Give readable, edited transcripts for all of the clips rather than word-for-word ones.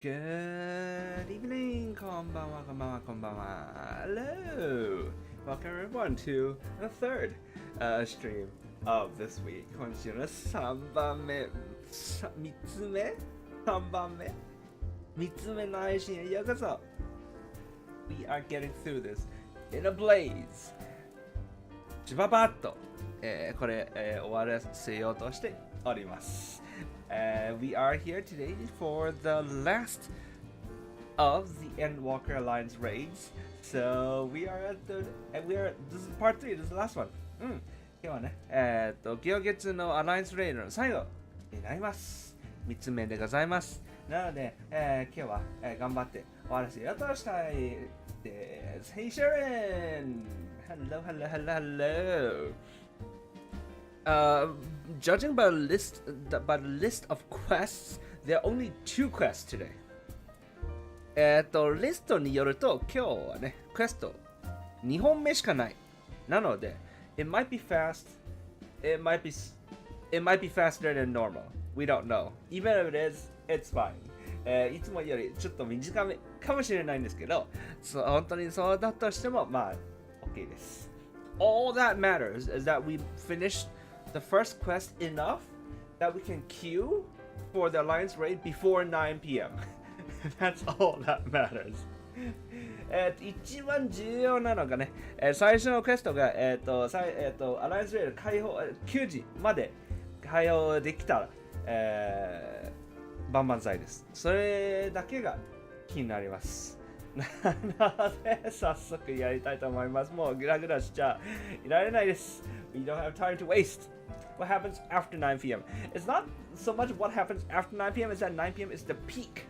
Good evening, こんばんは、こんばんは、こんばんは。Hello! Welcome everyone to the third stream of this week. 今週の3番目、3つ目 ?3 番目 ?3 つ目の配信へようこそ。We are getting through this in a blaze. ジババッと、これ、終わらせようとしております。We are here today for the last of the Endwalker Alliance raids. So we are at the, this is part 3, this is the last one. 今日はね、暁月のアライアンスレイドの最後になります。3つ目でございます。なので、今日は、頑張って終わらせようとしたいです。Hey Sharon! Hello, hello, hello, hello. Judging by the list of quests, there are only 2 quests today. リストによると今日はね、クエスト2本目しかない。なので、it might be fast, it might be faster than normal. We don't know. Even if it is, it's fine. いつもよりちょっと短めかもしれないんですけど、本当にそうだとしても、まあ、OK です。All that matters is that we finished the first quest enough that we can queue for the Alliance Raid before 9 p.m. That's all that matters. 一番重要なのがね、最初のクエストが、Alliance Raid 開放9時まで開放できたら、万々歳です。それだけが気になります。なので、早速やりたいと思います。もうグラグラしちゃいられないです。We don't have time to waste. What happens after 9 p.m.? It's not so much what happens after 9 p.m. is that 9 p.m. is the peak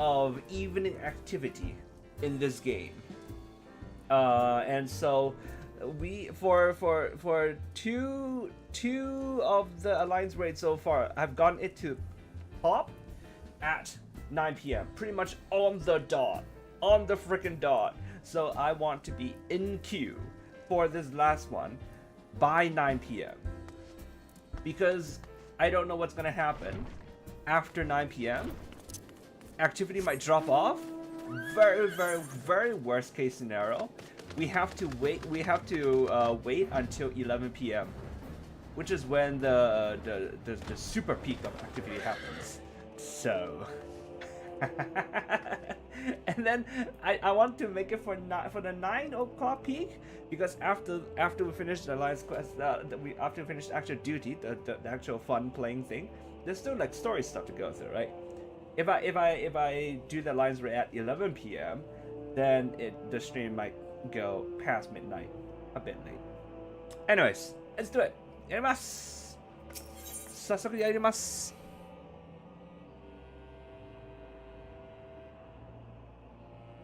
of evening activity in this game. And so we for two of the Alliance raids so far, I've gotten it to pop at 9 p.m. Pretty much on the dot. On the freaking dot. So I want to be in queue for this last one by 9 p.m. Because I don't know what's gonna happen after 9 p.m. Activity might drop off. Very, very, very worst case scenario. We have to wait. We have to wait until 11 p.m., which is when the super peak of activity happens. So. And then I want to make it for the 9 o'clock peak, because after we finish the Alliance quest, after we finish actual duty, the actual fun playing thing, there's still like story stuff to go through, right? If I do the Alliance Raid at 11 p.m., then the stream might go past midnight, a bit late. Anyways, let's do it. やります。早速やります。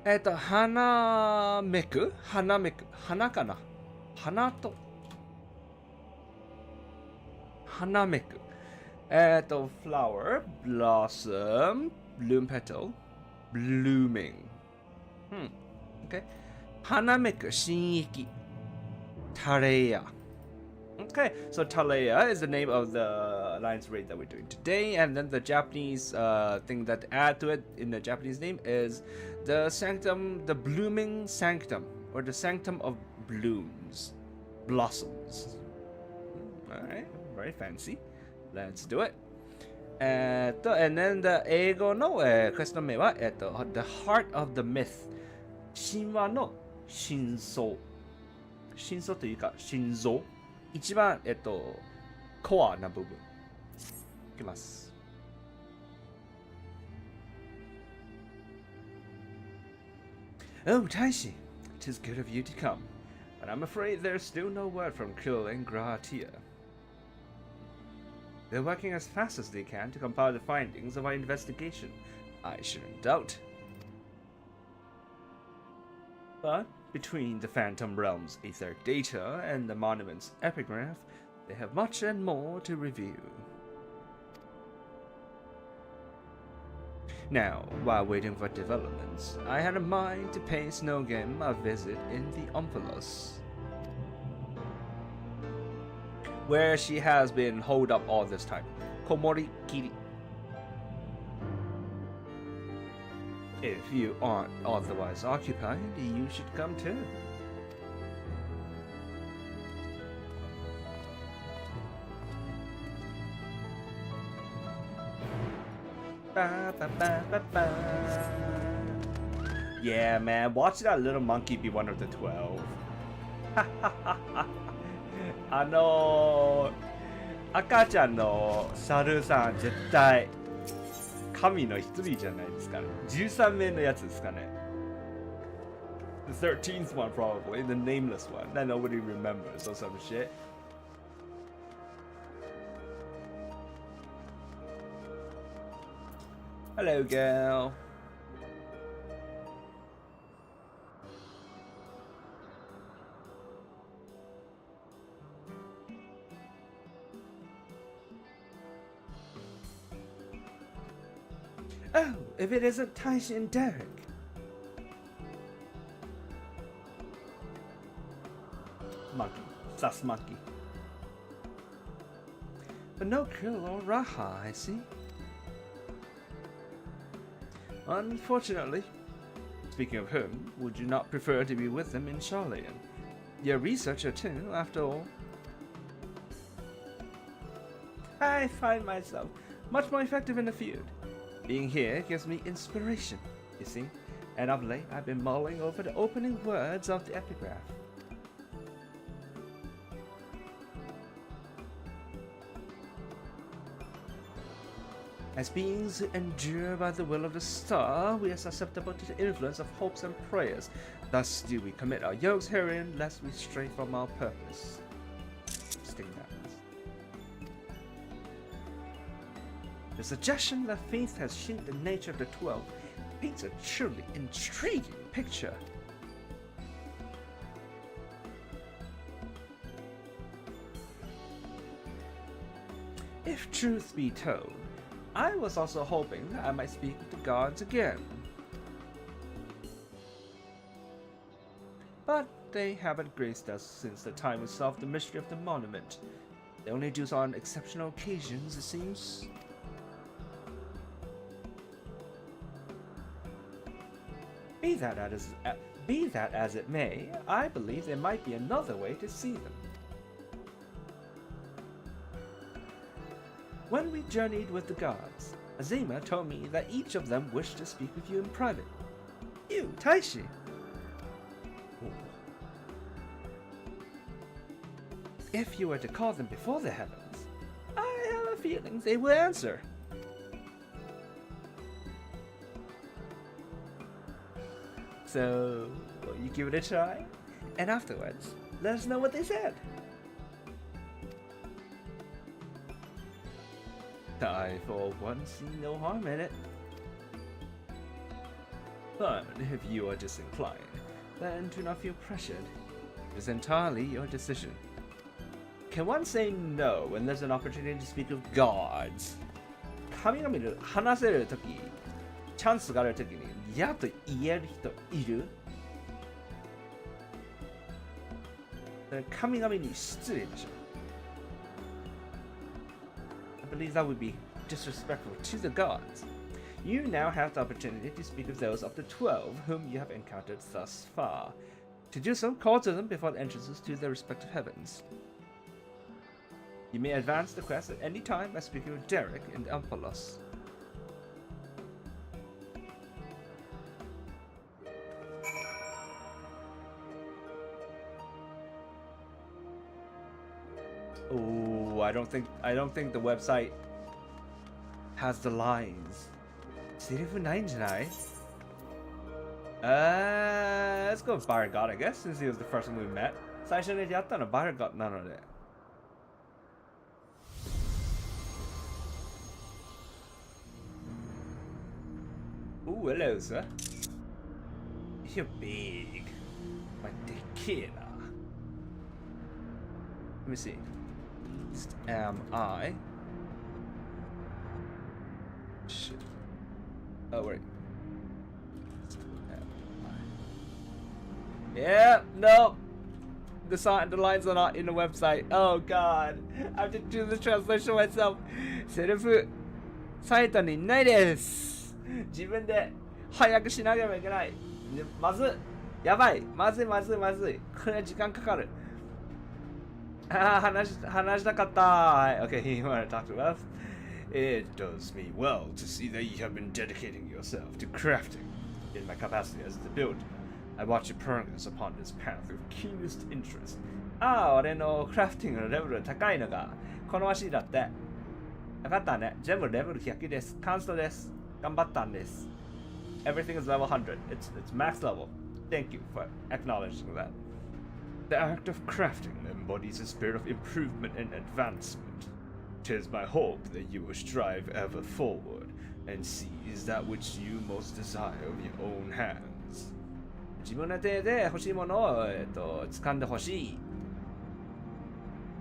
花めく花かな花と花めくflower, blossom, bloom petal, blooming. Okay. 花めく新域 Thaleia. Okay, so Thaleia is the name of the Alliance Raid that we're doing today, and then the Japanese thing that add to it in the Japanese name is the Sanctum, the Blooming Sanctum, or the Sanctum of Blooms, Blossoms. Alright, very fancy. Let's do it. And then the 英語の、クエスト名は、The Heart of the Myth. 神話の真相。真相というか、心臓。一番、コアな部分。いきます。Oh, Taishi, 'tis good of you to come, but I'm afraid there's still no word from Krill and Gratia. They're working as fast as they can to compile the findings of our investigation, I shouldn't doubt. But between the Phantom Realm's etheric data and the monument's epigraph, they have much and more to review. Now, while waiting for developments, I had in mind to pay Snowgame a visit in the Omphalos, where she has been holed up all this time. Komori Kiri. If you aren't otherwise occupied, you should come too. Ba, ba, ba, ba, ba. Yeah, man, watch that little monkey be one of the 12. 赤ちゃんの猿さん、絶対神の一人じゃないですかね。13名のやつですかね。The 13th one, probably. The nameless one that nobody remembers or some shit. Hello, girl. Oh, if it isn't Tyson and Derek. Monkey. Sus monkey. But no Krill or Raha, I see. Unfortunately. Speaking of whom, would you not prefer to be with them in Charlian? You're a researcher too, after all. I find myself much more effective in the field. Being here gives me inspiration, you see, and of late I've been mulling over the opening words of the epigraph. As beings who endure by the will of the star, we are susceptible to the influence of hopes and prayers. Thus do we commit our yokes herein, lest we stray from our purpose. Sting that. The suggestion that faith has shaped the nature of the 12 paints a truly intriguing picture. If truth be told, I was also hoping that I might speak with the gods again. But they haven't graced us since the time we solved the mystery of the monument. They only do so on exceptional occasions, it seems. Be that as it may, I believe there might be another way to see them. When we journeyed with the gods, Azima told me that each of them wished to speak with you in private. You, Taishi. If you were to call them before the heavens, I have a feeling they will answer. So, will you give it a try? And afterwards, let us know what they said. I, for one, see no harm in it. But if you are disinclined, then do not feel pressured. It is entirely your decision. Can one say no when there's an opportunity to speak of gods? 神々で話せるとき、チャンスがあるときに嫌と言える人いる？神々に失礼でしょ。I believe that would be disrespectful to the gods. You now have the opportunity to speak of those of the 12 whom you have encountered thus far. To do so, call to them before the entrances to their respective heavens. You may advance the quest at any time by speaking with Derek and Amphalos. Oh, I don't think the website has the lines. セリフないんじゃない? Let's go with Baragot, I guess, since he was the first one we met. 最初に出会ったのは Baragot なので。Ooh, hello, sir. You're big. My tequila. Let me see. Am I? Shit. Oh, wait. Yeah, no. The lines are not in the website. Oh, God. I have to do the translation myself. セルフサイトにないです。自分で早くしなければいけない。まずい。やばい。まずい。これ時間かかる。話したかった。はい。Okay, you want to talk to us? It does me well to see that you have been dedicating yourself to crafting. In my capacity as the builder, I watch your progress upon this path with keenest interest. 俺のクラフティングのレベル高いのが好ましいだって。分かったね。全部レベル100です。カンストです。頑張ったんです。Everything is level 100. It's max level. Thank you for acknowledging that. The act of crafting embodies a spirit of improvement and advancement. 'Tis my hope that you will strive ever forward and seize that which you most desire of your own hands. 自分の手で欲しいものを、掴んでほしい。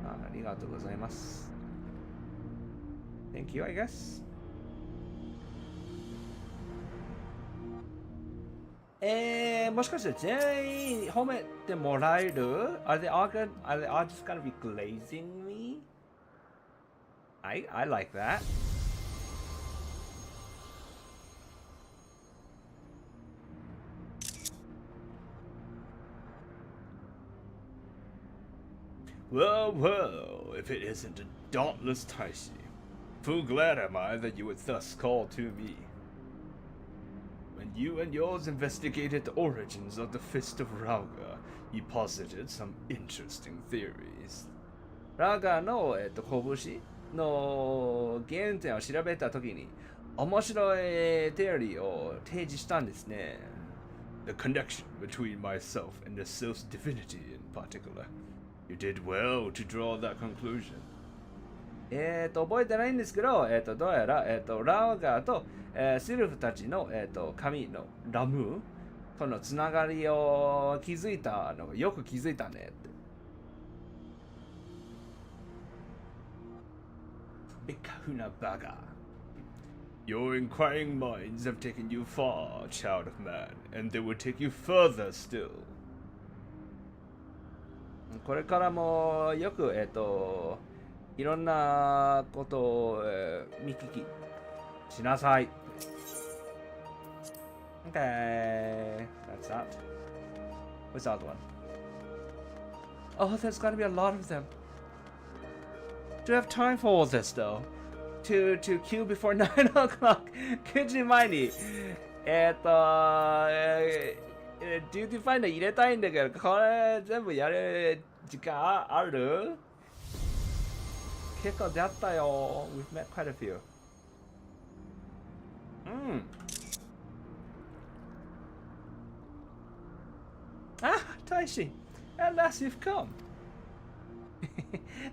ありがとうございます。Thank you, I guess. もしかして全員褒めてもらえる Are they all just gonna be glazing me? I like that. Well, if it isn't a dauntless Taishi, full glad am I that you would thus call to me. When you and yours investigated the origins of the Fist of Rauga, you posited some interesting theories. ラガの、拳の原点を調べたときに面白いテオリーを提示したんですね。The connection between myself and the Sylph's divinity in particular. You did well to draw that conclusion. 覚えてないんですけど、どうやら、ラウガーと、シルフたちの、神のラムとのつながりを気づいたのがよく気づいたねって。ビカフナバガ。Your inquiring minds have taken you far, child of man, and they will take you further still. これからもよく、いろんなことを、見聞きしなさい。Okay, that's that. What's the other one? Oh, there's gotta be a lot of them. Do you have time for all this though? To queue before 9 o'clock? 9時前にデューティーファインダー入れたいんだけど、これ全部やる時間ある？結構出会ったよ。We've met quite a few. Taishi, at last you've come.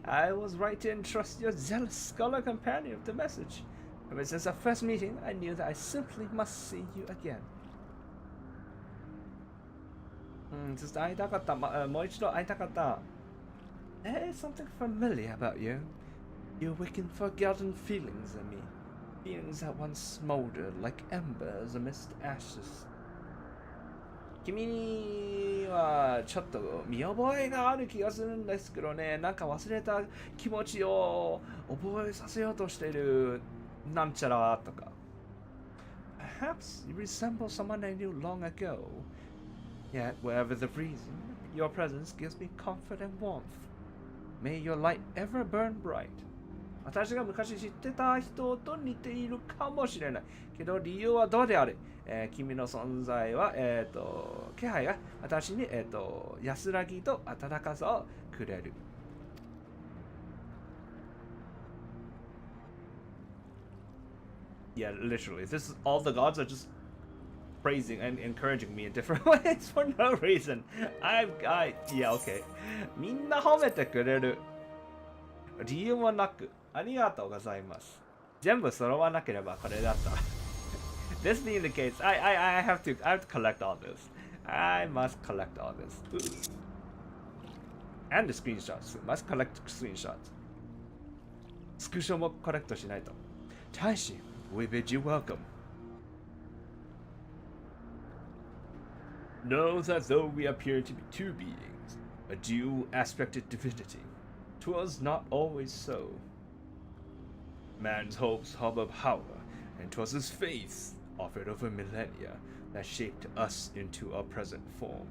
I was right to entrust your zealous scholar companion with the message. Ever since our first meeting, I knew that I simply must see you again. ずっと会いたかった。もう一度会いたかった。There is something familiar about you. You awaken forgotten feelings in me. Feelings that once smoldered like embers amidst ashes. 君はちょっと見覚えがある気がするんですけどね。なんか忘れた気持ちを覚えさせようとしているなんちゃらとか。Perhaps you resemble someone I knew long ago. Yet, whatever the reason, your presence gives me comfort and warmth. May your light ever burn bright. 私が昔知ってた人と似ているかもしれない。けど理由はどうであれ。君の存在は、気配が私に、安らぎと温かさをくれる。Yeah, literally. This is all the gods are just praising and encouraging me in different ways for no reason. Yeah, okay. みんな褒めてくれる。理由もなく、ありがとうございます。全部揃わなければこれだった。This being the case, I have to collect all this. I must collect all this. Ooh. And the screenshots. Must collect screenshots. スクショもコレクトしないと。Taishi, we bid you welcome. Know that though we appear to be two beings, a dual-aspected divinity, 'twas not always so. Man's hopes hub of power, and 'twas his faith offered over millennia that shaped us into our present form.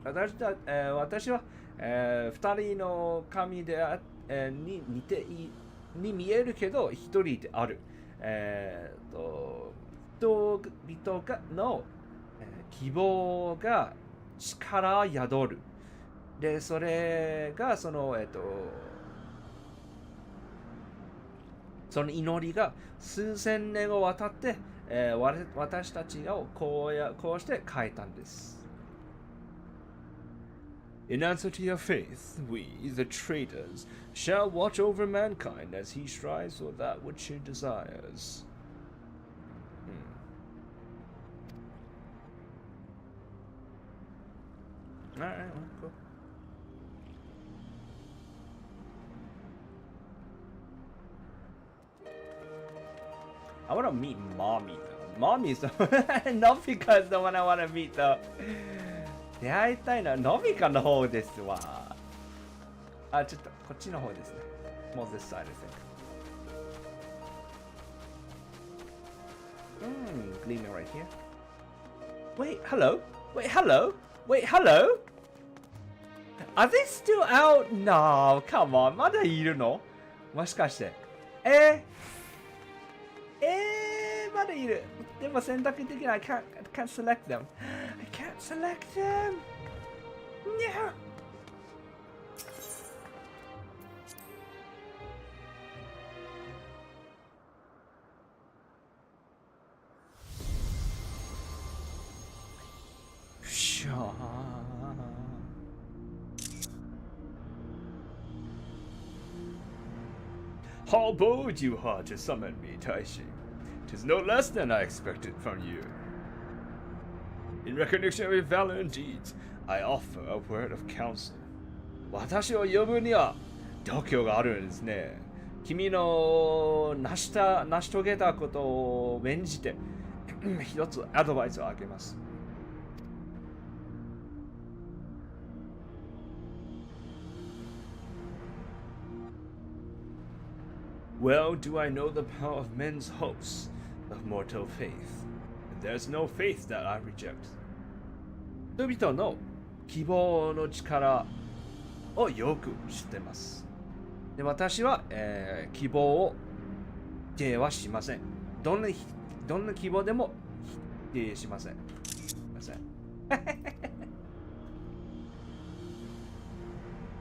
私は、二人の神でに似てに見えるけど一人である。人々の希望が力宿る。で、それがその祈りが数千年を渡って、私たちをこうして変えたんです。In answer to your faith, we, the traitors, shall watch over mankind as he strives for that which he desires. Alright, well, cool. I want to meet Mommy though. Mommy's not because the one I want to meet though. 出会いたいのはのびかの方ですわ。あ、ちょっとこっちの方ですね。もう this side, I think. Gleaming right here. Wait, hello? Wait, hello? Wait, hello? Are they still out? No, come on. まだいるの？もしかして。まだいる。でも選択的な I can't select them. I can't select them. No. How bold you are to summon me, Taishi. 'Tis no less than I expected from you. In recognition of your valor and deeds, I offer a word of counsel. 私を呼ぶには度胸があるんですね。君の成し遂げたことを免じて一つアドバイスをあげます。Well do I know the power of men's hopes of mortal faith, and there's no faith that I reject. 人々の希望の力をよく知っています。で、私は、希望を否定はしません。どんな希望でも否定しません。すみません。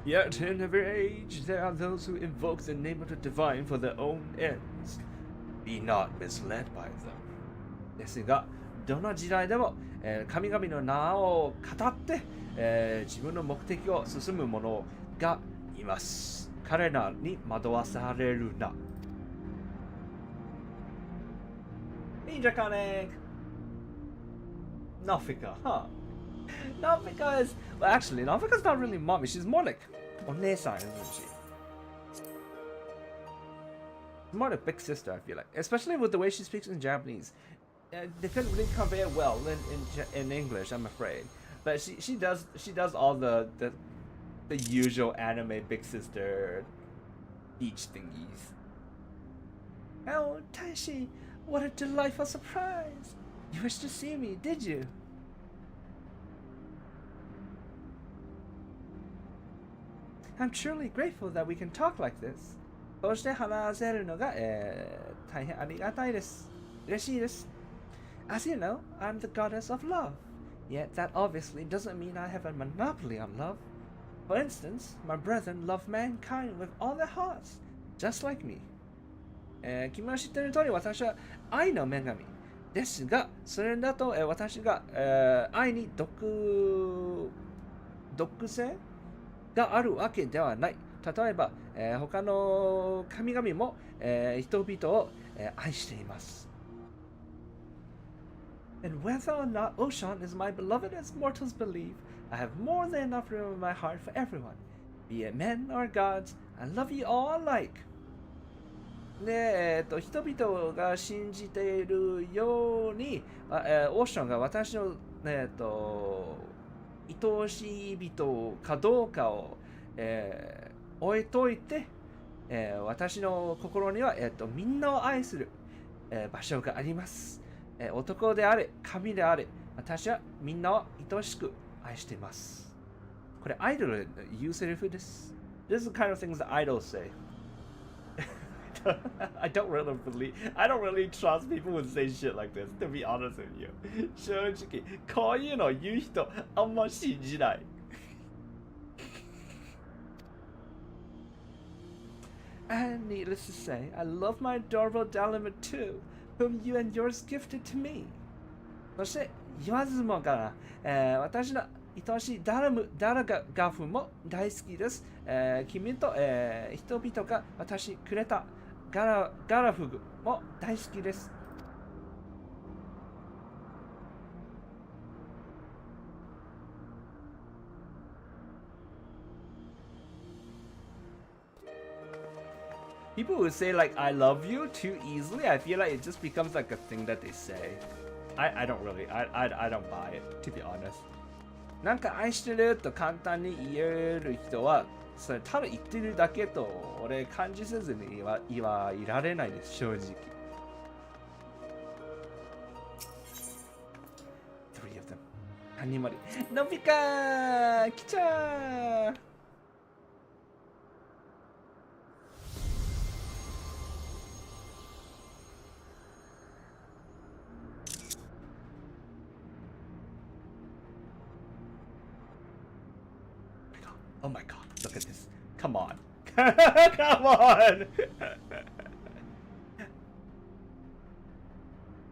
Yet in every age there are those who invoke the name of the divine for their own ends. Be not misled by them. ですが、どの時代でも、神々の名を語って、自分の目的を進む者がいます。彼らに惑わされるな。いいじゃかね。Nafika, huh? Nafika is... Well, actually, Nafika's not really mommy. She's more like Onesan, isn't she? More like big sister, I feel like. Especially with the way she speaks in Japanese. They couldn't really convey it well in English, I'm afraid. But she does all the usual anime big sister speech thingies. Oh, Taishi, what a delightful surprise! You wished to see me, did you? I'm truly grateful that we can talk like this. こうして話せるのが、大変ありがたいです。嬉しいです。As you know, I'm the goddess of love. Yet that obviously doesn't mean I have a monopoly on love. For instance, my brethren love mankind with all their hearts, just like me. 君の知っている通り、私は愛の女神ですが、それだと、私が、愛に独占があるわけではない。例えば、他の神々も、人々を、愛しています。And whether or not Ocean is my beloved as mortals believe, I have more than enough room in my heart for everyone. Be it men or gods, I love you all alike. で、人々が信じているように、オーシャンが私の、愛しい人かどうかを、置いといて、私の心には、みんなを愛する、場所があります。男であれ、神であれ、私はみんなを愛しく愛しています。これアイドル言うセリフです。This is the kind of things that idols say. I don't really trust people who say shit like this, to be honest with you. 正直、こういうの言う人あんま信じない。And needless to say, I love my adorable Dalaman too, whom you and yours gifted to me. そして言わずもがな、私の愛しいダラガフも大好きです。君と、人々が私くれたガラフグも大好きです。People who say like I love you too easily, I feel like it just becomes like a thing that they say. I don't really, I don't buy it, to be honest. なんか愛してると簡単に言える人は、それただ言ってるだけと俺感じせずにはいられないです、正直。3 of them. 何まで。のびかー来ちゃーOh my god, look at this. Come on. Come on!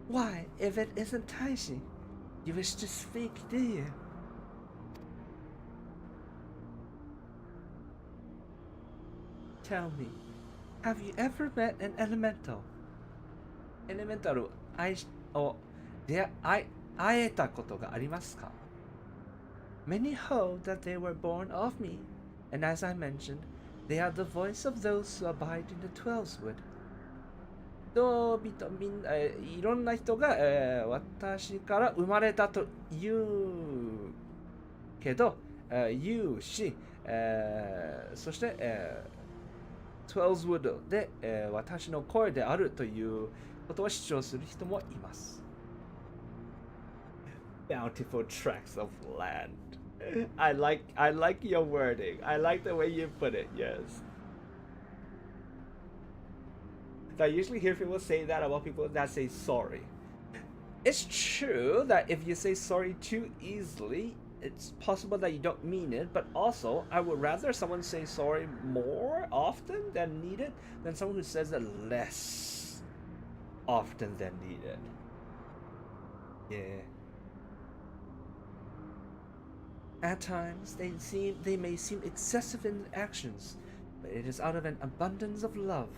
Why, if it isn't Taishi, you wish to speak, do you? Tell me, have you ever met an elemental? Elemental 会えたことがありますかMany hold that they were born of me, and as I mentioned, they are the voice of those who abide in the Twelveswood. 人々いろんな人が、私から生まれたと言うけど、言うし、そして、Twelveswood で、私の声であるということを主張する人もいます。Bountiful tracts of land. I like your wording. I like the way you put it. Yes. I usually hear people say that about people that say sorry. It's true that if you say sorry too easily, it's possible that you don't mean it, but also I would rather someone say sorry more often than needed than someone who says it less often than needed. Yeah. At times, they may seem excessive in actions, but it is out of an abundance of love.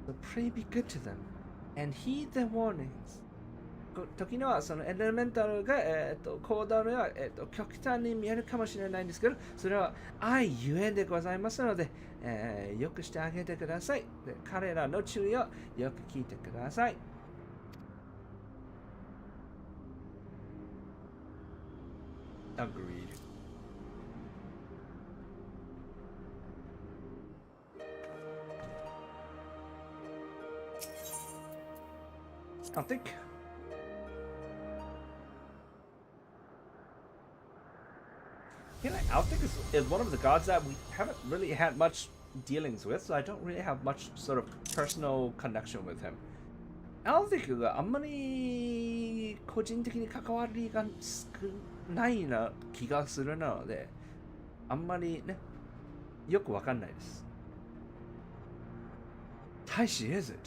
So pray be good to them, and heed their warnings. 時にはそのエレメンタルが、行動には、極端に見えるかもしれないんですけど、それは愛ゆえでございますので、よくしてあげてください。で、彼らの注意をよく聞いてください。Agreed. I think Altic is one of the gods that we haven't really had much dealings with, so I don't really have much sort of personal connection with him. Altic があんまり個人的に関わりが少ないな気がするので、あんまりね、よくわかんないです。Taishi, is it?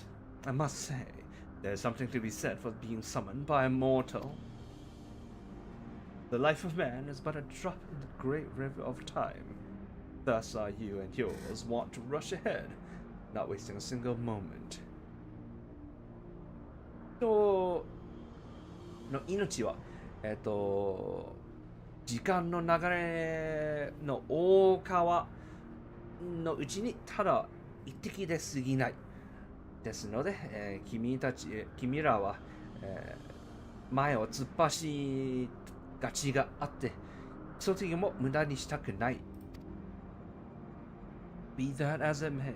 I must say, there's something to be said for being summoned by a mortal. The life of man is but a drop in the great river of time. Thus are you and yours wont to rush ahead, not wasting a single moment. 人の命は、時間の流れの大川のうちにただ一滴で過ぎない。ですので、君らは、前を突っ走がちがあって、一時も無駄にしたくない。Be that as it may,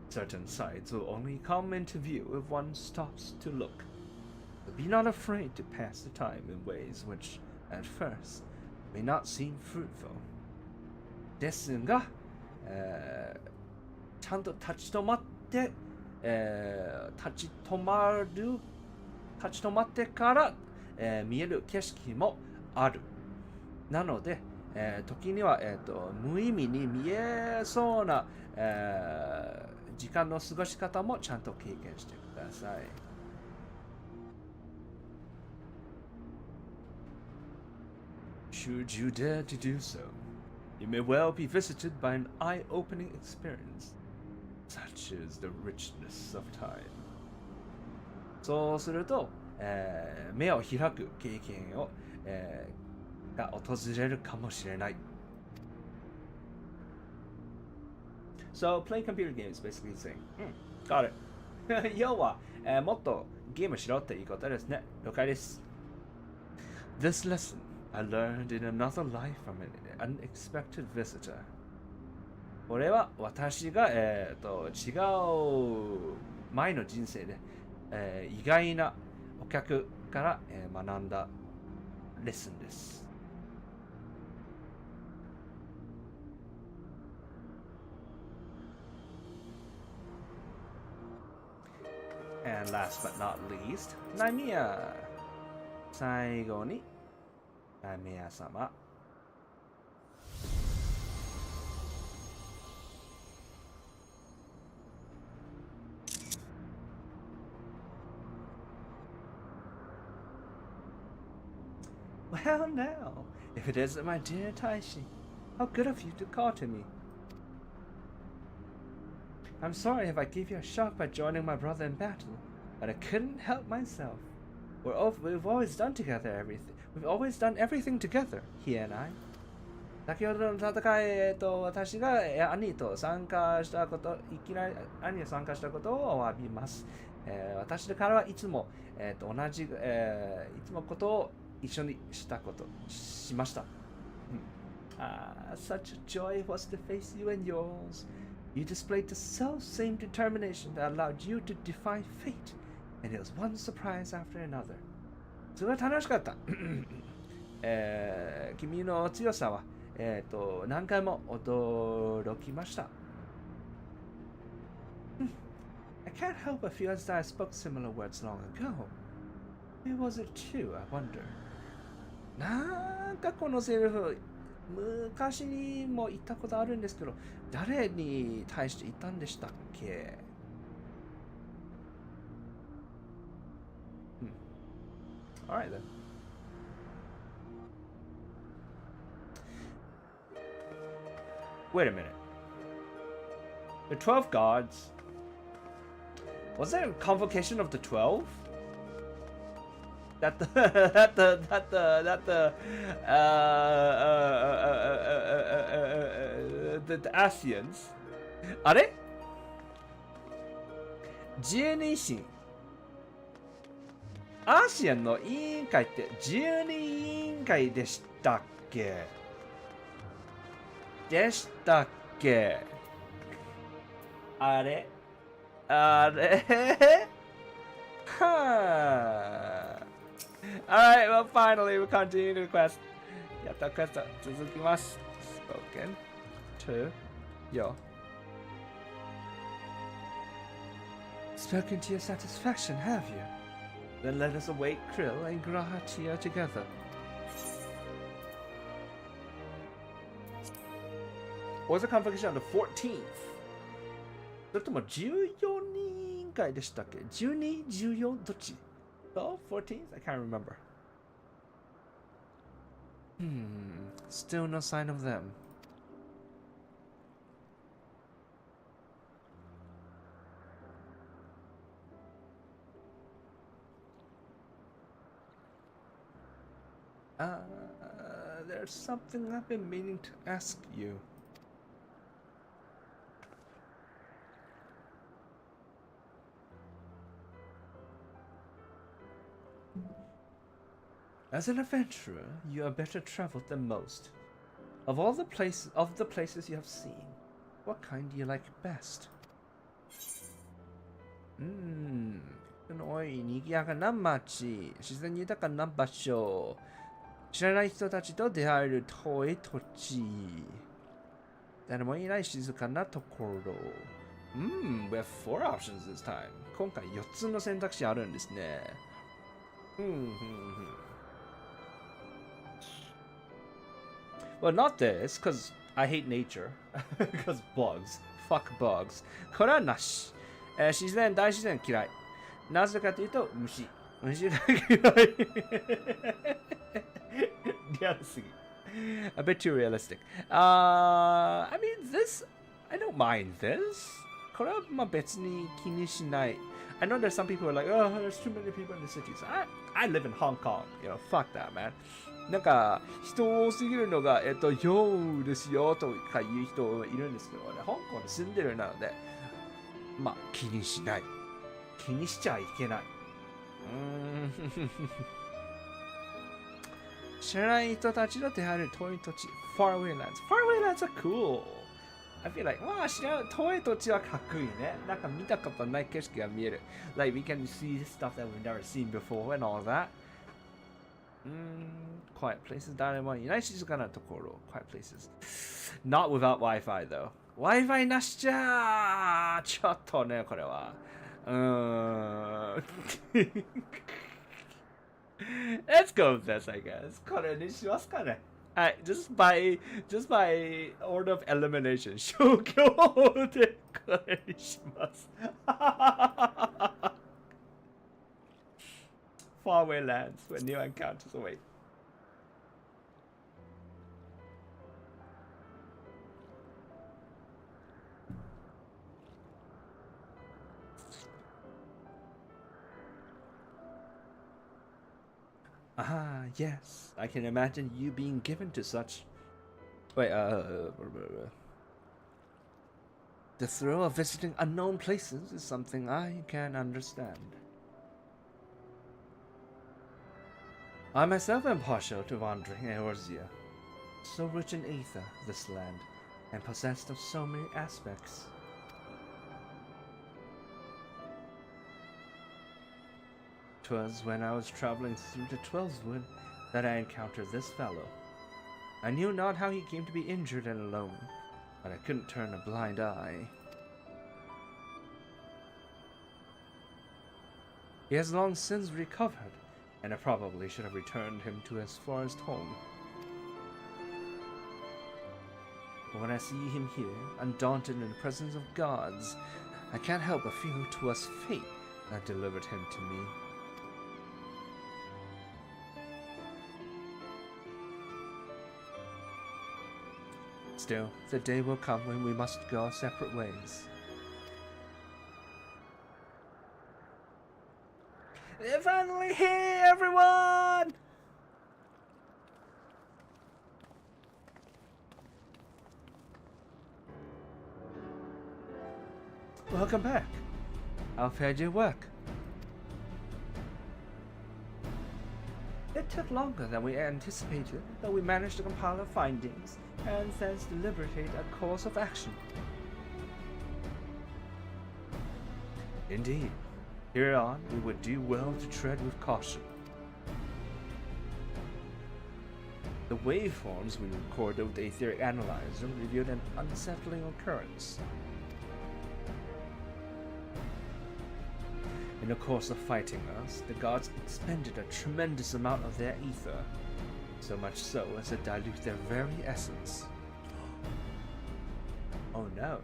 Certain sights will only come into view if one stops to look. But be not afraid to pass the time in ways which, at first, may not seem fruitful. ですが、ちゃんと立ち止まって、立ち止まってから、見える景色もある。なので、時には、無意味に見えそうな、時間の過ごし方もちゃんと経験してください。Should you dare to do so, you may well be visited by an eye-opening experience, such as the richness of time. そうすると、目を開く経験を、が訪れるかもしれない。So, playing computer games basically saying, got it. 要は、もっとゲームしろっていうことですね。了解です。This lesson I learned in another life from an unexpected visitor. これは私が、違う前の人生で、意外なお客から、学んだレッスンです。And last but not least, ナミヤ。最後に、ナミヤ様。Well now, if it isn't my dear Taishi, how good of you to call to me. I'm sorry if I gave you a shock by joining my brother in battle, but I couldn't help myself. We've always done everything together, he and I. 先ほどの戦い、私が兄と参加したこと、いきなり兄が参加したことをお詫びます。私からはいつも、同じ、いつもことを一緒にしました。Such a joy it was to face you and yours. You displayed the self-same determination that allowed you to defy fate, and it was one surprise after another. すごい楽しかった。君の強さは、何回も驚きました。I can't help but feel as though I spoke similar words long ago. Who was it too, I wonder? なんかこのセリフ、昔にも言ったことあるんですけど、誰に対して言ったんでしたっけ？Alright then. Wait a minute. The 12 gods. Was there a convocation of the 12? That the Asians. あれ12神。アシアンの委員会って12委員会でしたっけあれはぁ。Alright, well finally we continue the quest. やったクエスト続きます。Spoken to yo. Spoken to your satisfaction, have you? Then let us await Krill and Grahatia together. Was the convocation on the 14th? それとも14人会でしたっけ ?12、14どっち ?12th, 14th? I can't remember. Still no sign of them. There's something I've been meaning to ask you. As an adventurer, you are better traveled than most. Of the places you have seen, what kind do you like best? おい、賑やかな街、自然豊かな場所、知らない人たちと出会える遠い土地、誰もいない静かなところ。we have 4 options this time. 今回4つの選択肢あるんですね。Well, not this, because I hate nature. Because bugs. Fuck bugs. これはなし。自然、大自然嫌い。なぜかというと、虫。虫が嫌い。リアルすぎ。A bit too realistic. I mean, this, I don't mind this. これはまあ別に気にしない。I know there's some people who are like, oh, there's too many people in the cities. I live in Hong Kong. You know, fuck that, man. なんか、人多すぎるのが、よですよとか言う人いるんですけど、ね、香港に住んでるなので、まあ、気にしない。気にしちゃいけない。知らない人たちの出会える遠い土地、faraway lands. Faraway lands are cool. I feel like, まあ、知らない遠い土地はかっこいいね。なんか見たことない景色が見える。Like, we can see stuff that we've never seen before and all that. Quiet places, 誰もいない静かなところ。Quiet places. Not without Wi-Fi, though. Wi-Fi なしじゃーちょっとね、これは。Let's go with this, I guess. これにしますかね。はい、just by order of elimination. 消去でこれにします。Faraway lands where new encounters await. Ah, yes. I can imagine you being given to such. Wait, The thrill of visiting unknown places is something I can understand. I myself am partial to wandering Eorzea. So rich in ether, this land, and possessed of so many aspects. "'Twas when I was traveling through the Twelveswood that I encountered this fellow. I knew not how he came to be injured and alone, but I couldn't turn a blind eye. He has long since recovered, and I probably should have returned him to his forest home. But when I see him here, undaunted in the presence of gods, I can't help but feel 'twas fate that delivered him to me. Still, the day will come when we must go our separate ways." They're finally here, everyone! Welcome back. How fared your work? It took longer than we anticipated, but we managed to compile our findings and thence deliberate a course of action. Indeed. Hereon, we would do well to tread with caution. The waveforms we recorded with the etheric analyzer revealed an unsettling occurrence. In the course of fighting us, the gods expended a tremendous amount of their ether, so much so as to dilute their very essence. Oh no.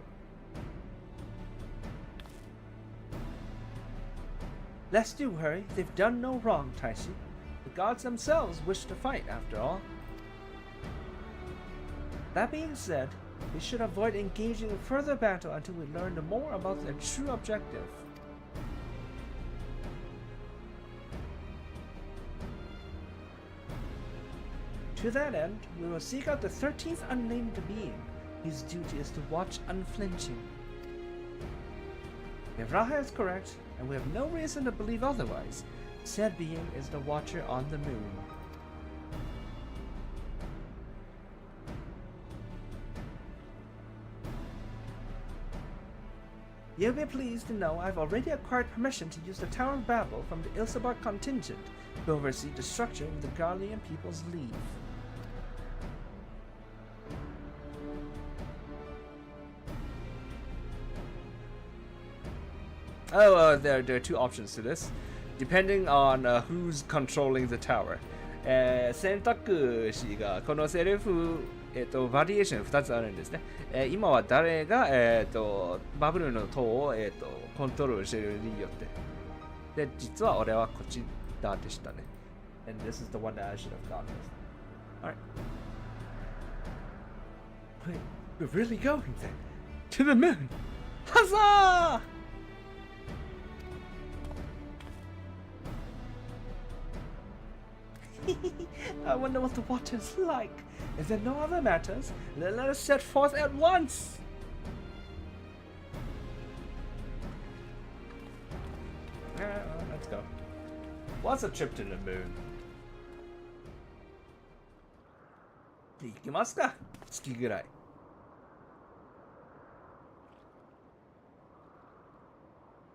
Lest you worry, they've done no wrong, Taishi. The gods themselves wish to fight, after all. That being said, we should avoid engaging in further battle until we learn more about their true objective. To that end, we will seek out the 13th unnamed being, whose duty is to watch unflinching. If Raha is correct, and we have no reason to believe otherwise, said being is the Watcher on the Moon. You'll be pleased to know I've already acquired permission to use the Tower of Babel from the Ilsabar contingent to oversee the structure of the Garlean People's League. Oh, there are two options to this, depending on who's controlling the tower. 選択肢がこのセリフ、バリエーション2つあるんですね。今は誰が、バブルの塔を、コントロールしているによって。で、実は俺はこっちだでしたね。And this is the one that I should have gotten. Alright. Wait, we're really going then? To the moon! Huzzah! I wonder what the water is like. If there are no other matters, then let us set forth at once. Let's go. What's a trip to the moon? 行きますか、月ぐらい。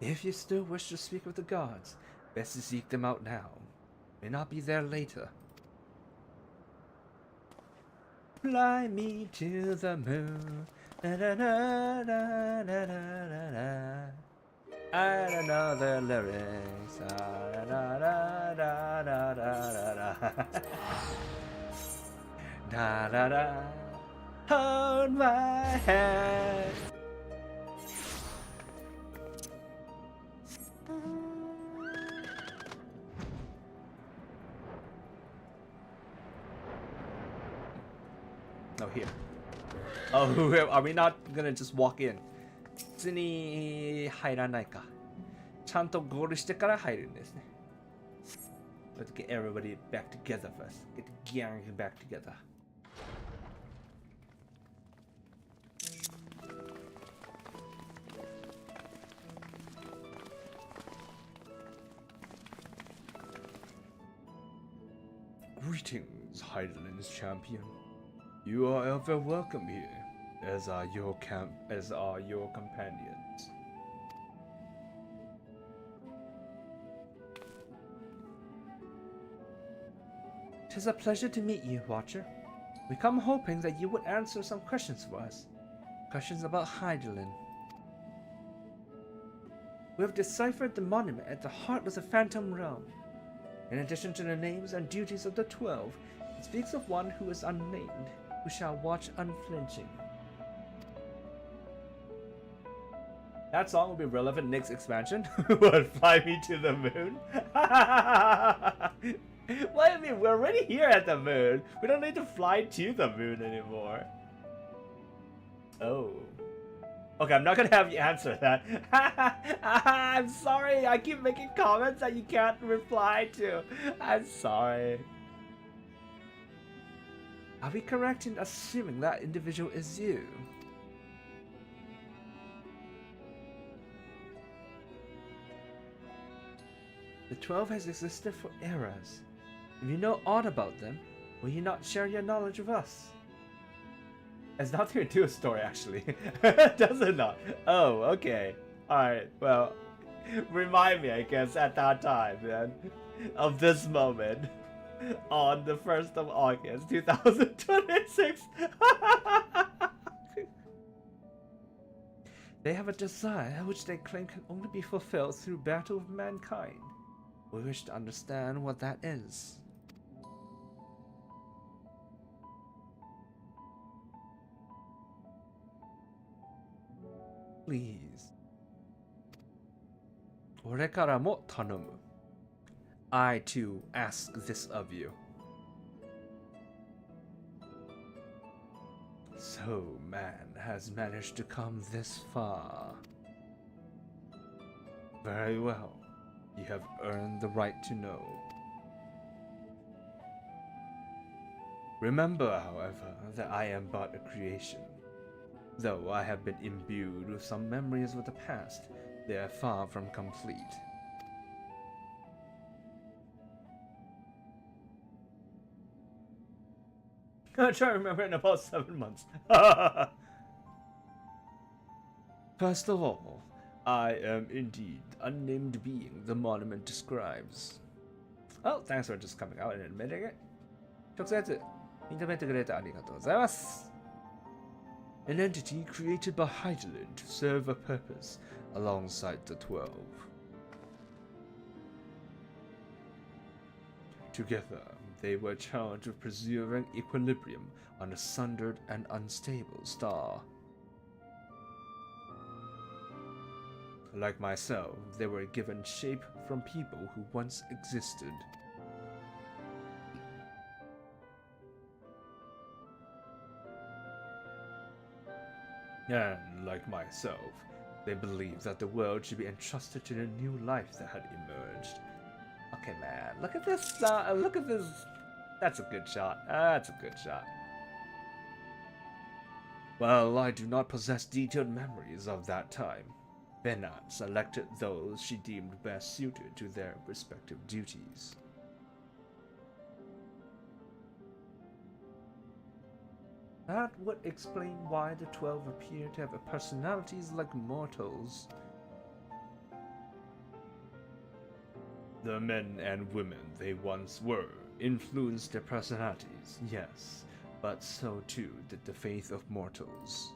If you still wish to speak with the gods, best to seek them out now. May not be there later. Fly me to the moon. Da, da, da, da, da, da, da. I don't know the lyrics. Da, da, da, da, da, da, da. Da, da, da. Hold my hand. Oh, here. Oh, are we not gonna just walk in? 普通に入らないか。ちゃんとゴールしてから入るんですね。Let's get everybody back together first. Get the gang back together. Greetings, Highlands champion. You are ever welcome here, as are your companions. Tis a pleasure to meet you, Watcher. We come hoping that you would answer some questions for us. Questions about Hydaelyn. We have deciphered the monument at the heart of the Phantom Realm. In addition to the names and duties of the 12, it speaks of one who is unnamed, who shall watch unflinching. That song will be relevant next expansion. What, fly me to the moon? What do you mean? We're already here at the moon. We don't need to fly to the moon anymore. Oh. Okay, I'm not gonna have you answer that. I'm sorry, I keep making comments that you can't reply to. I'm sorry. Are we correct in assuming that individual is you? The 12 has existed for eras. If you know aught about them, will you not share your knowledge with us? It's nothing to do with story, actually. Does it not? Oh, okay. Alright, well, remind me, I guess, at that time, man, of this moment. On the 1st of August, 2026. They have a desire which they claim can only be fulfilled through battle with mankind. We wish to understand what that is. Please. 俺からも頼む。I too ask this of you. So man has managed to come this far. Very well. You have earned the right to know. Remember, however, that I am but a creation. Though I have been imbued with some memories of the past, they are far from complete. I'm trying to remember in about 7 months. First of all, I am indeed unnamed being the monument describes. Oh, thanks for just coming out and admitting it. 直接認めてくれてありがとうございます。An entity created by Hydralin to serve a purpose alongside the 12. Together, they were charged with preserving equilibrium on a sundered and unstable star. Like myself, they were given shape from people who once existed. And like myself, they believed that the world should be entrusted to the new life that had emerged. Okay, man, look at this. Look at this. That's a good shot. That's a good shot. Well, I do not possess detailed memories of that time. Benat selected those she deemed best suited to their respective duties. That would explain why the 12 appear to have personalities like mortals. The men and women they once were influenced their personalities, yes, but so too did the faith of mortals.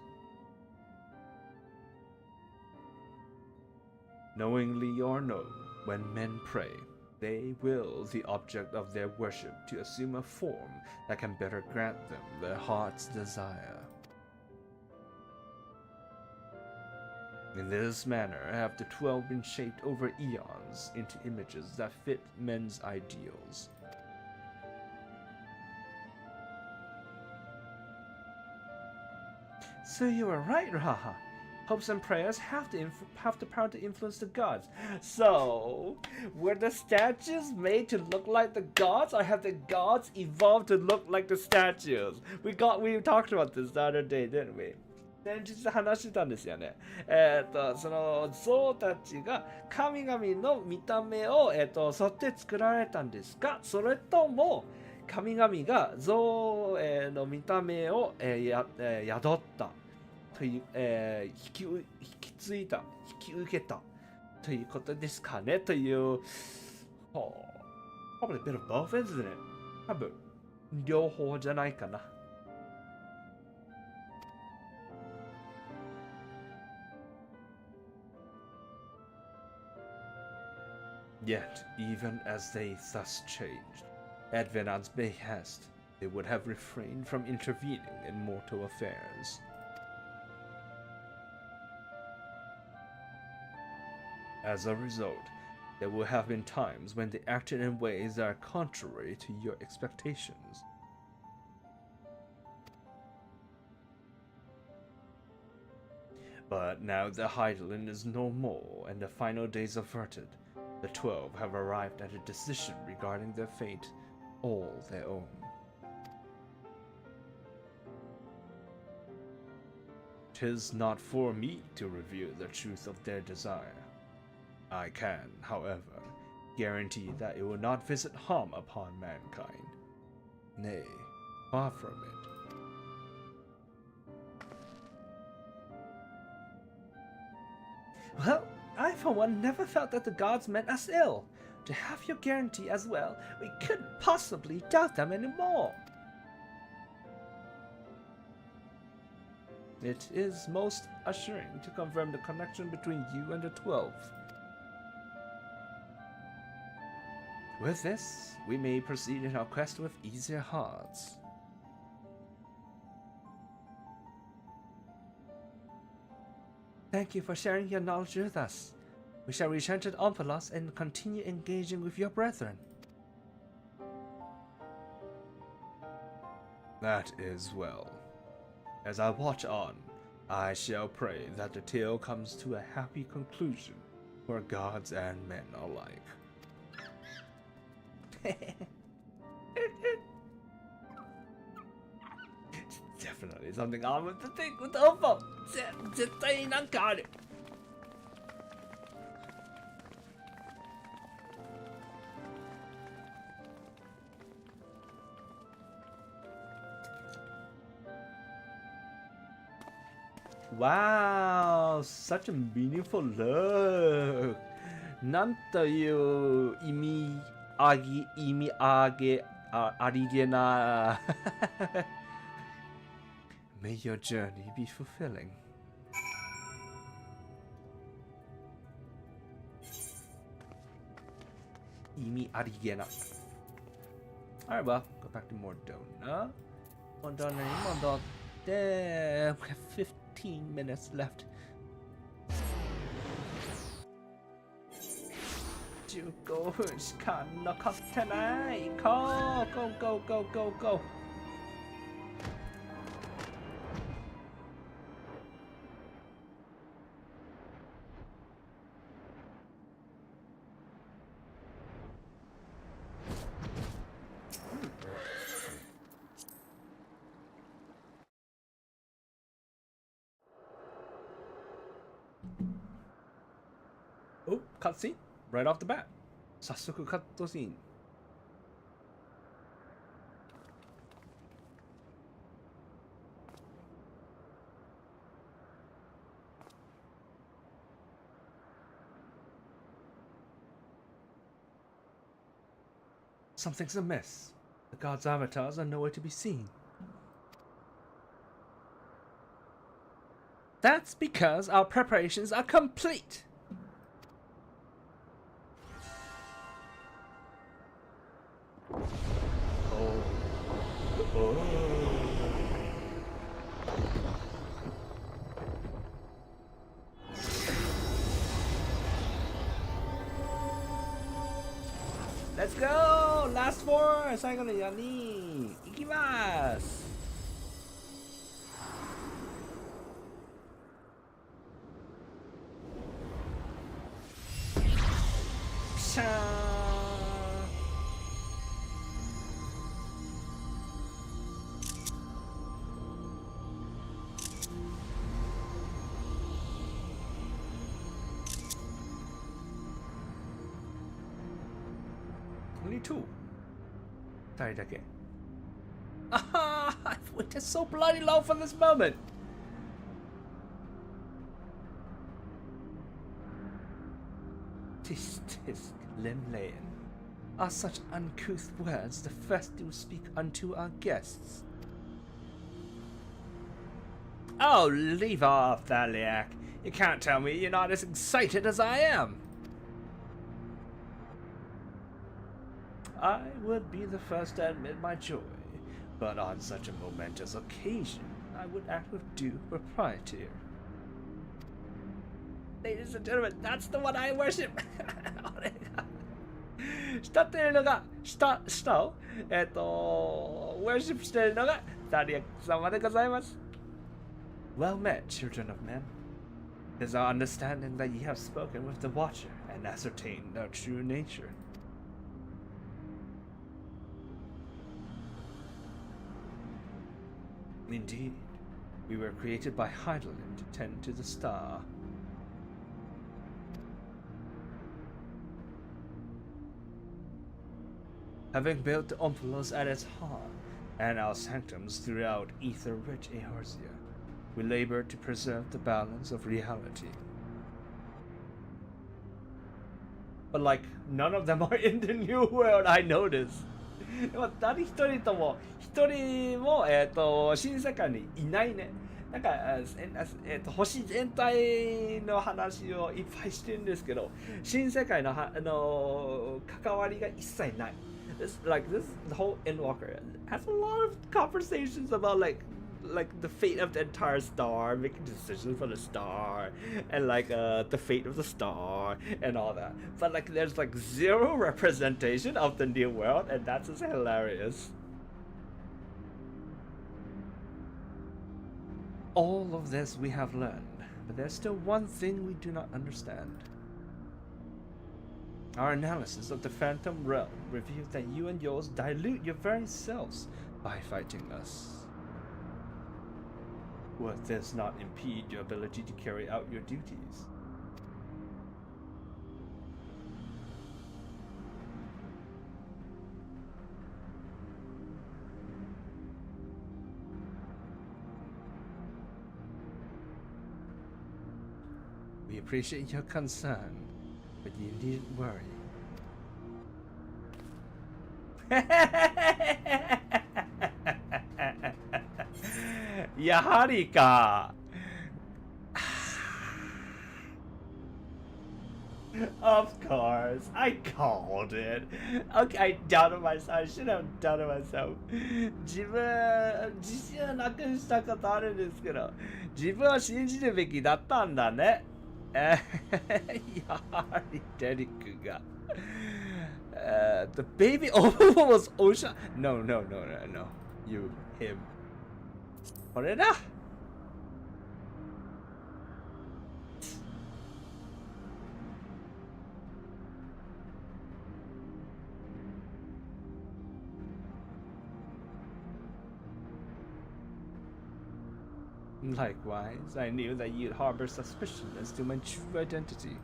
Knowingly or no, when men pray, they will the object of their worship to assume a form that can better grant them their heart's desire. In this manner have the 12 been shaped over eons into images that fit men's ideals. So you were right, Raha. Hopes and prayers have the power to influence the gods. So, were the statues made to look like the gods, or have the gods evolved to look like the statues? We talked about this the other day, didn't we? 先日話してたんですよね。その像たちが神々の見た目を、沿って作られたんですか？それとも神々が像、の見た目を、宿ったという、引き継いだ、引き受けたということですかねという、probably a bit of both, isn't it? 多分両方じゃないかな。Yet, even as they thus changed, at Venant's behest, they would have refrained from intervening in mortal affairs. As a result, there will have been times when they acted in ways that are contrary to your expectations. But now the Hydaelyn is no more and the final days averted, the 12 have arrived at a decision regarding their fate, all their own. "'Tis not for me to reveal the truth of their desire. I can, however, guarantee that it will not visit harm upon mankind. Nay, far from it. Well, I for one never felt that the gods meant us ill. To have your guarantee as well, we couldn't possibly doubt them anymore. It is most assuring to confirm the connection between you and the 12. With this, we may proceed in our quest with easier hearts." Thank you for sharing your knowledge with us. We shall return to the Omphalos and continue engaging with your brethren. That is well. As I watch on, I shall pray that the tale comes to a happy conclusion for gods and men alike. Definitely something I want to think with Oppo. 絶対なんかある。Wow, such a meaningful look. なんという意味ありげな。May your journey be fulfilling. 意味ありげな。Alright, well, go back to Mordona. Mordona に戻って、we have 15 minutes left. 15分しか残ってない。Go, go, go, go, go, go. Oh, cutscene right off the bat. 早速カットシーン。Something's amiss. The gods' avatars are nowhere to be seen. That's because our preparations are complete. Let's go! Last four! 最後の4人いきます。ピシャーン。Only two. 2人だけ。Ah, I've waited so bloody long for this moment. Tisk limlayan are such uncouth words the first do speak unto our guests. Oh, leave off, Thaleia. You can't tell me you're not as excited as I am. I would be the first to admit my joy, but on such a momentous occasion, I would act with due propriety. Ladies and gentlemen, that's the one I worship! 慕っているのが、舌を、worship しているのが、ダリア様でございます。Well met, children of men. It is our understanding that ye have spoken with the Watcher and ascertained our true nature. Indeed, we were created by Heidelin to tend to the star. Having built the Omphalos at its heart, and our sanctums throughout ether-rich Eorzea, we labor to preserve the balance of reality. But like, none of them are in the new world, I noticed. 誰一人も、新世界にいないね。なんか、星全体の話をいっぱいしてるんですけど、新世界の関わりが一切ない。The whole Endwalker has a lot of conversations about like the fate of the entire star, making decisions for the star, and the fate of the star and all that. But there's zero representation of the new world, and that's just hilarious. All of this we have learned, but there's still one thing we do not understand. Our analysis of the Phantom Realm reveals that you and yours dilute your very selves by fighting us. Would this not impede your ability to carry out your duties? appreciate your concern, but you needn't worry. やはりか。Of course, I called it. Okay, I doubted myself. I should have doubted myself. 自信をなくしたことあるんですけど、自分を信じるべきだったんだね。やはりデリックが。The baby overall was Osha. No. You, him. これだ。Likewise, I knew that you'd harbor suspicion as to my true identity.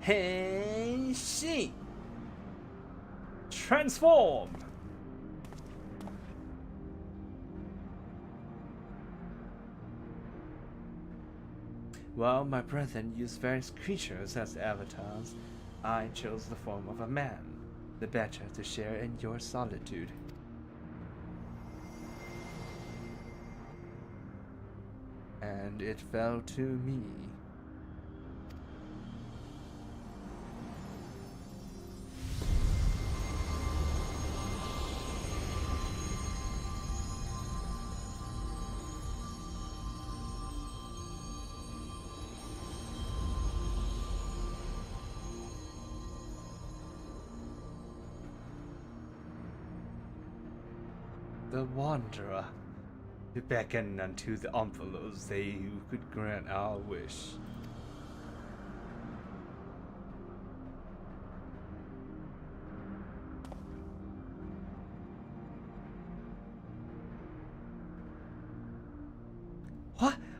Henshin! Transform! While my brethren used various creatures as avatars, I chose the form of a man, the better to share in your solitude. And it fell to me. The Wanderer, to beckon unto the Omphaloes they who could grant our wish.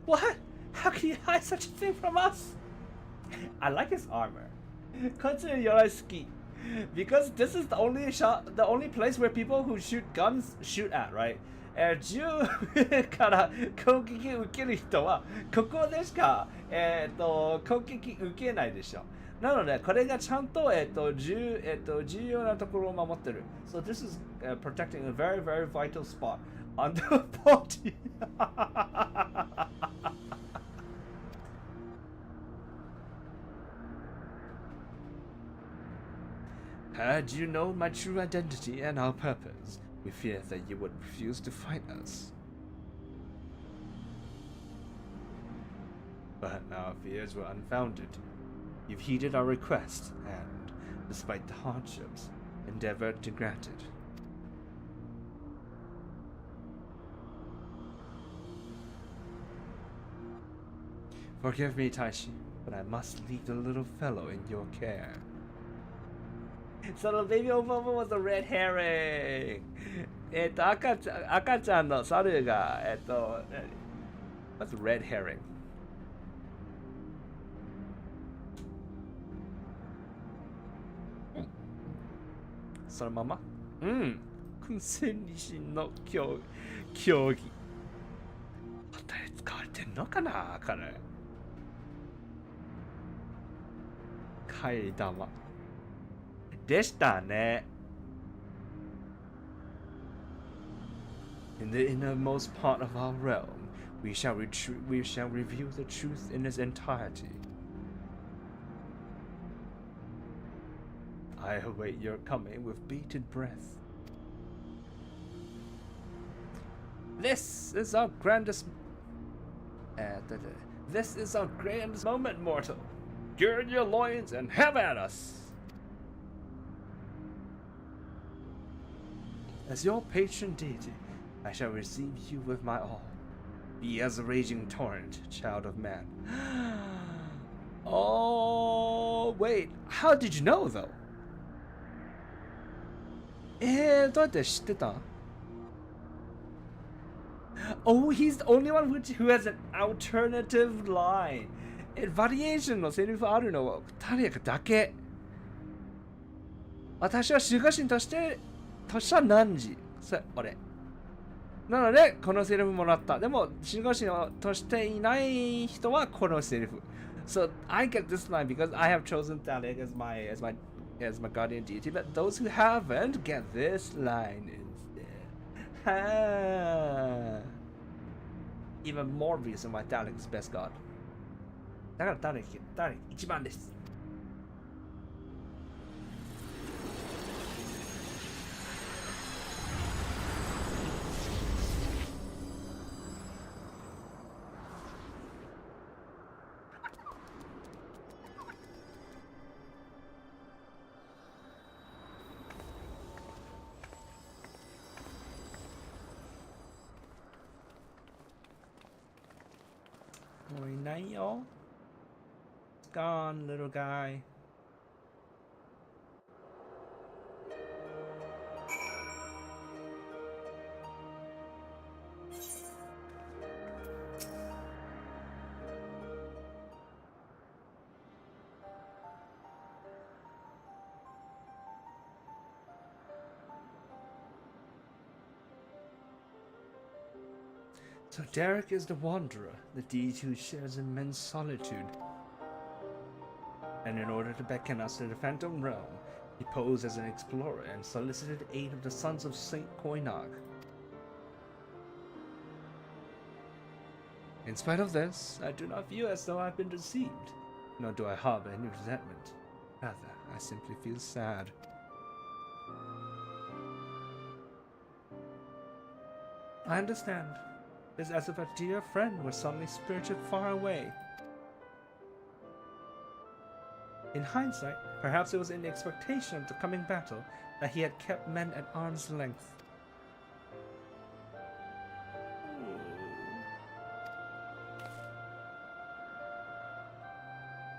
What? How can you hide such a thing from us? I like his armor. Consider your ski. Because this is the only place where people who shoot guns shoot at, right? 銃から攻撃を受ける人はここでしか攻撃受けないでしょ。なのでこれがちゃんと重要なところを守ってる。So this is protecting a very very vital spot on the body. Had you known my true identity and our purpose, we fear that you would refuse to fight us. But our fears were unfounded. You've heeded our request and, despite the hardships, endeavored to grant it. Forgive me, Taishi, but I must leave the little fellow in your care. So the baby over was a red herring. 赤ちゃんの猿がwhat's red herring? そのまま君戦理心の競技本当に使われてんのかな彼替え玉でしたね。In the innermost part of our realm, we shall review the truth in its entirety. I await your coming with bated breath. This is our grandest moment, mortal. Gird your loins and have at us. As your patron deity, I shall receive you with my all. Be as a raging torrent, child of man. Oh, wait. How did you know, though? どうやって知ってた? Oh, he's the only one who has an alternative line. Variation のセリフあるのはタレヤだけ。私は守護神としては何時それ俺。なので、このセリフもらった。でも、守護神としていない人はこのセリフ。So, I get this line because I have chosen Thaleia as my guardian deity, but those who haven't get this line instead. Even more reason why Thaleia is best god. だからThaleia一番です。もういないよ。Gone, little guy. So Derek is the wanderer, the deity who shares immense solitude. And in order to beckon us to the Phantom Realm, he posed as an explorer and solicited aid of the sons of Saint Koinag. In spite of this, I do not feel as though I've been deceived, nor do I harbor any resentment. Rather, I simply feel sad. I understand. It's as if a dear friend was suddenly spirited far away. In hindsight, perhaps it was in the expectation of the coming battle that he had kept men at arm's length.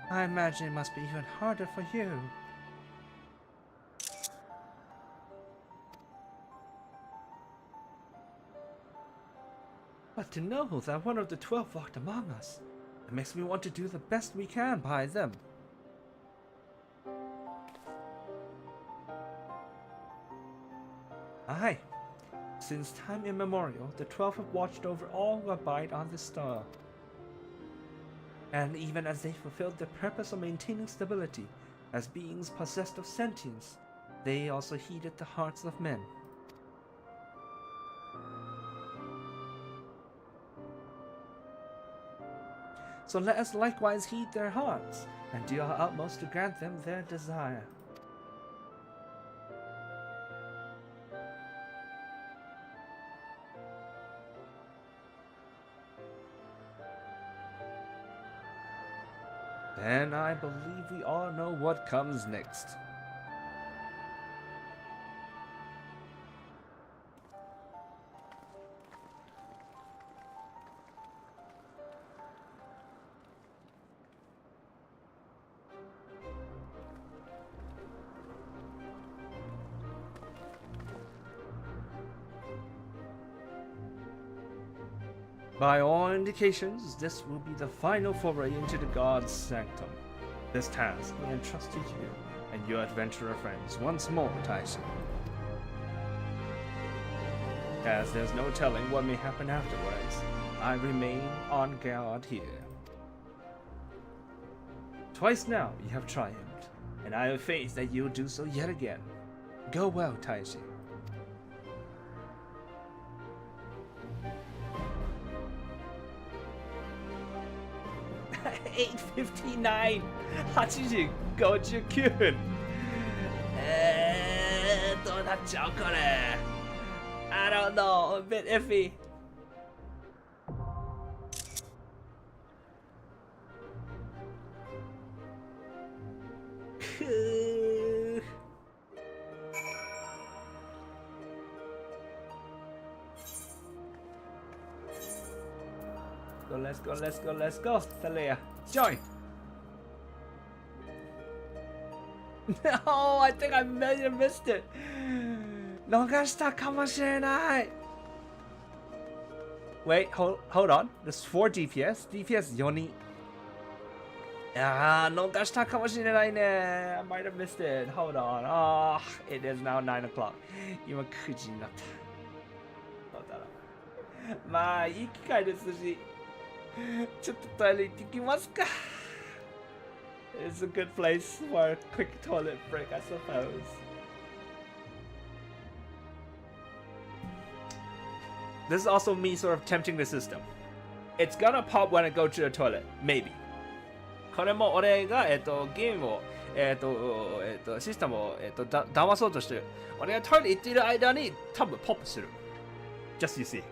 I imagine it must be even harder for you. But to know that one of the 12 walked among us, it makes me want to do the best we can by them. Aye, since time immemorial, the 12 have watched over all who abide on the star. And even as they fulfilled their purpose of maintaining stability, as beings possessed of sentience, they also heeded the hearts of men. So let us likewise heed their hearts, and do our utmost to grant them their desire. Then I believe we all know what comes next. By all indications, this will be the final foray into the God's sanctum. This task we entrust to you and your adventurer friends once more, Tyson. As there's no telling what may happen afterwards, I remain on guard here. Twice now you have triumphed, and I have faith that you'll do so yet again. Go well, Tyson. 8:59 8時59分どうなっちゃうこれ I don't know, a bit iffy. Let's go, Thaleia. Join! No, I think I may have missed it. 逃したかもしれない Wait, hold on. There's 4 DPS. DPS 4人ああ、逃したかもしれないね。I might have missed it. Hold on. It is now 9 o'clock. 今9時になった。どうだろう。まあ、いい機会ですし、ちょっとトイレ行ってきますか。It's a good place for a quick toilet break, I suppose. This is also me sort of tempting the system. It's gonna pop when I go to the toilet. Maybe. これも俺が、ゲームを、システムを、騙そうとしてる。俺がトイレ行っている間に多分ポップする。Just you see.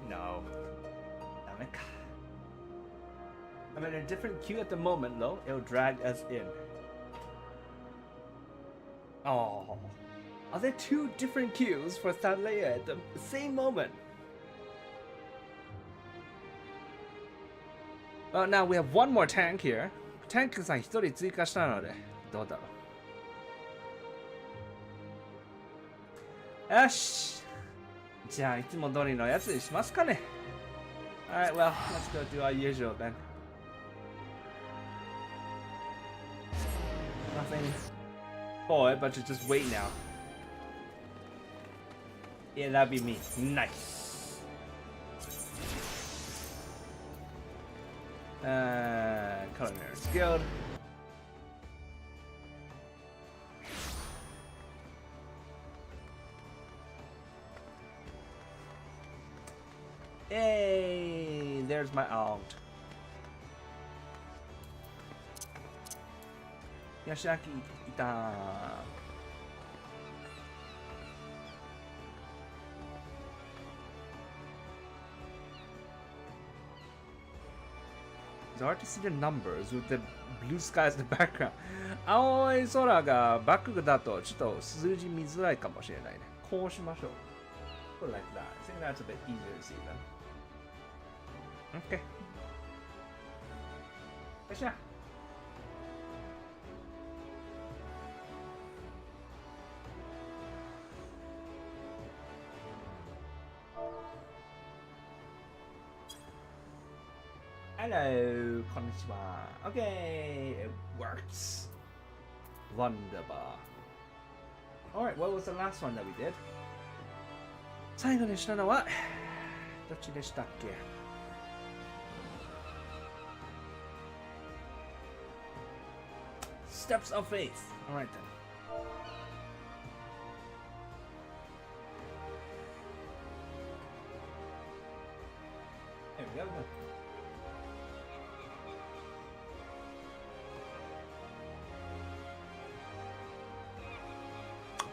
No. I'm in a different queue at the moment, though. It'll drag us in. Oh. Are there two different queues for Thaleia at the same moment? Well, now we have one more tank here. Tank さん一人追加したので、どうだろう。よし。じゃあいつも通りのやつにしますかね。Alright, well, let's go do our usual then. Nothing for it, but just wait now. Yeah, that'd be me. Nice. Culinary Guild. Hey, there's my alt. Yashaki ita. It's hard to see the numbers with the blue skies in the background. 青い空がバックだとちょっと数字見づらいかもしれないね。こうしましょう。Put it like that. I think that's a bit easier to see then. Okay. Kasha. Hello, konnichiwa. Okay, it works. Wunderbar. Alright, what was the last one that we did? 最後にしたのはどっちでしたっけ？Steps of Faith. Alright then. There we go then.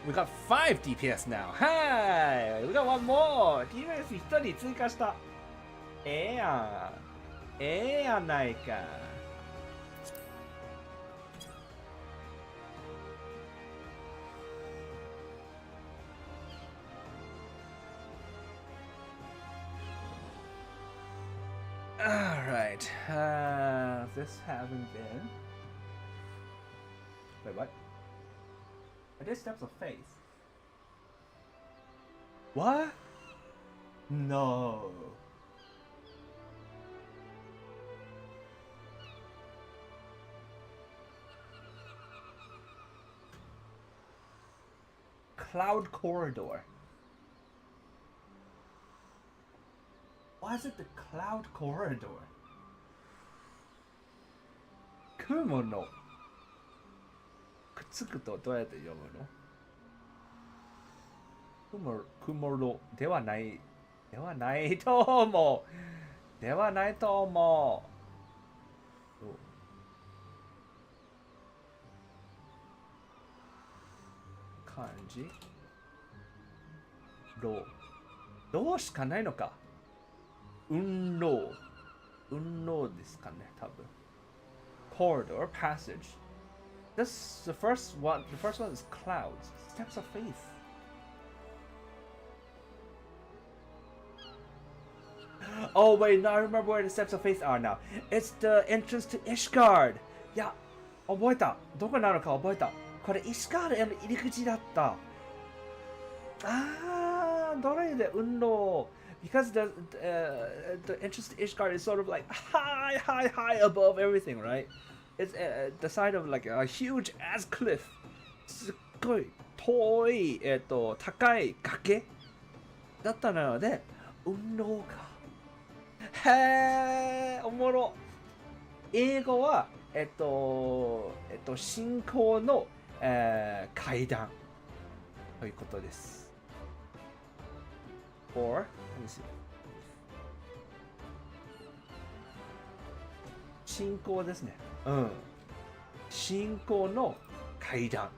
We got 5 DPS now. Hi! We got one more! DPS 1人追加した。ええやん。ええやないか。Alright. This having been. Wait, what? I did Steps of Faith. What? No. cloud corridor? Why is it the cloud corridor? 雲のくっつくとどうやって読むの？雲のではないと思う。ではないと思う。漢字ロしかないのか。運動ですかね、多分。Corridor, passage. This the first one is clouds. Steps of faith. Oh wait, no, I remember where the steps of faith are now. It's the entrance to Ishgard. いや、覚えた。どこなのか覚えた。これイシガールへの入り口だった。どれで運動 because the entrance to Ishgard is sort of like high above everything, right? It's the side of like a huge ass cliff. すっごい遠い高い崖だったので運動がへーおもろ。英語は信仰の、階段ということです。or let me see 信仰ですね。うん。信仰の階段。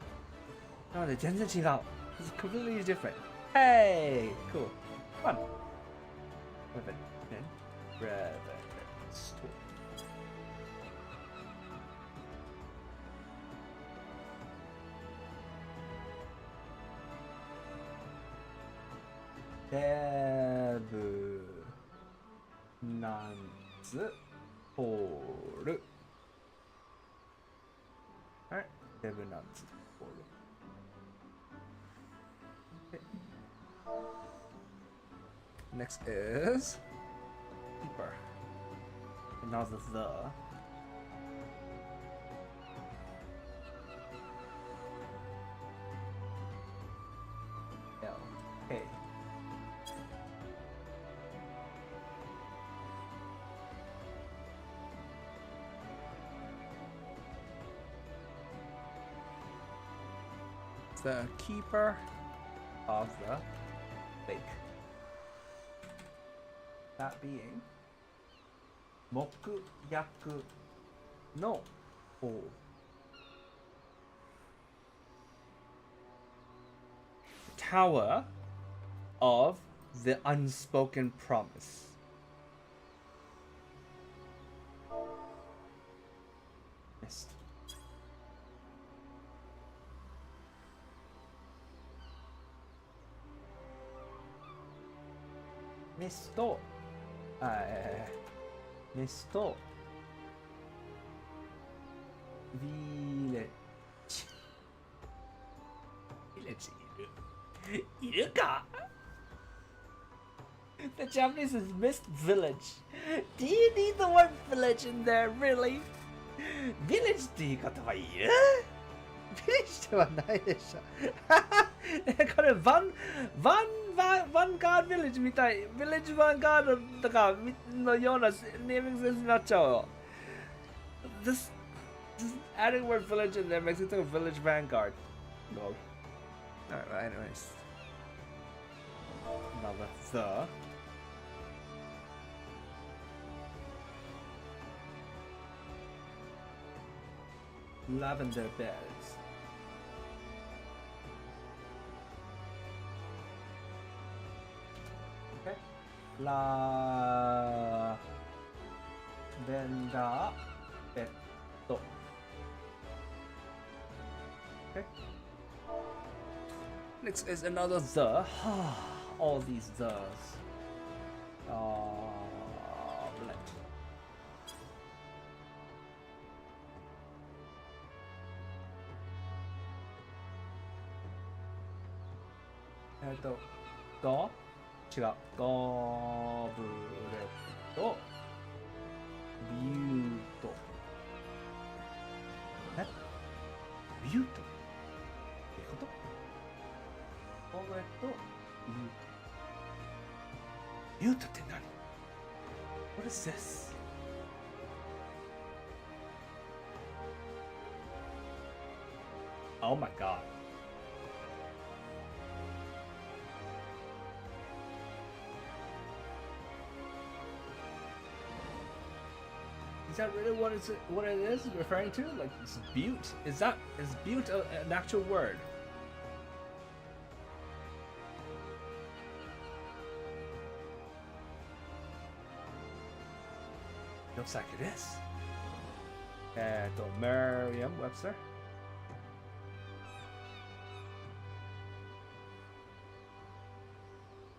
なので全然違う。It's completely different. Hey, cool, fun. Revenants Hall. Alright, Revenants Hall. Okay. Next is Keeper. Another the. L. K. The keeper of the lake. That being 木薬の王 Tower of the unspoken promise. Missed. Mist とヴィレッジいるか The Japanese is Mist Village. Do you need the word village in there, really? Village って言い方はいる Village ではないでしょこれヴァンガードビレッジみたい、ビレッジヴァンガードとかのようなネーミングセンスになっちゃうよ。This adding word village in there makes it think of village vanguard. No. Alright, anyways. Another the. Lavender beds. La Venda Petto. Okay. Next is another the. All these the's. Go. 違う。ゴブレット、ビュート。ビュートってことトって何？ What is this? Oh my god. Is that really what it is referring to? Like it's butte? Is butte an actual word? Looks like it is. Merriam-Webster.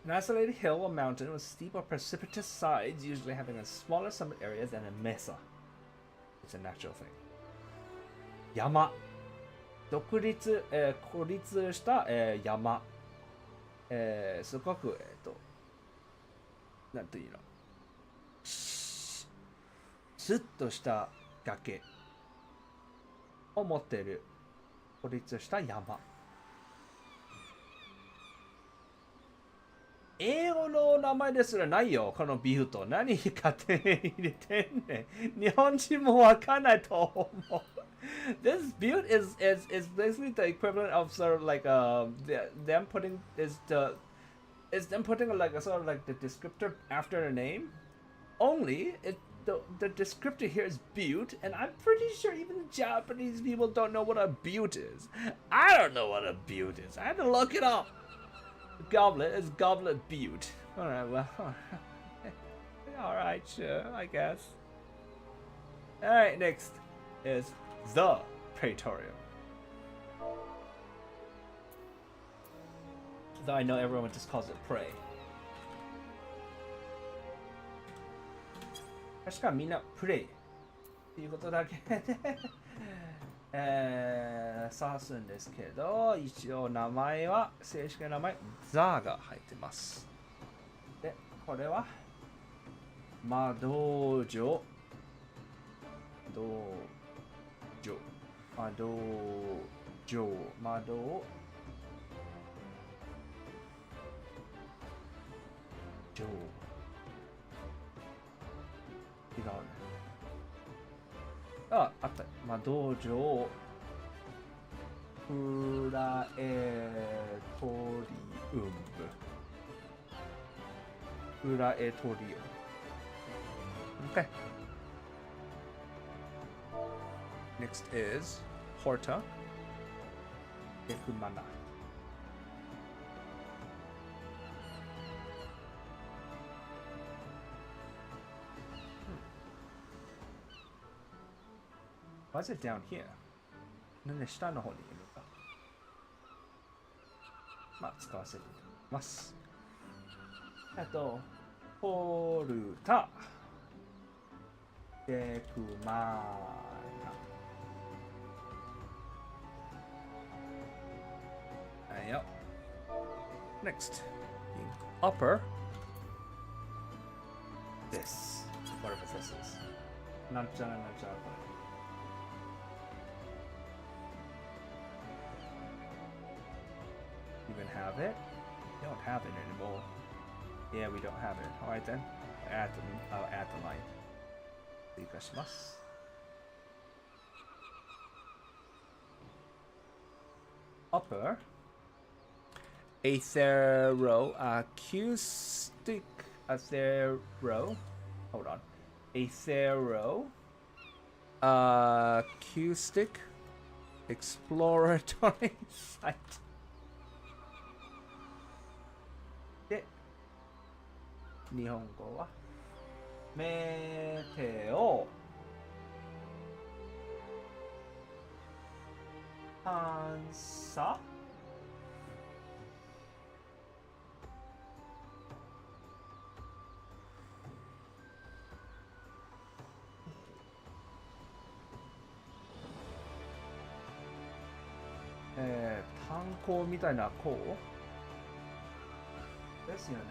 An isolated hill or mountain with steep or precipitous sides, usually having a smaller summit area than a mesa. It's a natural thing. 山。孤立した、山。すごく、なんていうの。スッとした崖を持っている孤立した山。英語の名前ですらないよ、このビュート。何勝手に入れてんねん。日本人もわかんないと思う。This butte is basically the equivalent of sort of like them putting them putting like a sort of like the descriptor after the name. Only the descriptor here is butte, and I'm pretty sure even the Japanese people don't know what a butte is. I don't know what a butte is. I had to look it up. Goblet is Goblet Butte. Alright, well. Alright, sure, I guess. Alright, next is the Praetorium. Though I know everyone just calls it Prey. 確かみんなプレイっていうことだけで指すんですけど、一応名前は正式な名前ザが入ってます。で、これは魔道場魔道場違うね。あった。魔道場プラエトリウム。プラエトリウム。Okay. Next is Horta Ekumana. Why is it down here? なんで下の方にいるのか。まあ、使わせていただきます。あと、ポルタ、デクマーナ。はいよ。Next, upper. This. Whatever this is. なんちゃらなんちゃらこれ。Even have it? We don't have it anymore. Yeah, we don't have it. Alright then. I'll add the line. 追加します。Upper. Acoustic. Hold on. Acoustic. Exploratory site. で、日本語はメテオ探査炭鉱みたいな鉱ですよね。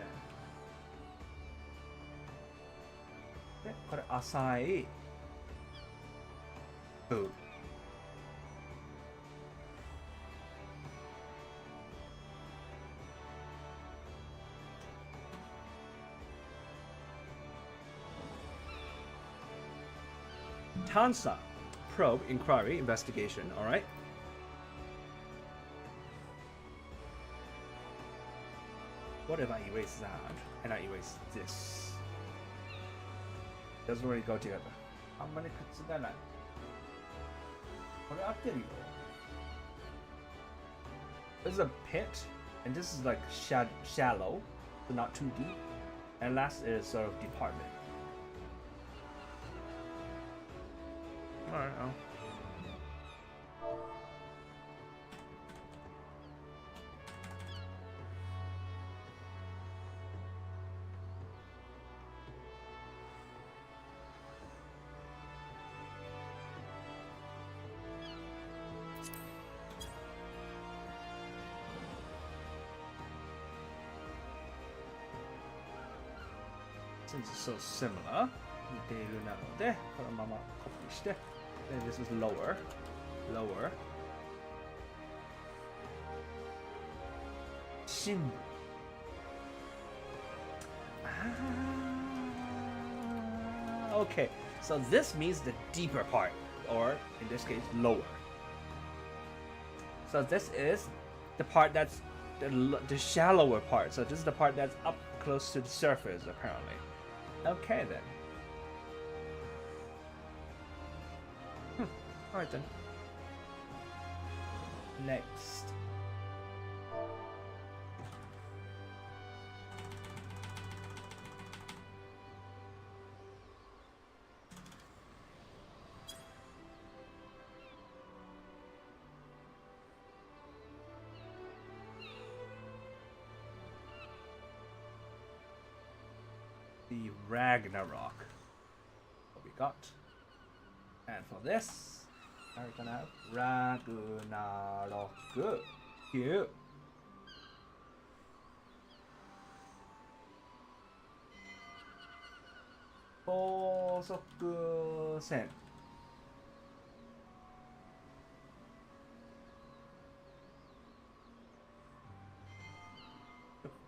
で、これ浅いブ。探査 probe, inquiry, investigation. Alright. What if I erase that and I erase this? Doesn't really go together. あんまりくっつかない。これ合ってるよ。This is a pit, and this is like shallow, but not too deep. And last is sort of department. I don't know. Since it's so similar, 似ているなので、このままコピーして、then this is lower, lower. 深部。Okay, so this means the deeper part, or in this case, lower. So this is the part that's the shallower part. So this is the part that's up close to the surface, apparently. Okay then. Alright then. Next. The Ragnarok. What we got? And for this, we're gonna have Ragnarok. Cute. Kousoku sen.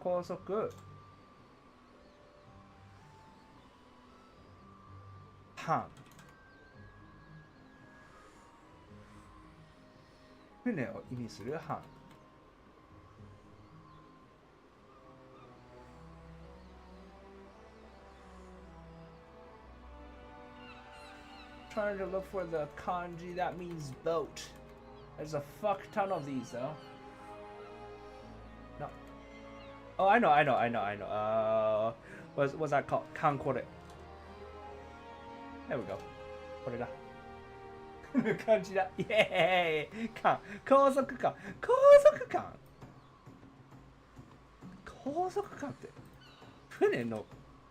Kousoku. 藩船を意味する藩 Trying to look for the kanji that means boat. There's a fuck ton of these though. No. Oh, I know. What's that called? Kankore. There we go. これだ。感じだ。イエーイ。高速感。高速感って船の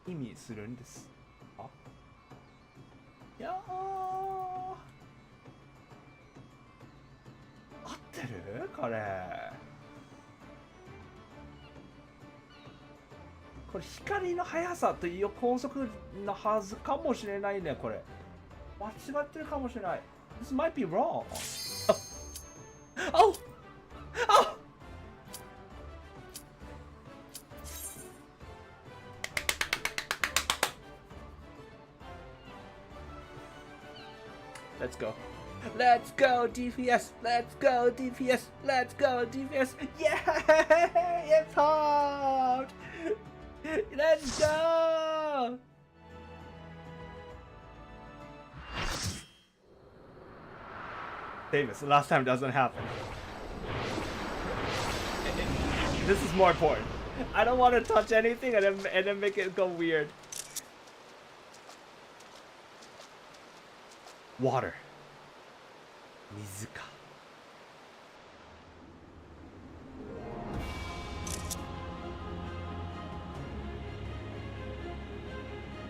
意味するんです。あ？いやー。合ってる？これ。これ光の速さという高速のはずかもしれないね、これ。間違ってるかもしれない。This might be wrong. Oh! Let's go. Let's go, DPS! Let's go, DPS! Let's go, DPS! Yeah! It's hard! Let's go! Davis, the last time doesn't happen. This is more important. I don't want to touch anything and then make it go weird. Water. 水か。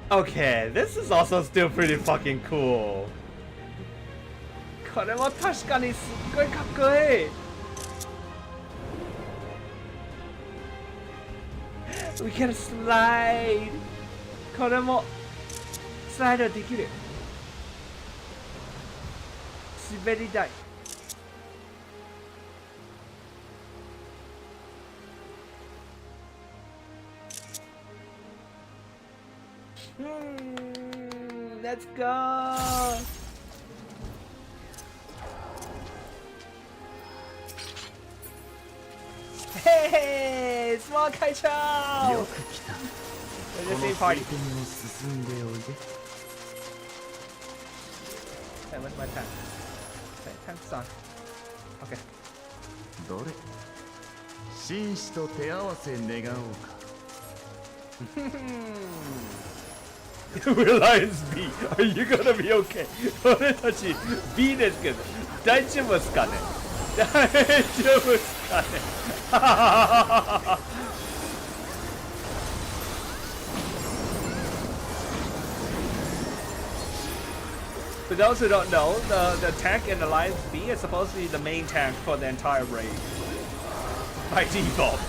Okay, this is also still pretty fucking cool. これも確かにすっごいかっこいい。We can slide. これもスライドできる。滑り台。Let's go! Hey, small 会長。よく来た。この水点を進んでおいで。Hey, what's my tank? Okay, tank's on. Okay. どれ？紳士と手合わせ願おうか。Reliance B, are you gonna be okay? 俺たち B ですけど、大丈夫ですかね？大丈夫ですかね？For those who don't know, the tank in Alliance B is supposed to be the main tank for the entire raid. By default.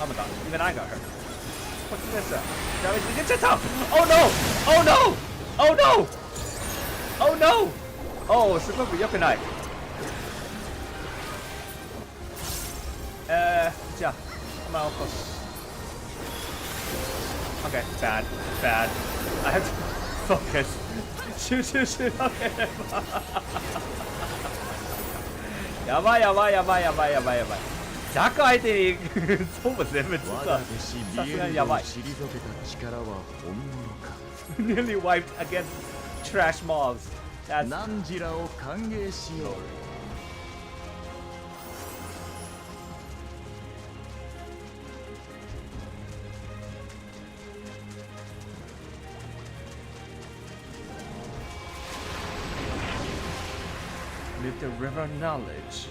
Oh my god, even I got hurt. What's this? Damage to get your top! Oh no! Oh no! Oh no! Oh no! Oh, すごく良くない。じゃあ、まあ起こす。Okay, bad, bad. I have to focus. Shoot, shoot, shoot. Okay. やばいやばいやばいやばいやばいやばい。ザク相手にそうも全部つった。さすがにやばい。Nearly wiped against trash mobs. That's ナンジラを歓迎しよう。Live the river knowledge.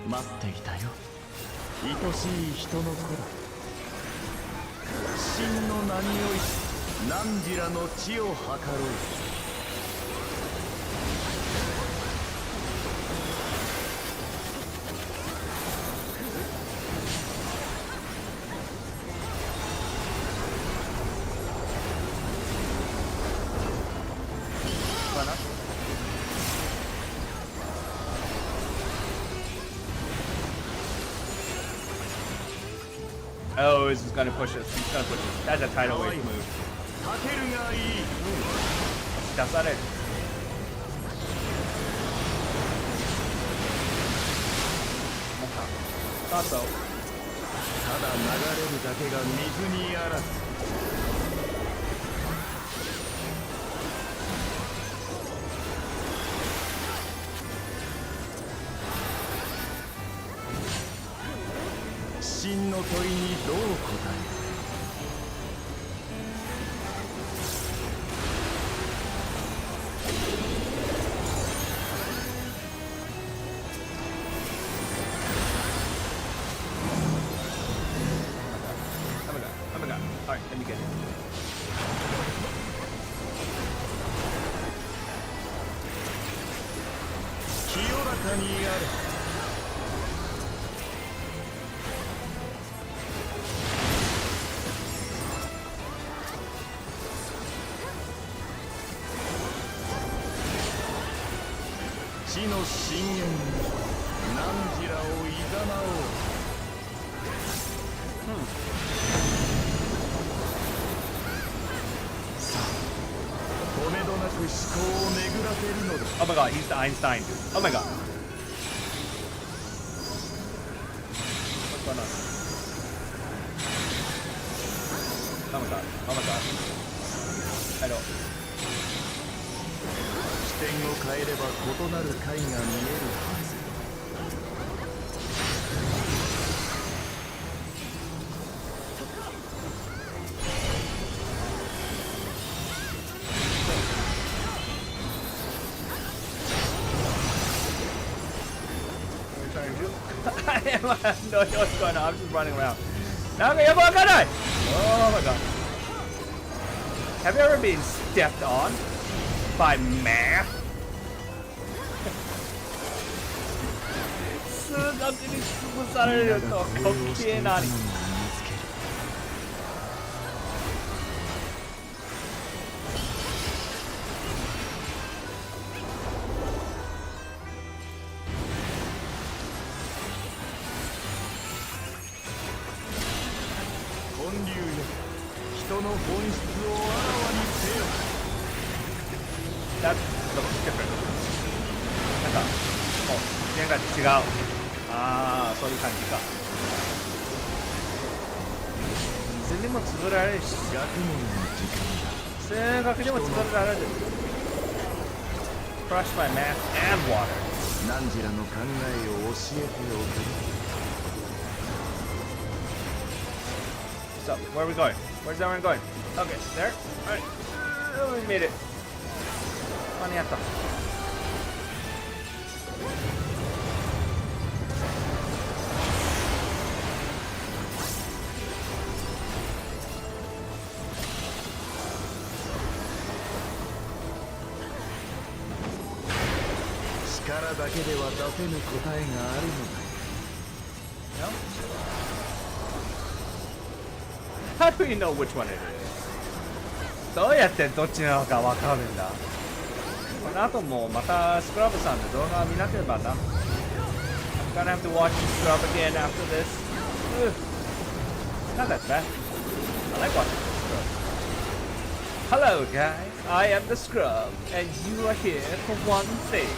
待っていたよ。愛しい人の子だ。真の名においてナンジラの地を計ろう。Oh, this is gonna push us. He's gonna push us. That's a tidal wave move. タケルがいい。出される。あと。ただ流れるだけが水にあらず。真の問いにどう答える？Alright, let me get it. 清らかにあれ。地の深淵にナンジラをいざなおう。さあ、とめどなく思考を巡らせるのだ。Oh my god, he's the Einstein dude. Oh my god. What's going on? Oh my god. Oh my god. I don't. 視点を変えれば異なる解が見えるはず。I have no idea what's going on. I'm just running around. なんかよくわかんない. Oh my god. Have you ever been stepped on by math? 数学に潰されると滑稽なり。の本質をあらわにせよ。That's different. なんか視点が違う。ああ、そういう感じか。水にもつぶられるし、学問の時間だ。数学にもつぶられる。Crush by math and water. 何時らの考えを教えておく。So, where are we going? Where's everyone going? Okay, there. Alright. We made it. 間に合った。力だけでは出せぬ答えがあるのだ。How do you know which one it is? どうやってどっちなのかわかるんだ。この後もまたスクラブさんで動画を見なければな。I'm gonna have to watch the scrub again after this. Not that bad. I like watching the scrub. Hello guys, I am the scrub, and you are here for one thing.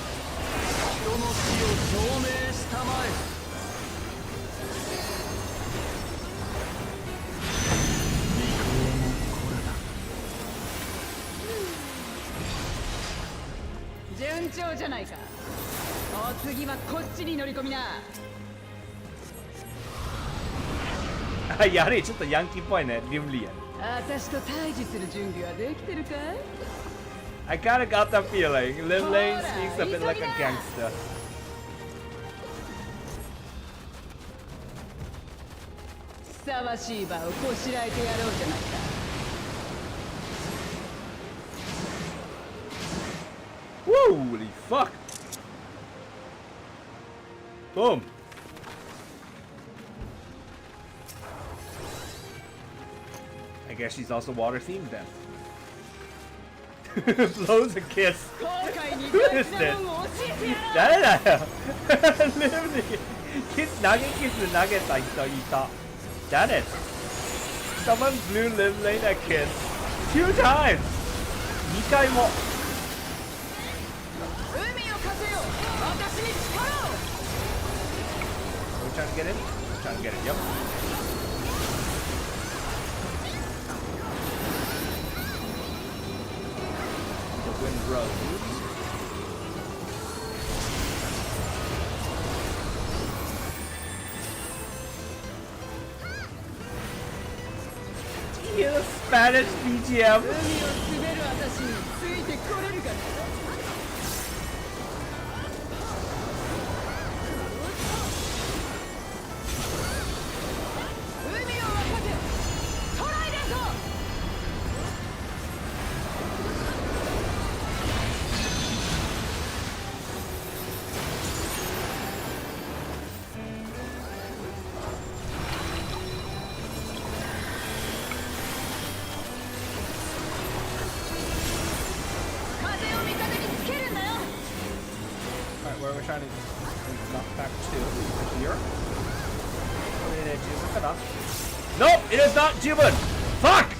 人の死を証明したまえ。順調じゃないか。お次はこっちに乗り込みな。やはりちょっとヤンキーっぽいね、リムリアン。私と対峙する準備はできてるかい？ I kinda got that feeling. Liv Lane speaks a bit like a gangster. ふさわしい場をこしらえてやろうじゃないか。Holy fuck! Boom! I guess she's also water themed then. Blows a kiss. Who is this? 誰だよリムにキス投げた人いた。誰 Someone blew Liv Lane a kiss 2 times! 2回も。海を貸せよ、私に力を。 Are we trying to get in? We're trying to get in, yep. The wind rose. Do you hear the Spanish BGM? 海を滑る私についてこれるかな。Where we're trying to knock back to here. Nope, it is not Jubin! Fuck!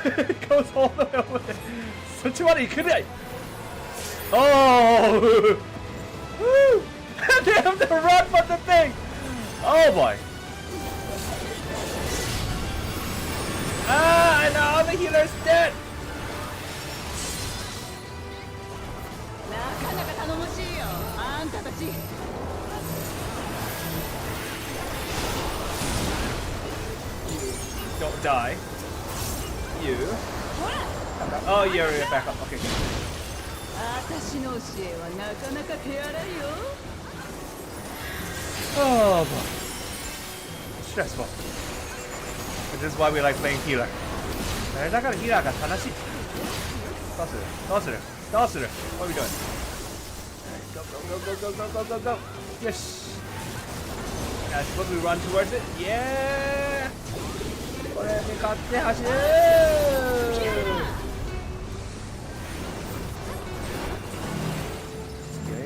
It goes all the way over there. Such a money, could I? Oh! Woo! They have to run from the thing! Oh boy! Ah, and now the healer's dead! なかなか頼もしいよ、あんたたち。Don't die. You. Oh, you're back up. Okay, good. 私の教えはなかなか手荒いよ。Oh boy. Stressful. But this is why we like playing healer. だからヒーラーが楽しい。どうする？どうする？どうする？ What are we doing? Go, go, go, go, go, go, go, go, go. Yes. I suppose we run towards it. Yeah. これに勝って走る。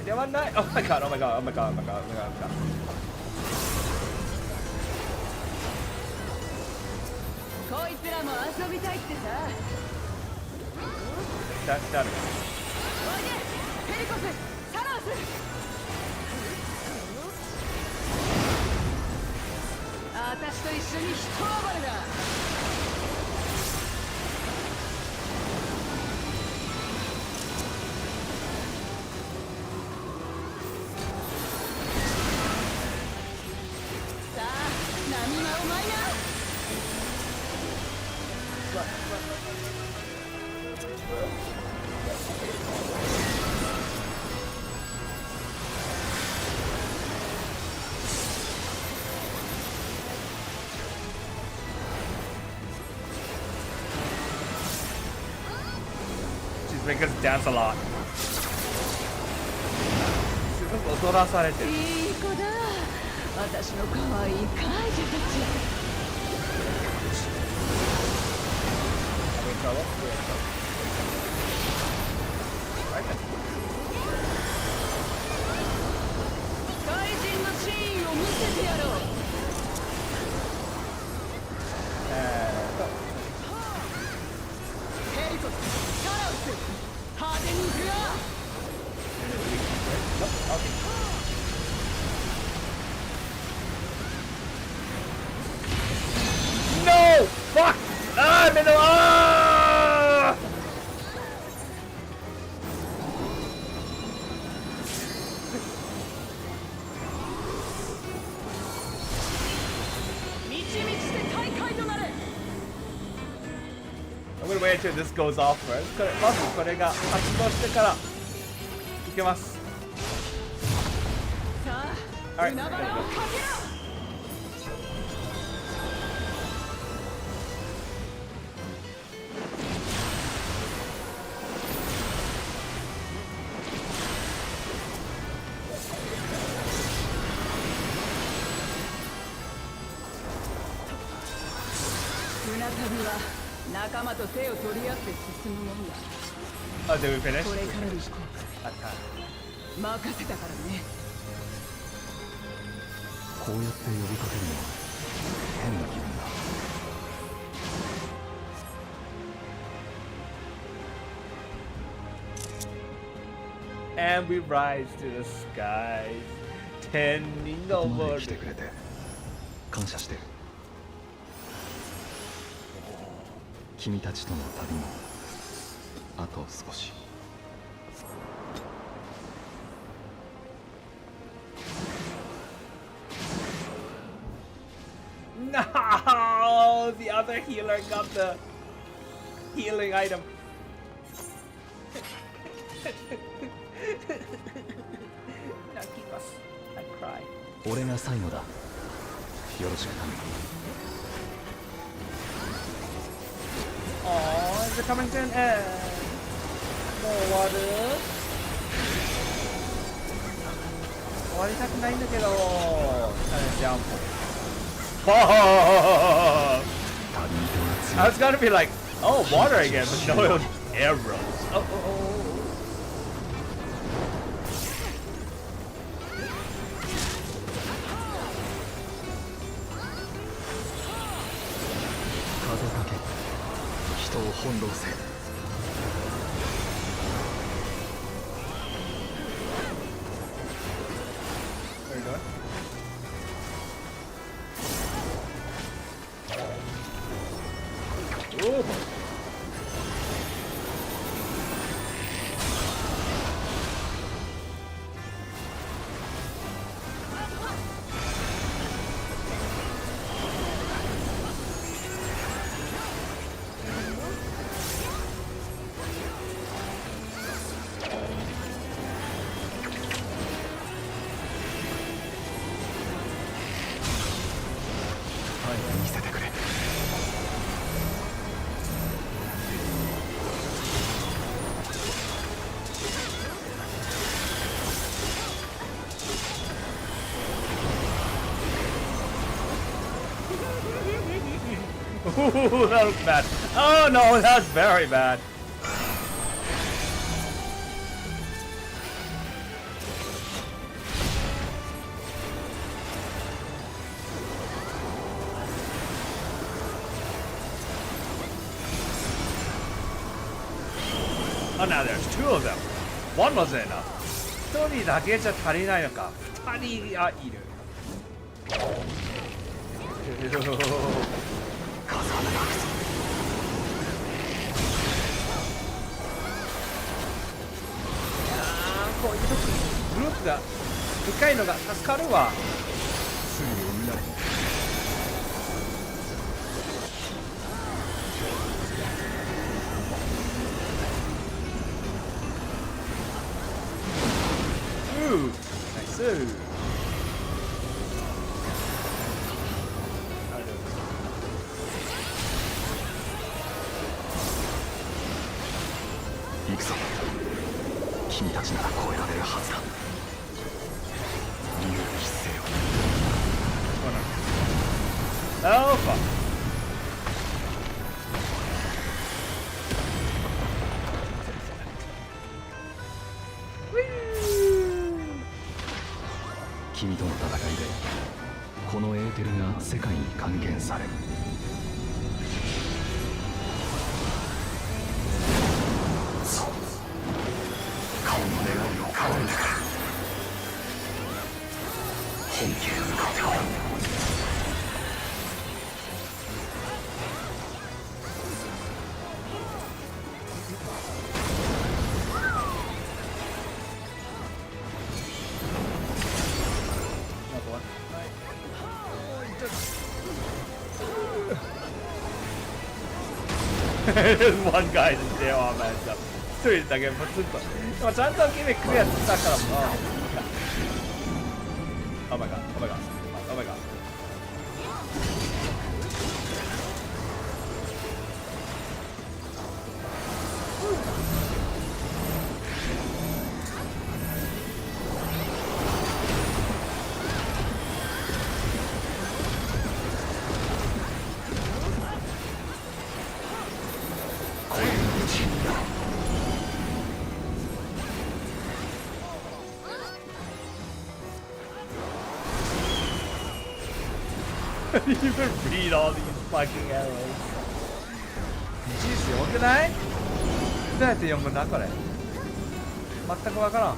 ではない。Oh my god, oh my god, oh my god, oh my god, oh my god, oh my god. こいつらも遊びたいってさ。来た。おいでペリコス、サロス。私と一緒に一暴れだ。さあ波間を舞いな。Make us dance a lot. すごく踊らされてる。いい子だ。私の可愛いカイジュたち。怪人のシーンを見せてやろう。ペリコス、カラウス、派手に行くよ。No! Fuck! Ah, I'm in the... Ah! 満ち満ちて大会となれ。I'm gonna wait until this goes off first. まずこれが発動してからいけます。さあ、海原をかけろ。船旅は仲間と手を取り合って進むもんだ。Oh, did we finish? これからの飛行あった任せたからね。こうやって呼びかけるのは変な気分だ。And we rise to the skies. 天にここま昇る。で来てくれて感謝してる。君たちとの旅もあと少し。No! The other healer got the healing item. Now keep us. I cry. 俺が最後だ。よろしく頼む。Oh, is it coming to an end? No water. 終わりたくないんだけど。ジャンプ。Fuck! I was gonna be like, oh, water again, but no, it was arrows. Oh. 風かけ、人を翻弄せ。Where are you going? Ooh. Ooh, that looks bad. Oh no, that's very bad. Oh, now there's two of them. One wasn't enough. 一人だけじゃ足りないのか。二人がいる。こういう時グループがでかいのが助かるわ。すぐになる。ナイス。行くぞ。君たちなら超えられるはずだ。理由必せよ。アルファ。君との戦いでこのエーテルが世界に還元される。そう神の願いを叶えてくる。本気へ向かってこい。One guy is there all by himself. 一人だけポツンと。でもちゃんと君クリアしたからもう。Oh my god, oh my god, oh my god. You even read all these fucking arrows. いちいち読んでない？どうやって読むんだこれ。全くわからん。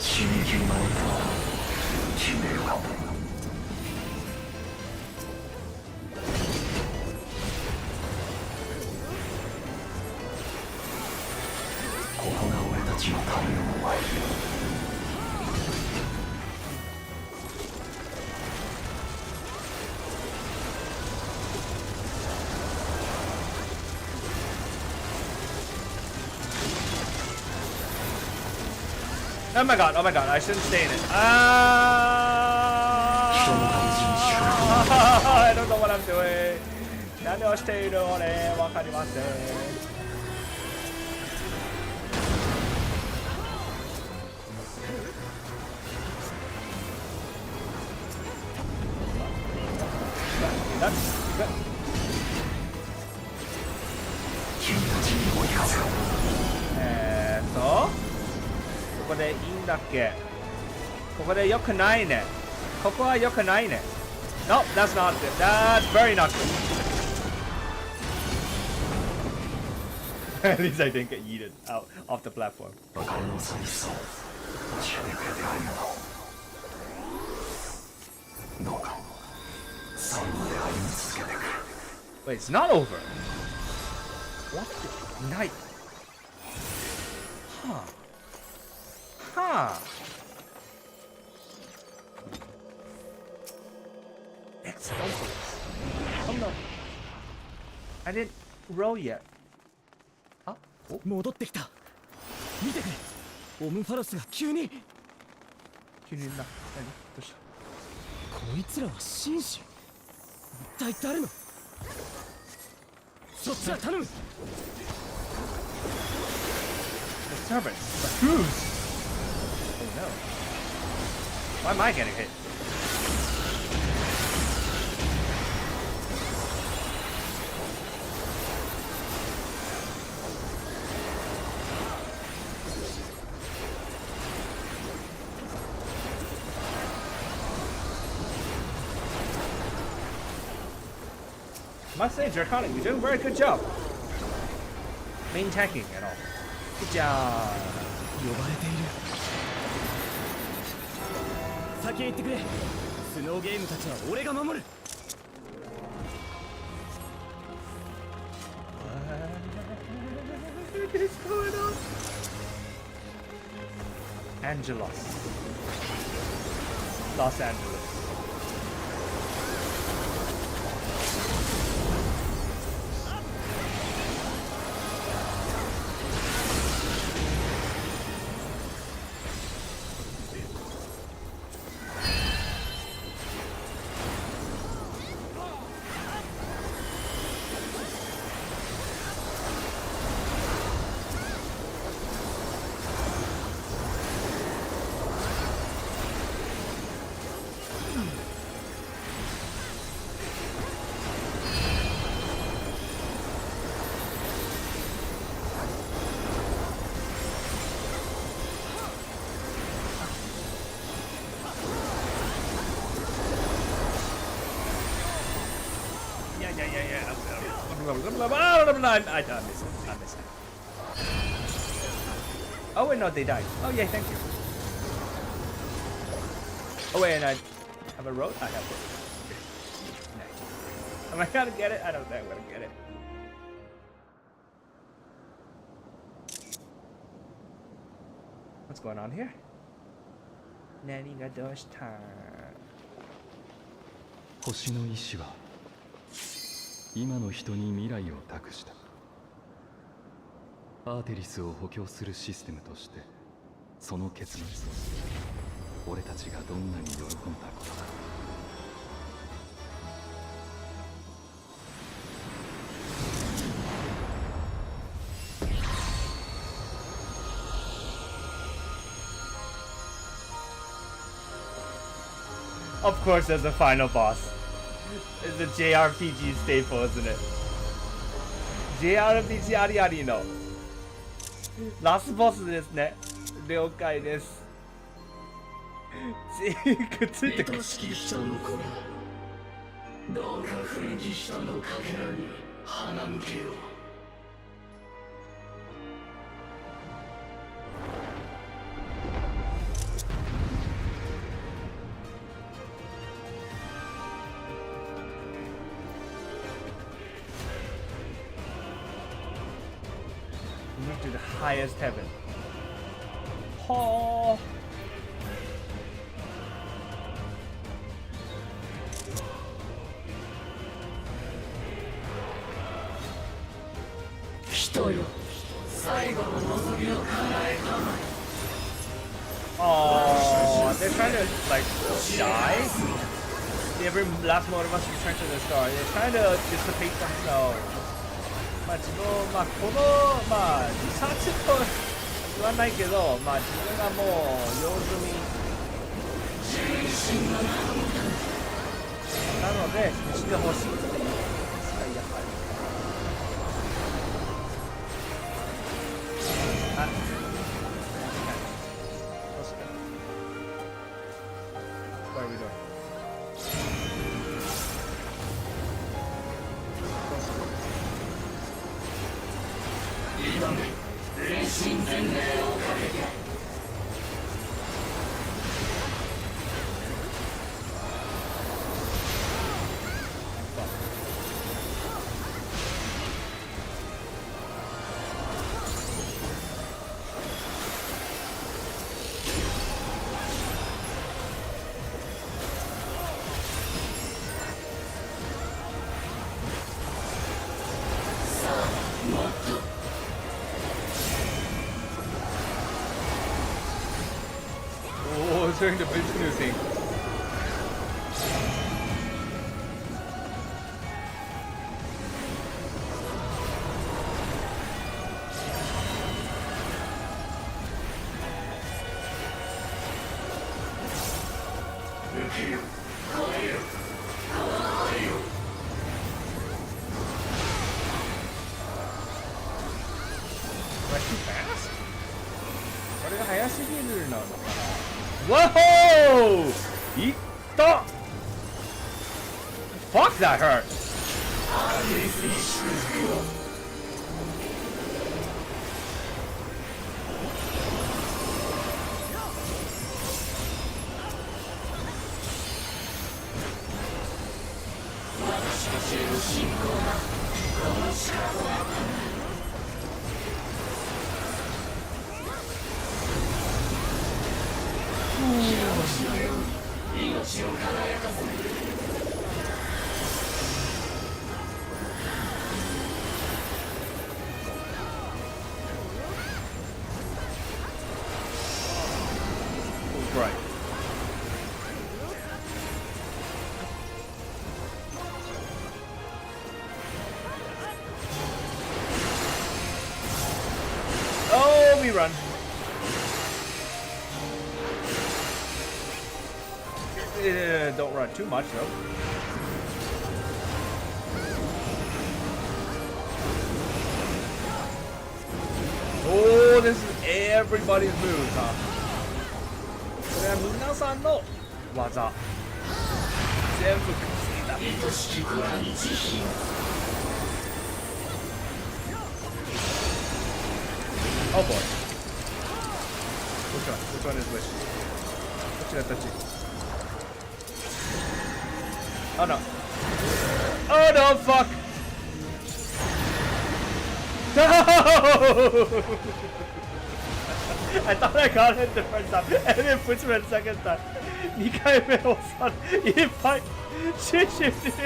死に決まりだ。決めよう。ここが俺たちのためのワイル。Oh my god, I shouldn't stay in it. I don't know what I'm doing. 何をしている俺、わかりません。ここでいいんだっけ？ここで良くないね。ここは良くないね。No, that's not good. That's very not good. At least I didn't get yeeted out off the platform. 別れの寂しさを教えてくれてありがとう。どうか最後まで歩み続けてくれ。Wait, it's not over. What? Night. Huh. It's over. Oh no. I didn't roll yet. あ、戻ってきた。見てくれ。オムファロスが急に。急にな。何？どうした？こいつらは紳士。一体誰の？そっちは頼む。The servants. The crews. Oh no. Why am I getting hit? Must say, Draconic, you're doing a very good job. Main tanking and all. Good job. 呼ばれている。先へ行ってくれ。スノーゲームたちは俺が守る。What is going on? Angelos. Los Angeles. I missed it. Oh wait, no, they died. Oh yeah, thank you. Oh wait, and I have a road? I have it. Nice. Am I gonna get it? I don't think I'm gonna get it. What's going on here? Nani ga doshita? 星の意志は今の人に未来を託した。アーテリスを補強するシステムとして、その結末を俺たちがどんなに喜んだことだ。Of course, there's a final boss. It's a JRPG staple, isn't it? JRPG ありありのラスボスですね。了解です。くっついてくる。どうか古き人のかけらに花向けよう。To the highest heaven. Oh. 人よ、最後の望みを叶えたまえ。Oh, they're trying to like die. Every last one of us return to the star. They're trying to dissipate themselves. まあ自分この自殺と言わないけど、自分がもう用済みなのでしてほしいというやはり。あ、どうする？ What are we doing? 全身全霊をかけて。Doing the business thing. Too fast? これが速すぎるのかな。Whoa! いった! Fuck, that hurt! Right. Oh, we run. Don't run too much, though. Oh, this is everybody's moves, huh? これは皆さんの技。全部稼いだ。愛しき子らに慈悲。Oh boy. Which one? Which one is which? Which is touchy? Oh no. Oh no, fuck! No! I thought I got it the first time, and then puts me the second time. 2回目をさ、いっぱいシュッシュッシュッ。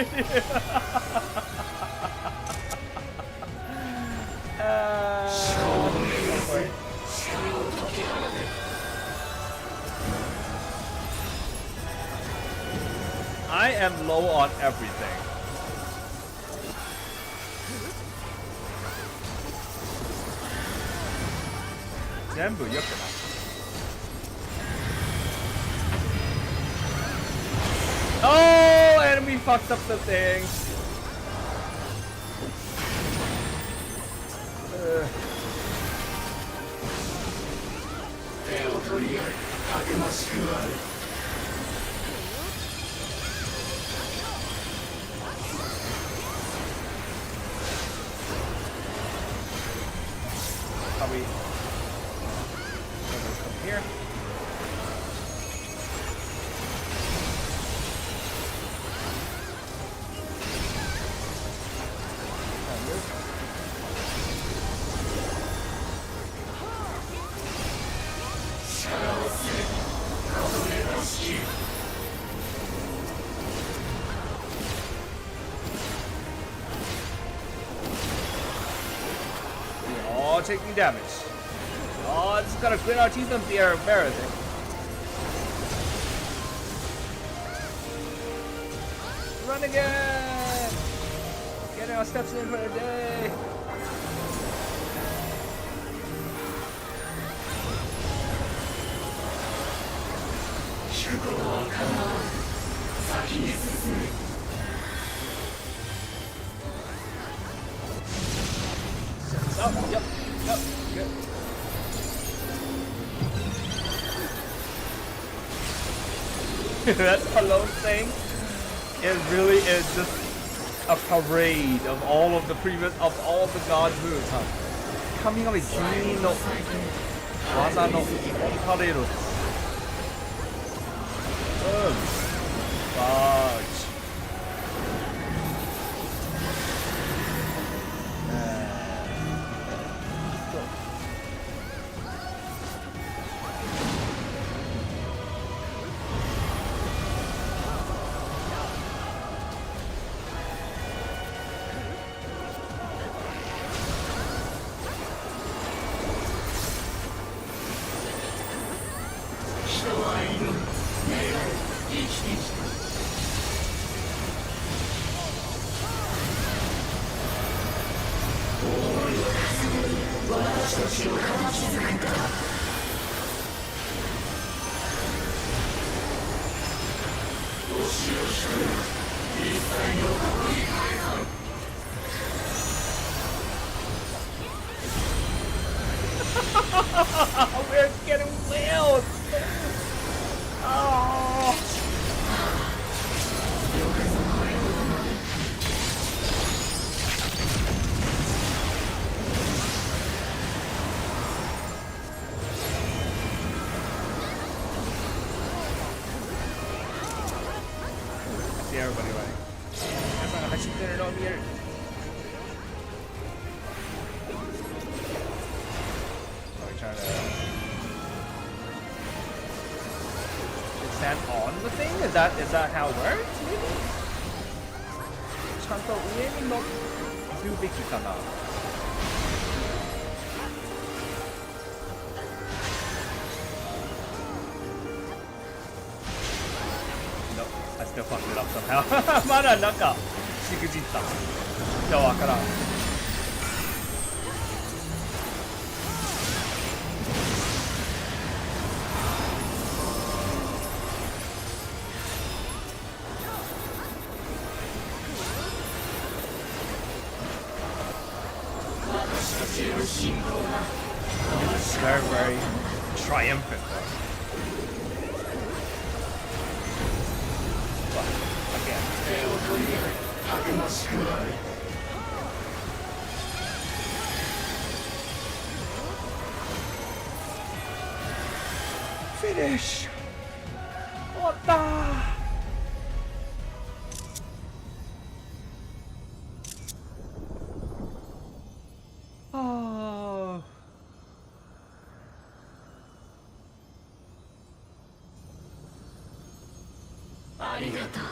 I am low on everything. Oh, enemy fucked up the thing. Are we come here? All taking damage. Oh, it's got to grit our teeth and be embarrassing. Run again! Getting our steps in for the day. Oh, yep, good. That alone thing, it really is just a parade of all of the God's moves, huh? 神々全員の技のパレードです。バージ。We're getting wailed! Oh! see everybody running. 皆さんが走ってるのを見える。Are we trying to stand on the thing? Is that how it works? Maybe? ちゃんと上に乗るべきかな。I still fucked it up somehow. まだなんかしくじった。今日わからん。It's very, very triumphant. Finish! What the? Oh. ありがとう。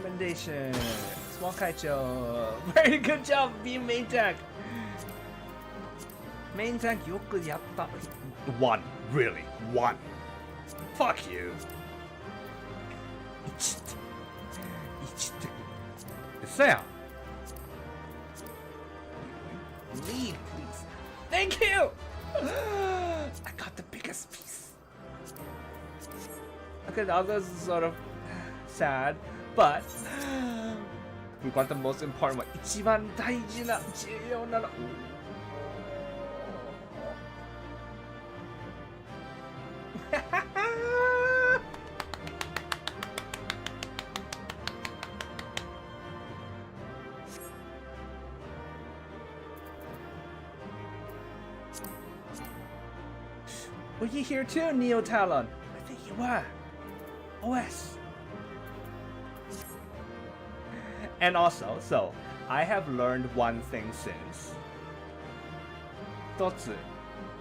Recommendation. Small Kaicho. Very good job being main tank. Main tank よくやった。One. Really. One. Fuck you. 1って。1って。嘘やん。Lead, please. Thank you! I got the biggest piece. Okay, the others is sort of sad, but we got the most important one. 一番大事な、重要なの。Were you here too, Neo Talon? I think you were. OS. And also, so, I have learned one thing since. 一つ。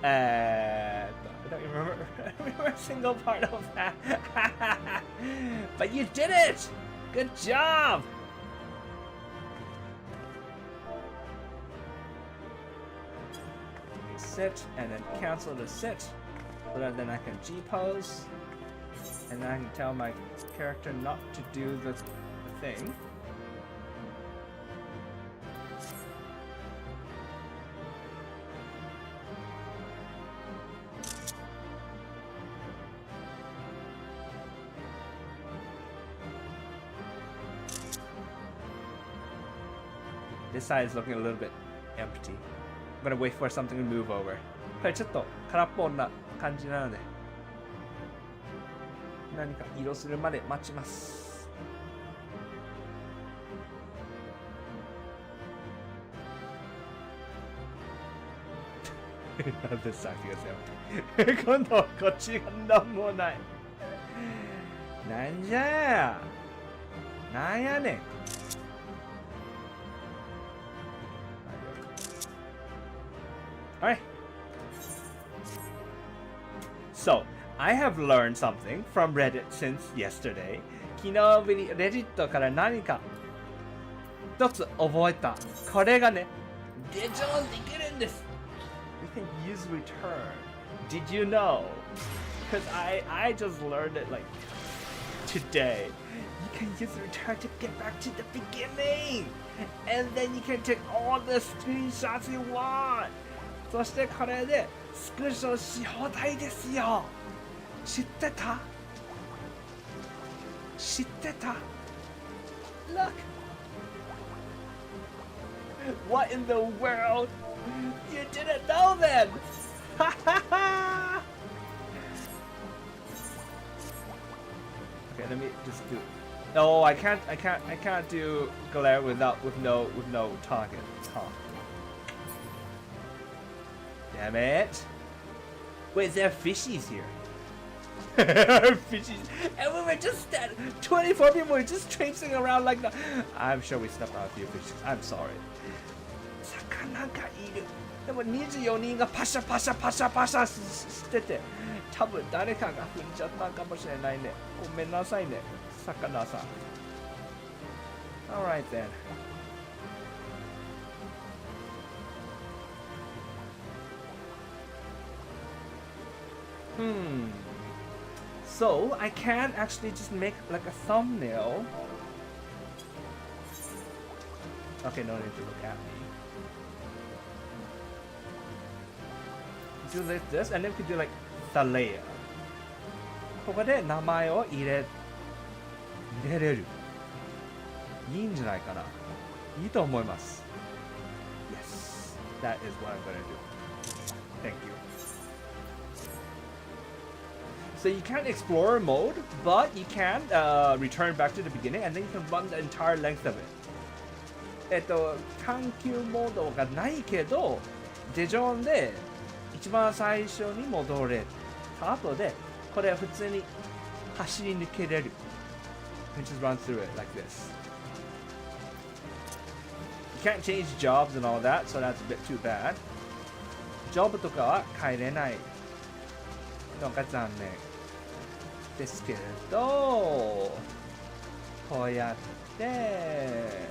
I don't remember, I don't remember a single part of that. But you did it! Good job! Sit, and then cancel the sit. So that then I can G-pose. And then I can tell my character not to do the thing. This side is looking a little bit empty. I'm gonna wait for something to move over. これちょっと空っぽな感じなので、何か移動するまで待ちます。なんで先が背負って今度はこっちがなんもない。なんじゃや。なんやねん。Alright. So, I have learned something from Reddit since yesterday. 昨日ぶり、Reddit から何か一つ覚えた。これがね、レジョンできるんです。We can use return. Did you know? Because I just learned it like today. You can use return to get back to the beginning. And then you can take all the screenshots you want. そしてこれでスクショし放題ですよ。知ってた？知ってた？ Look! What in the world? You didn't know then! Okay, let me just do. No, I can't do glare with no target. Huh. Damn it! Wait, there are fishies here. Fishies, and we were just 24 people were just traipsing around like that. I'm sure we stepped on a few fishies. I'm sorry. 魚がいる。でも24人がパシャパシャパシャパシャしてて、多分誰かが踏んじゃったかもしれないね。ごめんなさいね、魚さん。Alright then. So I can actually just make like a thumbnail. Okay, no need to look at me. Do like this, and then we could do like Thaleia. ここで名前を入れれる。いいんじゃないかな。いいと思います。Yes, that is what I'm gonna do. Thank you. So you can't explore mode, but you can return back to the beginning, and then you can run the entire length of it. 探求モードがないけど、デジョンで一番最初に戻れた後で、これは普通に走り抜けれる。You just run through it like this. You can't change jobs and all that, so that's a bit too bad. ジョブとかは変えれないのが残念ですけれど、こうやって、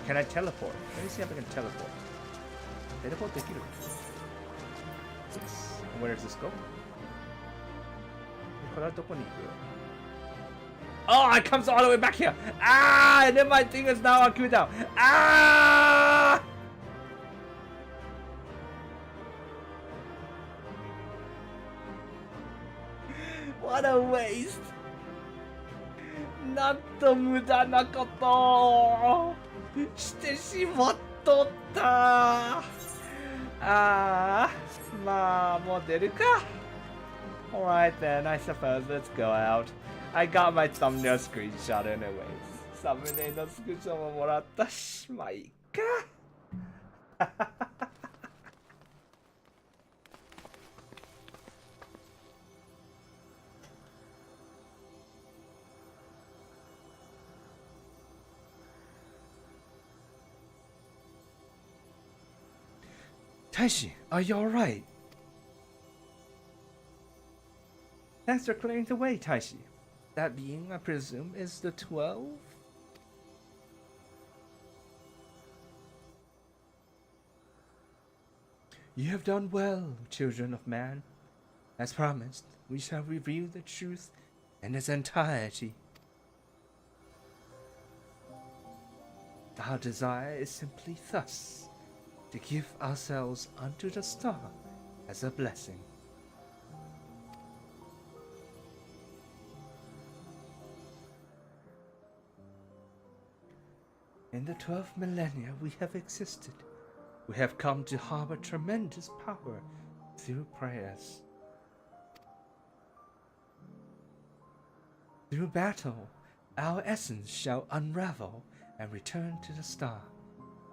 Can I teleport? Let me see if I can teleport. Teleport できる? Yes. Where does this go? これはどこに行く? Oh, it comes all the way back here. Ah, and then my thing is now on cooldown. Ah! What a waste. なんと無駄なことをしてしまっとった。あー、まあもう出るか。Alright then, I suppose let's go out. I got my thumbnail screenshot anyways. サムネのスクショももらったし、まあいいか。Taishi, are you alright? Thanks for clearing the way, Taishi. That being, I presume, is the 12? You have done well, children of man. As promised, we shall reveal the truth in its entirety. Our desire is simply thus, to give ourselves unto the star as a blessing. In the 12 millennia we have existed, we have come to harbor tremendous power through prayers. Through battle, our essence shall unravel and return to the star,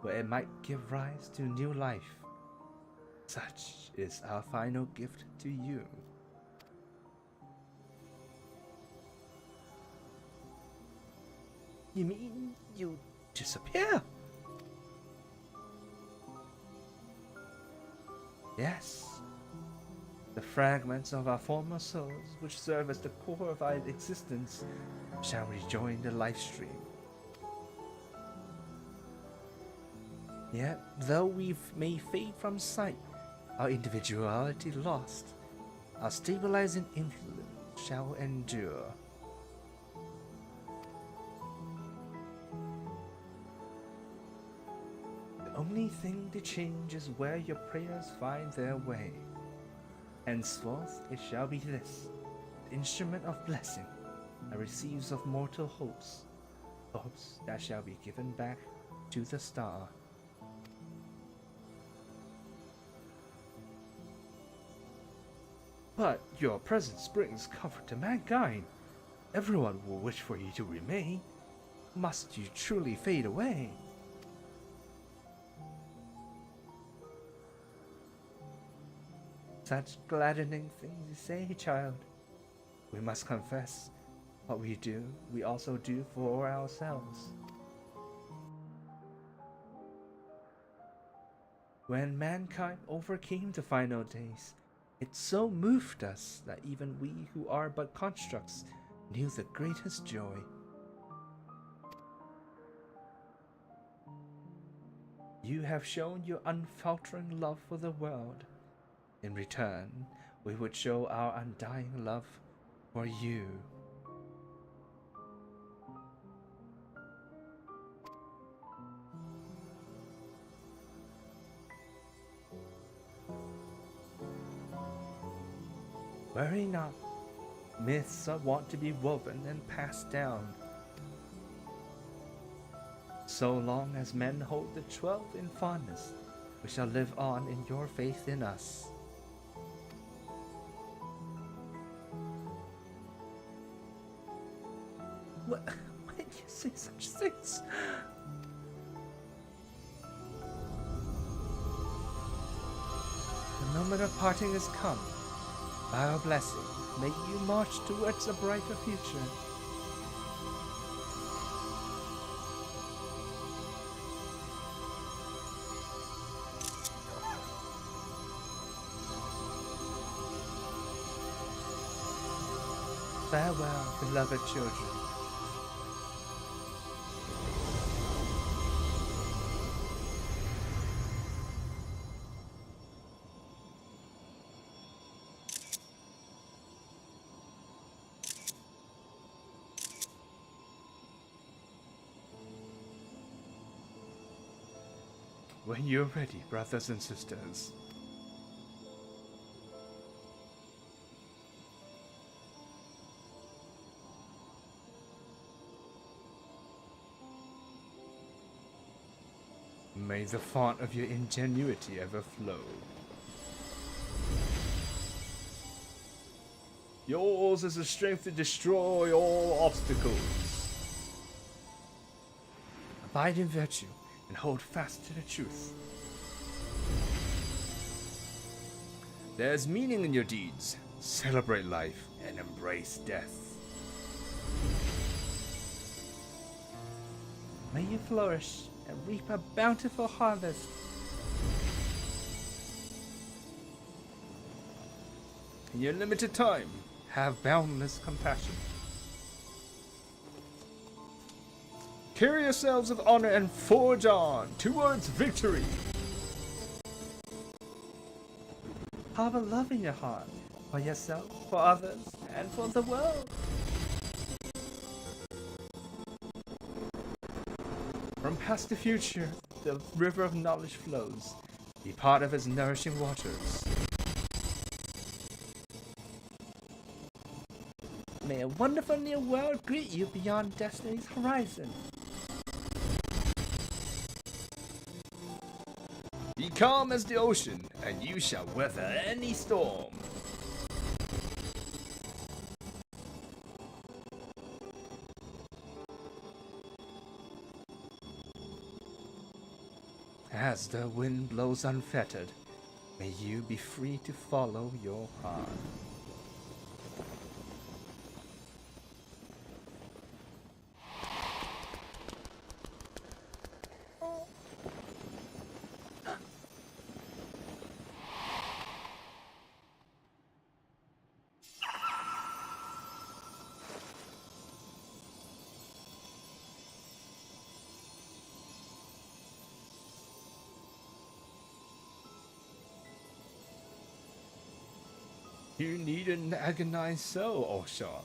where it might give rise to new life. Such is our final gift to you. You mean you disappear? Yes. The fragments of our former souls, which serve as the core of our existence, shall rejoin the life stream. Yet, though we may fade from sight, our individuality lost, our stabilizing influence shall endure. The only thing to change is where your prayers find their way. Henceforth it shall be this, the instrument of blessing, and receives of mortal hopes that shall be given back to the star. But your presence brings comfort to mankind. Everyone will wish for you to remain. Must you truly fade away? Such gladdening things you say, child. We must confess, what we do, we also do for ourselves. When mankind overcame the final days, it so moved us that even we who are but constructs knew the greatest joy. You have shown your unfaltering love for the world. In return, we would show our undying love for you. Worry not. Myths are wont to be woven and passed down. So long as men hold the 12 in fondness, we shall live on in your faith in us. Why did you say such things? The moment of parting has come. By our blessing, may you march towards a brighter future. Farewell, beloved children. When you're ready, brothers and sisters. May the font of your ingenuity ever flow. Yours is the strength to destroy all obstacles. Abide in virtue and hold fast to the truth. There's meaning in your deeds. Celebrate life and embrace death. May you flourish and reap a bountiful harvest. In your limited time, have boundless compassion. Carry yourselves with honor and forge on towards victory. Have a love in your heart for yourself, for others, and for the world. From past to future, the river of knowledge flows. Be part of its nourishing waters. May a wonderful new world greet you beyond destiny's horizon. Be calm as the ocean, and you shall weather any storm. As the wind blows unfettered, may you be free to follow your heart. You need an agonized soul, Oshan.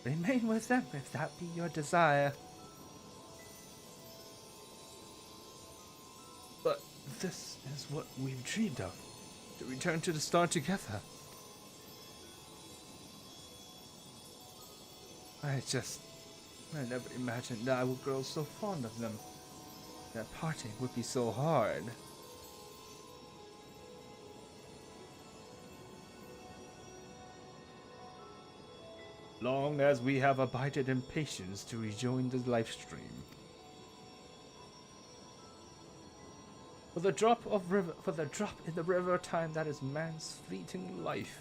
Remain with them if that be your desire. But this is what we've dreamed of, to return to the star together. I never imagined that I would grow so fond of them. That parting would be so hard. Long as we have abided in patience to rejoin the live stream. For the drop in the river time that is man's fleeting life.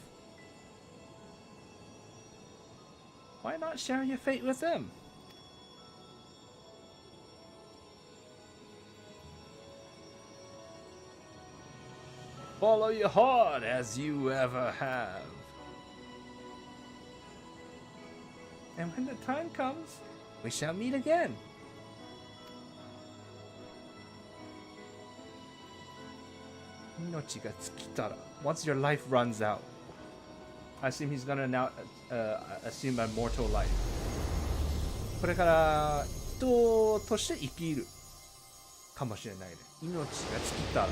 Why not share your fate with them? Follow your heart as you ever have. And when the time comes, we shall meet again. Inochi ga tsukitara. Once your life runs out. I assume he's gonna now assume a mortal life. これから人として生きるかもしれないね。命が尽きたら。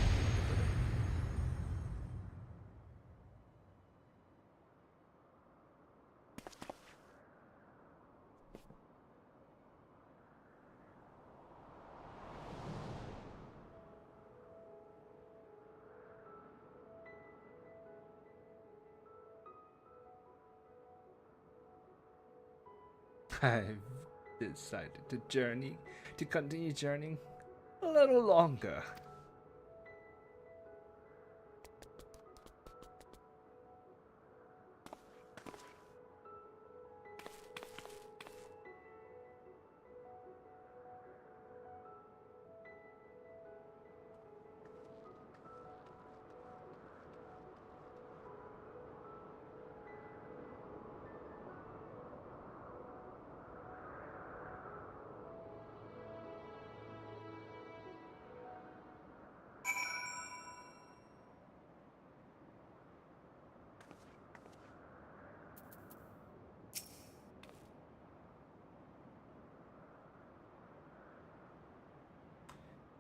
I've decided to continue journeying a little longer.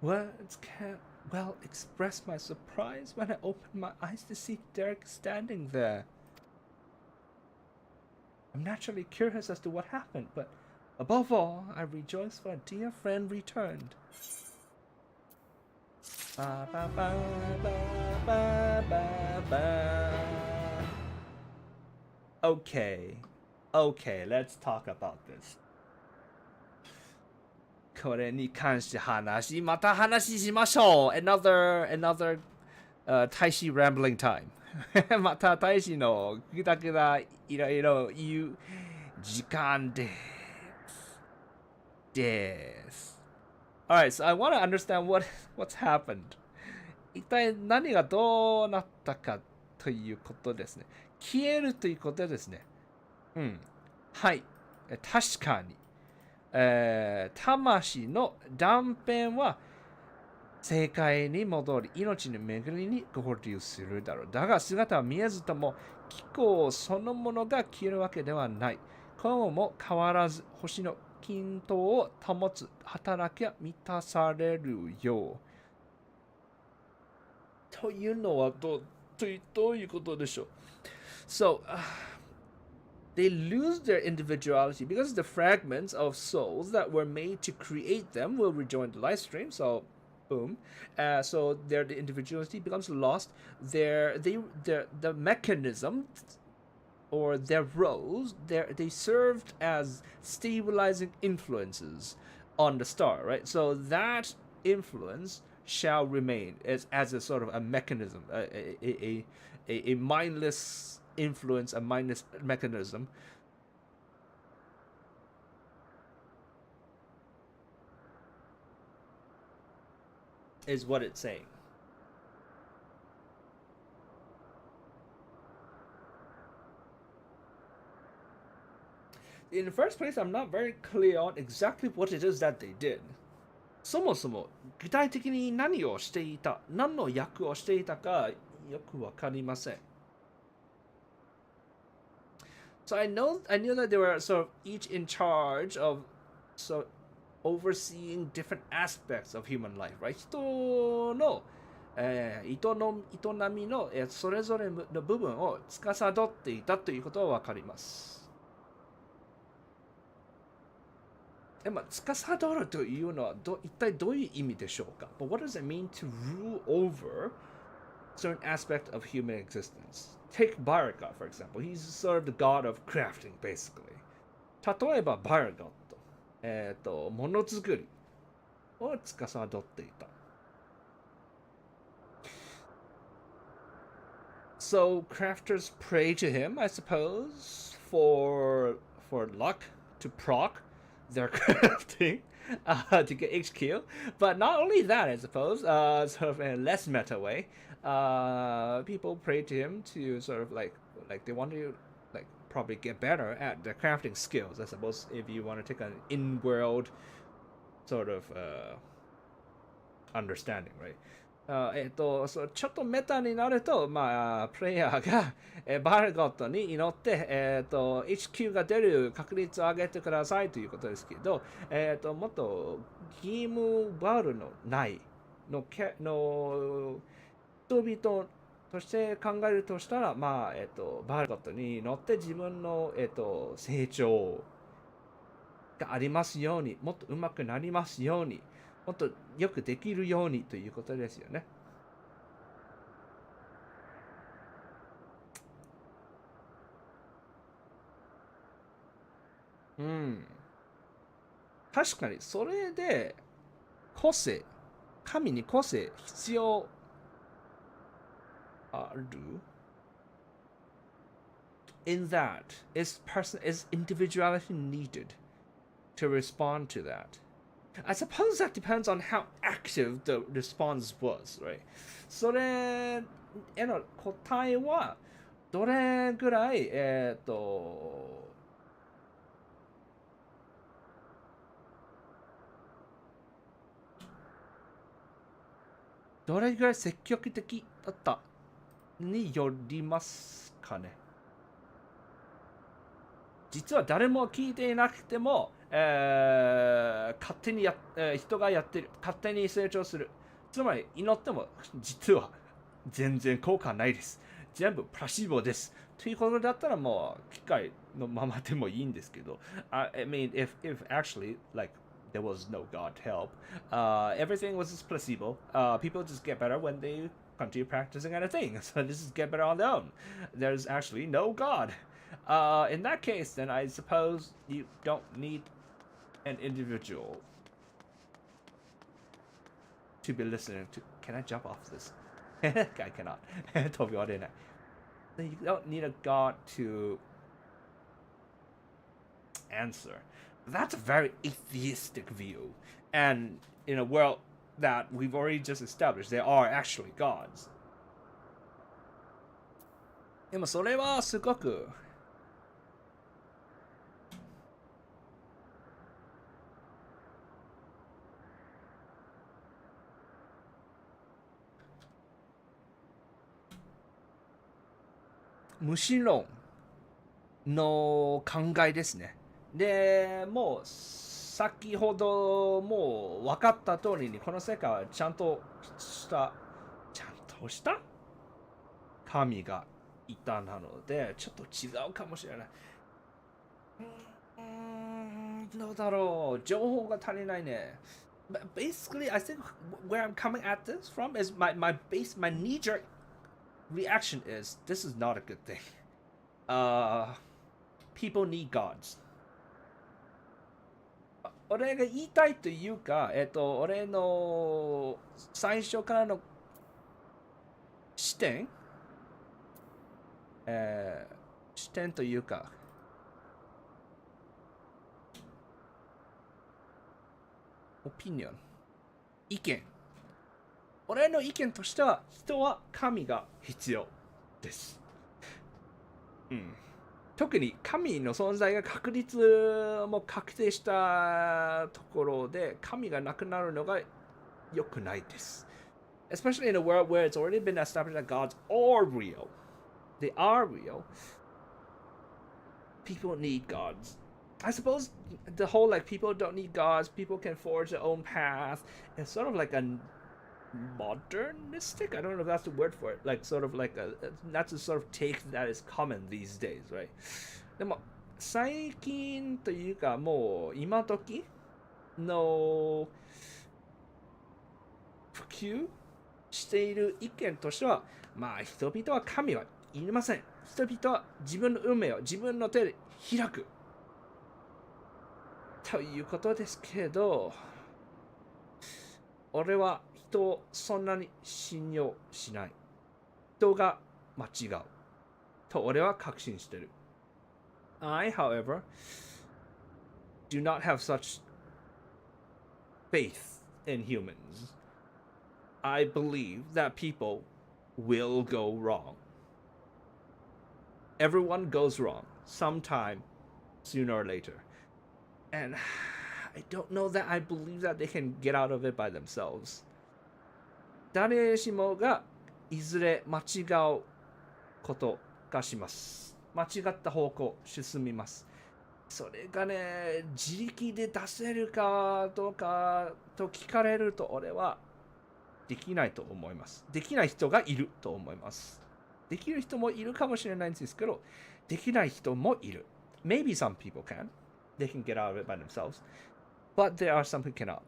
Words can't well express my surprise when I opened my eyes to see Derek standing there. I'm naturally curious as to what happened, but above all, I rejoice for a dear friend returned. Ba, ba, ba, ba, ba, ba, ba. Okay, let's talk about this. これに関してまた話しましょう。Another 大使 rambling time また大使のぐだぐだいろいろ言う時間です。Alright, so I want to understand what's happened. 一体何がどうなったかということですね。消えるということですね。はい。確かに。魂の断片は世界に戻り命の巡りに合流するだろう。だが姿は見えずとも気候そのものが消えるわけではない。今後も変わらず星の均等を保つ働きは満たされるよう。というのはどういうことでしょう。So, they lose their individuality because the fragments of souls that were made to create them will rejoin the live stream. So, boom. So the individuality becomes lost. The mechanism or their roles, they served as stabilizing influences on the star, right? So that influence shall remain as a sort of a mechanism, a mindless influence, a mindless mechanism. Is what it's saying. In the first place, I'm not very clear on exactly what it is that they did. そもそも具体的に何をしていた、何の役をしていたかよくわかりません。So I knew that they were sort of each in charge of overseeing different aspects of human life, right? 人の、営みの、それぞれの部分を司っていたということはわかります。でも、司るというのは一体どういう意味でしょうか？ But what does it mean to rule over certain aspect of human existence? Take Baraga, for example. He's sort of the god of crafting, basically. 例えば、バラガット。ものづくりを司っていた。So crafters pray to him, I suppose, for luck to proc their crafting to get HQ. But not only that, I suppose, sort of in a less meta way, people pray to him to sort of like they want to like probably get better at their crafting skills. I suppose if you want to take an in-world sort of understanding, right? そうちょっとメタになると、プレイヤーが、バルゴットに祈って、HQ が出る確率を上げてくださいということですけど、もっとゲームワールドの内の人々として考えるとしたら、バルゴットに祈って自分の、成長がありますように、もっと上手くなりますように、もっとよくできるようにということですよね。確かにそれで個性、神に個性必要ある In that, is individuality needed to respond to that? I suppose that depends on how active the response was, right? それへの答えはどれぐらい、どれぐらい積極的だったによりますかね。実は誰も聞いていなくても、勝手に人がやってる。勝手に成長する。つまり祈っても実は全然効果ないです。全部プラシーボです。ということだったらもう機械のままでもいいんですけど。I mean, if actually, like, there was no God help, everything was just placebo. People just get better when they continue practicing anything. So they just get better on their own. There's actually no God. In that case, then I suppose you don't need an individual to be listening to. Can I jump off this? I cannot. 飛び降りない。You don't need a god to answer. That's a very atheistic view. And in a world that we've already just established, there are actually gods. でもそれはすごく無視論の考えですね。で、もう先ほどもう分かった通りにこの世界はちゃんとした神がいたなのでちょっと違うかもしれない。どうだろう。情報が足りないね。But basically, I think where I'm coming at this from is my knee-jerk reaction is this is not a good thing. People need gods. 俺が言いたいというか、俺の最初からの視点、視点というか、オピニオン、意見。俺の意見としては、人は神が必要です。特に神の存在が確率も確定したところで、神がなくなるのが良くないです。Especially in a world where it's already been established that gods are real. They are real. People need gods. I suppose the whole like people don't need gods, people can forge their own path. It's sort of like a modernistic, I don't know if that's the word for it, like sort of like that's a sort of take that is common these days, right? でも最近というかもう今時の普及している意見としては、まあ人々は神はいりません。人々は自分の運命を自分の手で開く。ということですけど、俺は人をそんなに信用しない。人が間違う。と俺は確信してる。I, however, do not have such faith in humans. I believe that people will go wrong. Everyone goes wrong sometime, sooner or later. And I don't know that I believe that they can get out of it by themselves. 誰しもがいずれ間違うことがします。間違った方向進みます。それがね、自力で出せるかどうかと聞かれると俺はできないと思います。できない人がいると思います。できる人もいるかもしれないんですけど、できない人もいる。Maybe some people can. They can get out of it by themselves. But there are some who cannot.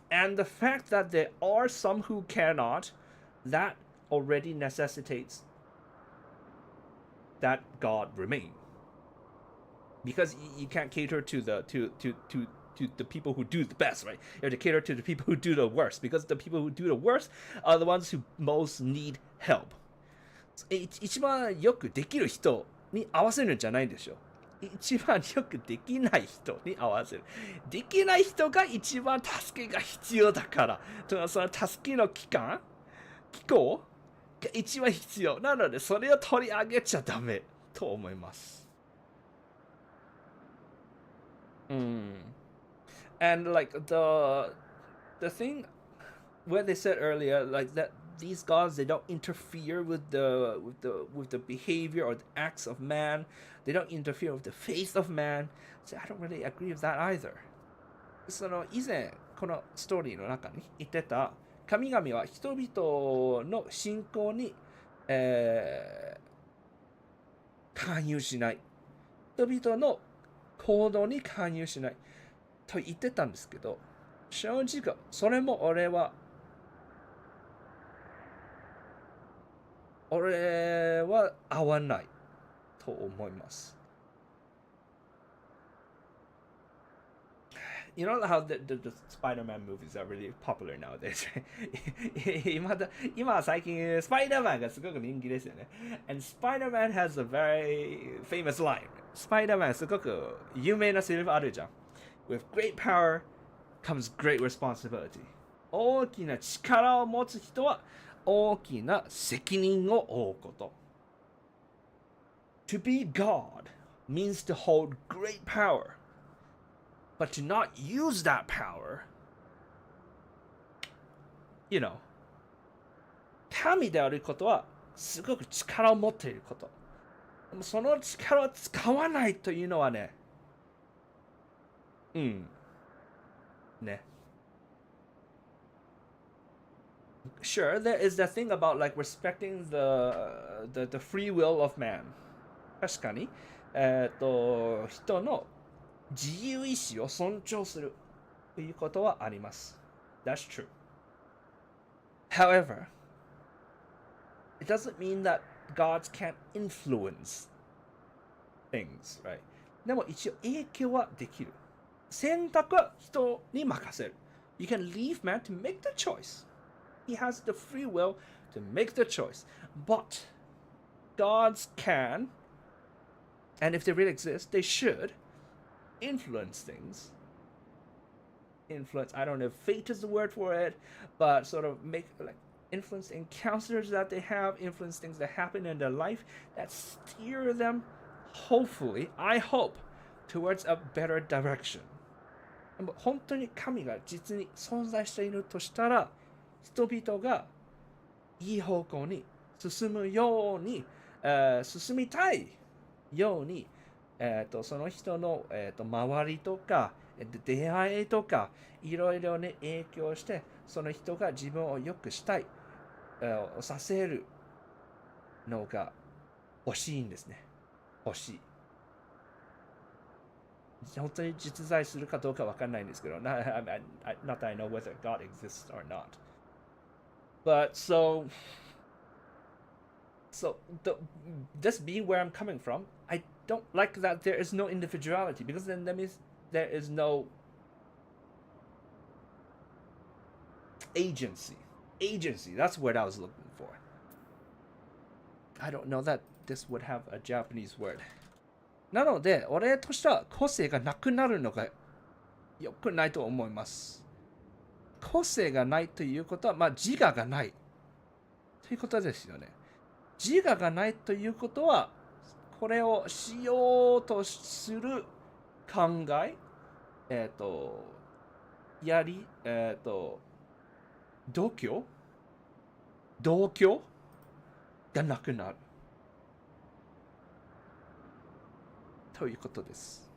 And the fact that there are some who cannot, that already necessitates that God remain. Because you can't cater to the people who do the best, right? You have to cater to the people who do the worst, because the people who do the worst are the ones who most need help. 一番よくできる人に合わせるんじゃないでしょ。一番よくできない人に合わせる。できない人が一番助けが必要だから。その助けの機構が一番必要。なので、それを取り上げちゃダメと思います。And like the thing where they said earlier, like that these gods, they don't interfere with the behavior or the acts of man. They don't interfere with the faith of man. So I don't really agree with that either. その以前このストーリーの中に言ってた神々は人々の信仰に、関与しない。人々の行動に関与しないと言ってたんですけど、正直それも俺は合わないと思います。You know how the Spider-Man movies are really popular nowadays, right? 今最近スパイダーマンがすごく人気ですよね。And Spider-Man has a very famous line. スパイダーマンすごく有名なセリフあるじゃん。With great power comes great responsibility. 大きな力を持つ人は大きな責任を負うこと。To be God means to hold great power, but to not use that power, you know, 神であることはすごく力を持っていること。でもその力を使わないというのはね、ね。Sure, there is that thing about like respecting the free will of man. 確かに、人の自由意志を尊重するということはあります。That's true. However, it doesn't mean that gods can't influence things, right? でも一応影響はできる。選択は人に任せる。You can leave man to make the choice.He has the free will to make the choice. But gods can, and if they really exist, they should influence things. Influence, I don't know if fate is the word for it, but sort of make like influence encounters that they have, influence things that happen in their life that steer them, hopefully, I hope, towards a better direction. 本当に神が実に存在しているとしたら、人々がいい方向に進むように、進みたいように、その人の、周りとか出会いとかいろいろね影響してその人が自分を良くしたい、させるのが欲しいんですね。欲しい。本当に実在するかどうかわかんないんですけど、not that I know whether God exists or not. But just being where I'm coming from, I don't like that there is no individuality, because then that means there is no agency. That's what I was looking for. I don't know that this would have a Japanese word. なので、俺としては個性がなくなるのが良くないと思います。個性がないということは、自我がないということですよね。自我がないということは、これをしようとする考え、度胸がなくなるということです。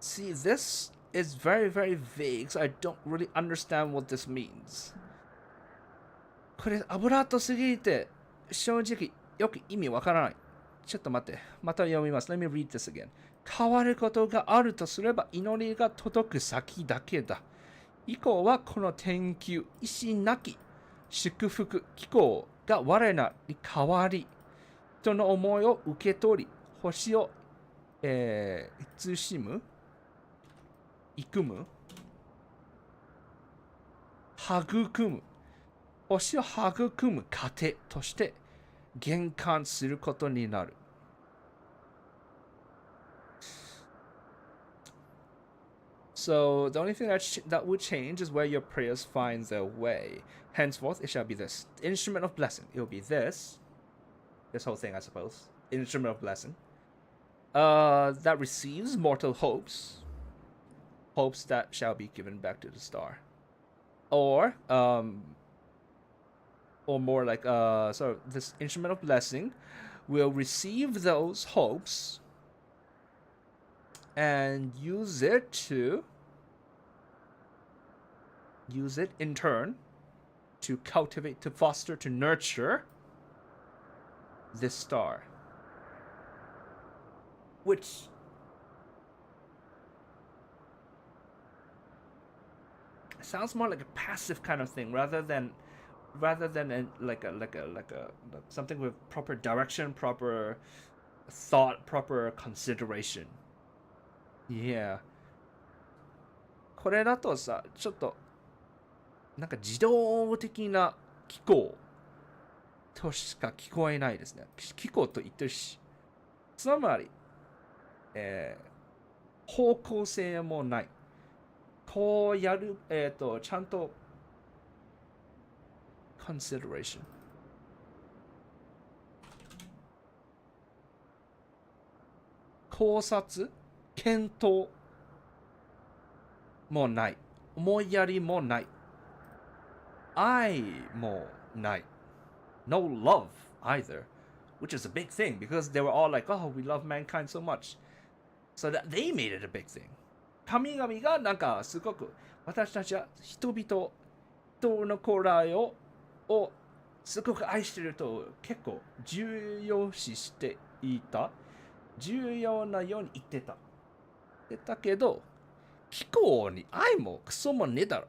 See, this is very, very vague, so I don't really understand what this means. これ、アブラートすぎて、正直、よく意味わからない。ちょっと待って。また読みます。Let me read this again. 変わることがあるとすれば、祈りが届く先だけだ。以降はこの天球、意志なき、祝福、気候が我らに変わり、人の思いを受け取り、星を、慈しむ、育む、育む、星を育む過程として玄関することになる。So the only thing that would change is where your prayers find their way. Henceforth, it shall be this instrument of blessing. It will be this whole thing, I suppose. Instrument of blessing. That receives mortal hopes that shall be given back to the star. Or more like, so this instrument of blessing will receive those hopes and use it in turn to cultivate, to foster, to nurture this star. Which sounds more like a passive kind of thing rather than like something with proper direction, proper thought, proper consideration. Yeah. これだとさ、ちょっとなんか自動的な機構としか聞こえないですね。機構と言ってるし、つまり、方向性もない。こうやる、ちゃんと consideration。考察、検討もない。思いやりもない。愛もない。No love either, which is a big thing because they were all like, oh, we love mankind so much. So that they made it a big thing. 神々がなんかすごく私たちは人の将来をすごく愛してると結構重要視していた。重要なように言ってた。だけど、機構に愛もクソもねえだろ。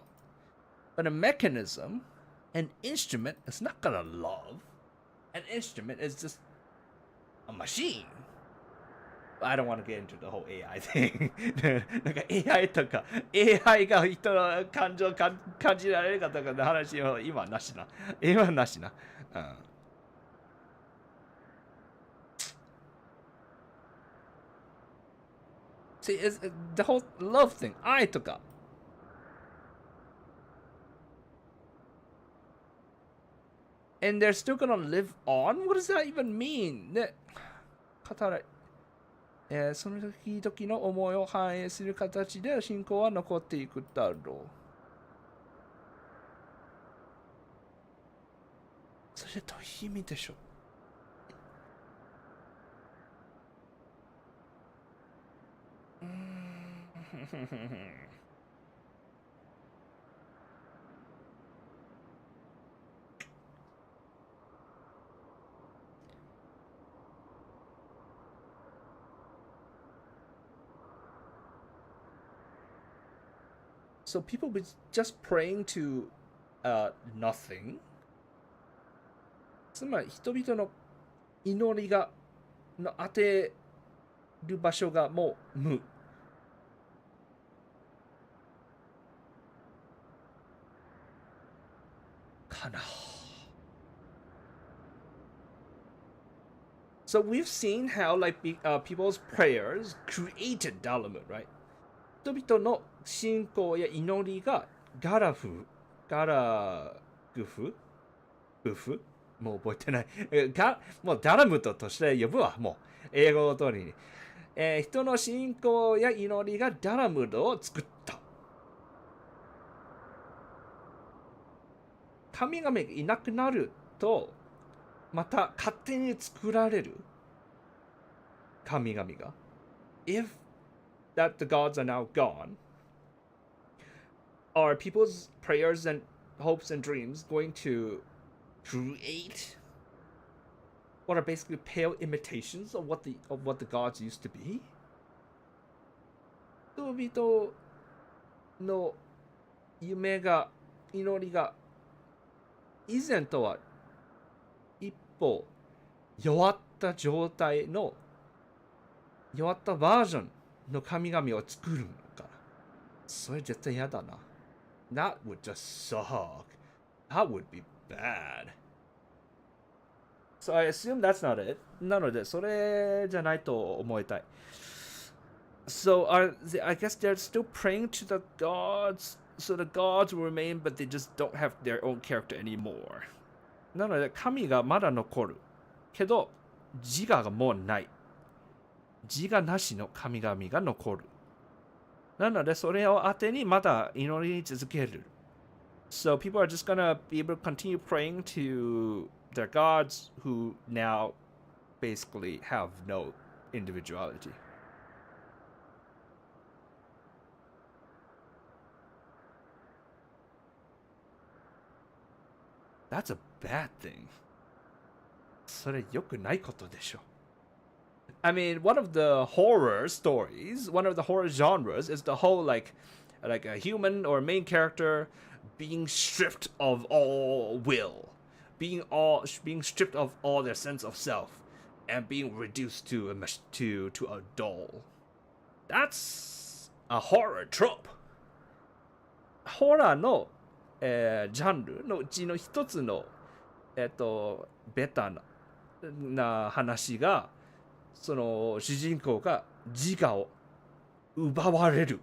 But a mechanism, an instrument, is not gonna love. An instrument is just a machine. I don't want to get into the whole AI thing. なんか AI とか AI が人の感情を感じられるかとかの話を今はなしな。今はなしな。うん。See, it's the whole love thing. 愛とか。And they're still gonna live on? What does that even mean? ね。語らその時々の思いを反映する形で信仰は残っていくだろう。それどういう意味でしょう。So people be just praying to nothing. つまり人々の祈りがの当てる場所がもう無。かな。So we've seen how like people's prayers created Dalamut, right? 人々の信仰や祈りがガラグフもう覚えてない。もうダラムトとして呼ぶわ、もう。英語の通りに。人の信仰や祈りがダラムトを作った。神々がいなくなると、また勝手に作られる神々が。If that the gods are now gone, are people's prayers and hopes and dreams going to create what are basically pale imitations of what the gods used to be? 人々の夢が祈りが以前とは一歩弱った状態の弱ったバージョンの神々を作るのかな。それ絶対嫌だな。That would just suck. That would be bad. So I assume that's not it. なので、それじゃないと思いたい。So I guess they're still praying to the gods. So the gods will remain, but they just don't have their own character anymore. なので、神がまだ残る。けど、自我がもうない。自我なしの神々が残る。なので、それを当てにまた祈り続ける。So people are just gonna be able to continue praying to their gods who now basically have no individuality. That's a bad thing. それ良くないことでしょ。I mean, one of the horror stories, one of the horror genres is the whole like a human or main character being stripped of all will, being stripped of all their sense of self, and being reduced to a doll. That's a horror trope. ホラーの、ジャンルのうちの一つのベタな話が。その主人公が自我を奪われる。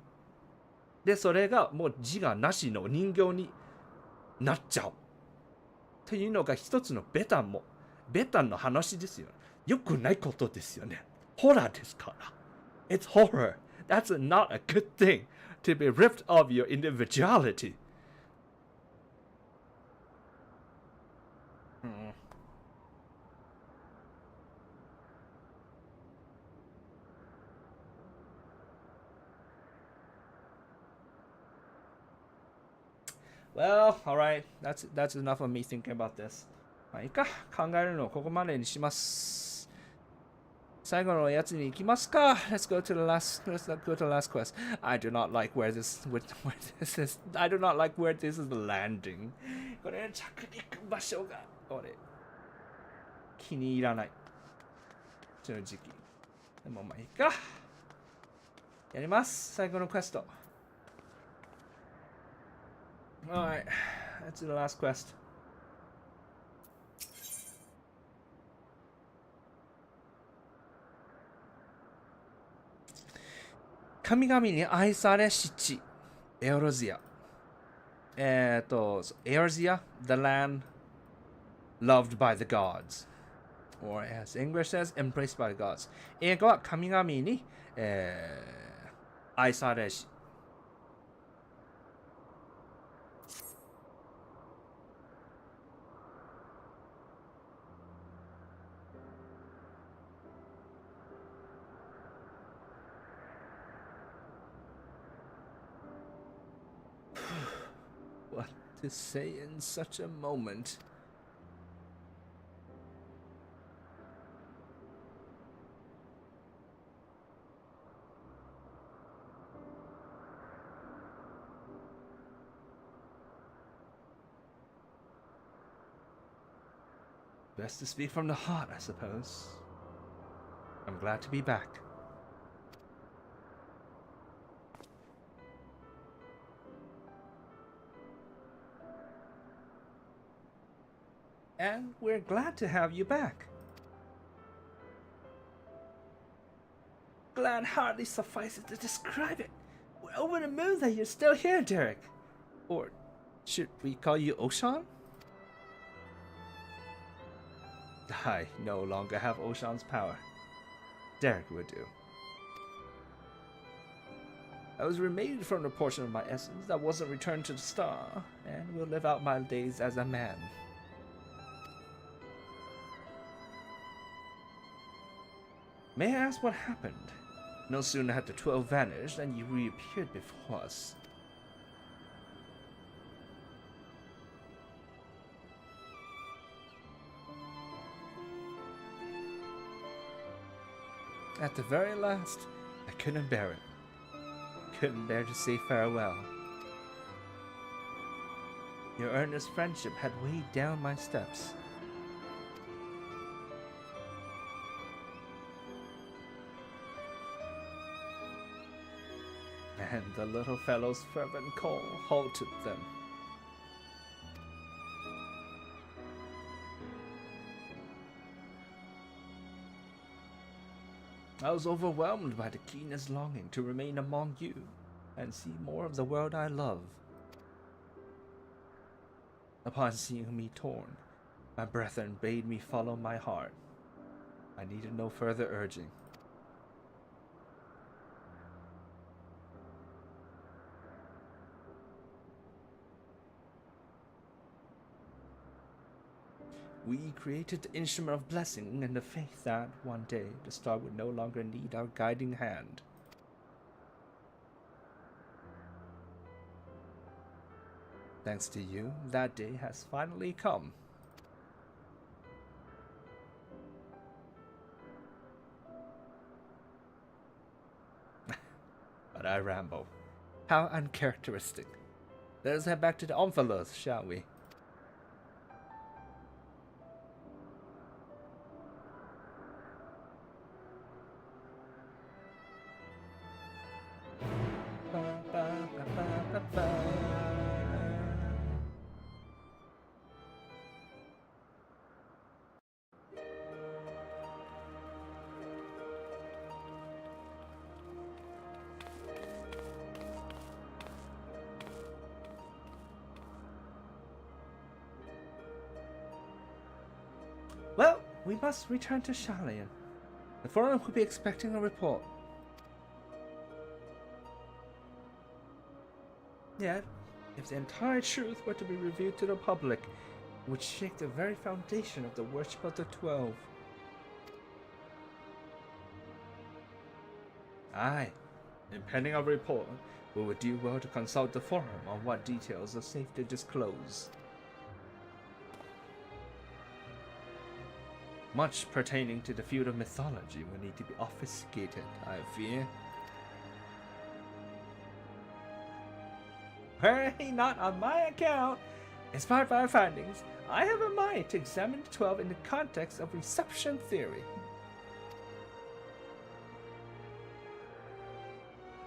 で、それがもう自我なしの人形になっちゃう。っていうのが一つのベタの話ですよ。良くないことですよね。ホラーですから。It's horror. That's not a good thing to be ripped of your individuality. Well, alright. That's enough of me thinking about this. まあいいか。考えるのをここまでにします。最後のやつに行きますか。Let's go to the last quest. I do not like where this is. I do not like where this is landing. これ着陸場所が俺気に入らない。正直。でもまあいいか。やります。最後のクエスト。Alright, that's the last quest. 神々に愛されし地、エオルゼア。エオルゼア、the land loved by the gods. Or as English says, embraced by the gods. 英語は神々に、愛されし。What to say in such a moment? Best to speak from the heart, I suppose. I'm glad to be back. And we're glad to have you back. Glad hardly suffices to describe it. We're over the moon that you're still here, Derek. Or should we call you Oshan? I no longer have Oshan's power. Derek would do. I was remade from the portion of my essence that wasn't returned to the star, and will live out my days as a man. May I ask what happened? No sooner had the 12 vanished than you reappeared before us. At the very last, I couldn't bear it. Couldn't bear to say farewell. Your earnest friendship had weighed down my steps. And the little fellow's fervent call halted them. I was overwhelmed by the keenest longing to remain among you and see more of the world I love. Upon seeing me torn, my brethren bade me follow my heart. I needed no further urging. We created the instrument of blessing in the faith that, one day, the star would no longer need our guiding hand. Thanks to you, that day has finally come. But I ramble. How uncharacteristic. Let us head back to the Omphalos, shall we? Well, we must return to Thaleia. The forum will be expecting a report. Yet, if the entire truth were to be revealed to the public, it would shake the very foundation of the worship of the 12. Aye, and pending a report, we would do well to consult the forum on what details are safe to disclose. Much pertaining to the field of mythology will need to be obfuscated, I fear. Worry not on my account. Inspired by our findings, I have a mind to examine the 12 in the context of reception theory.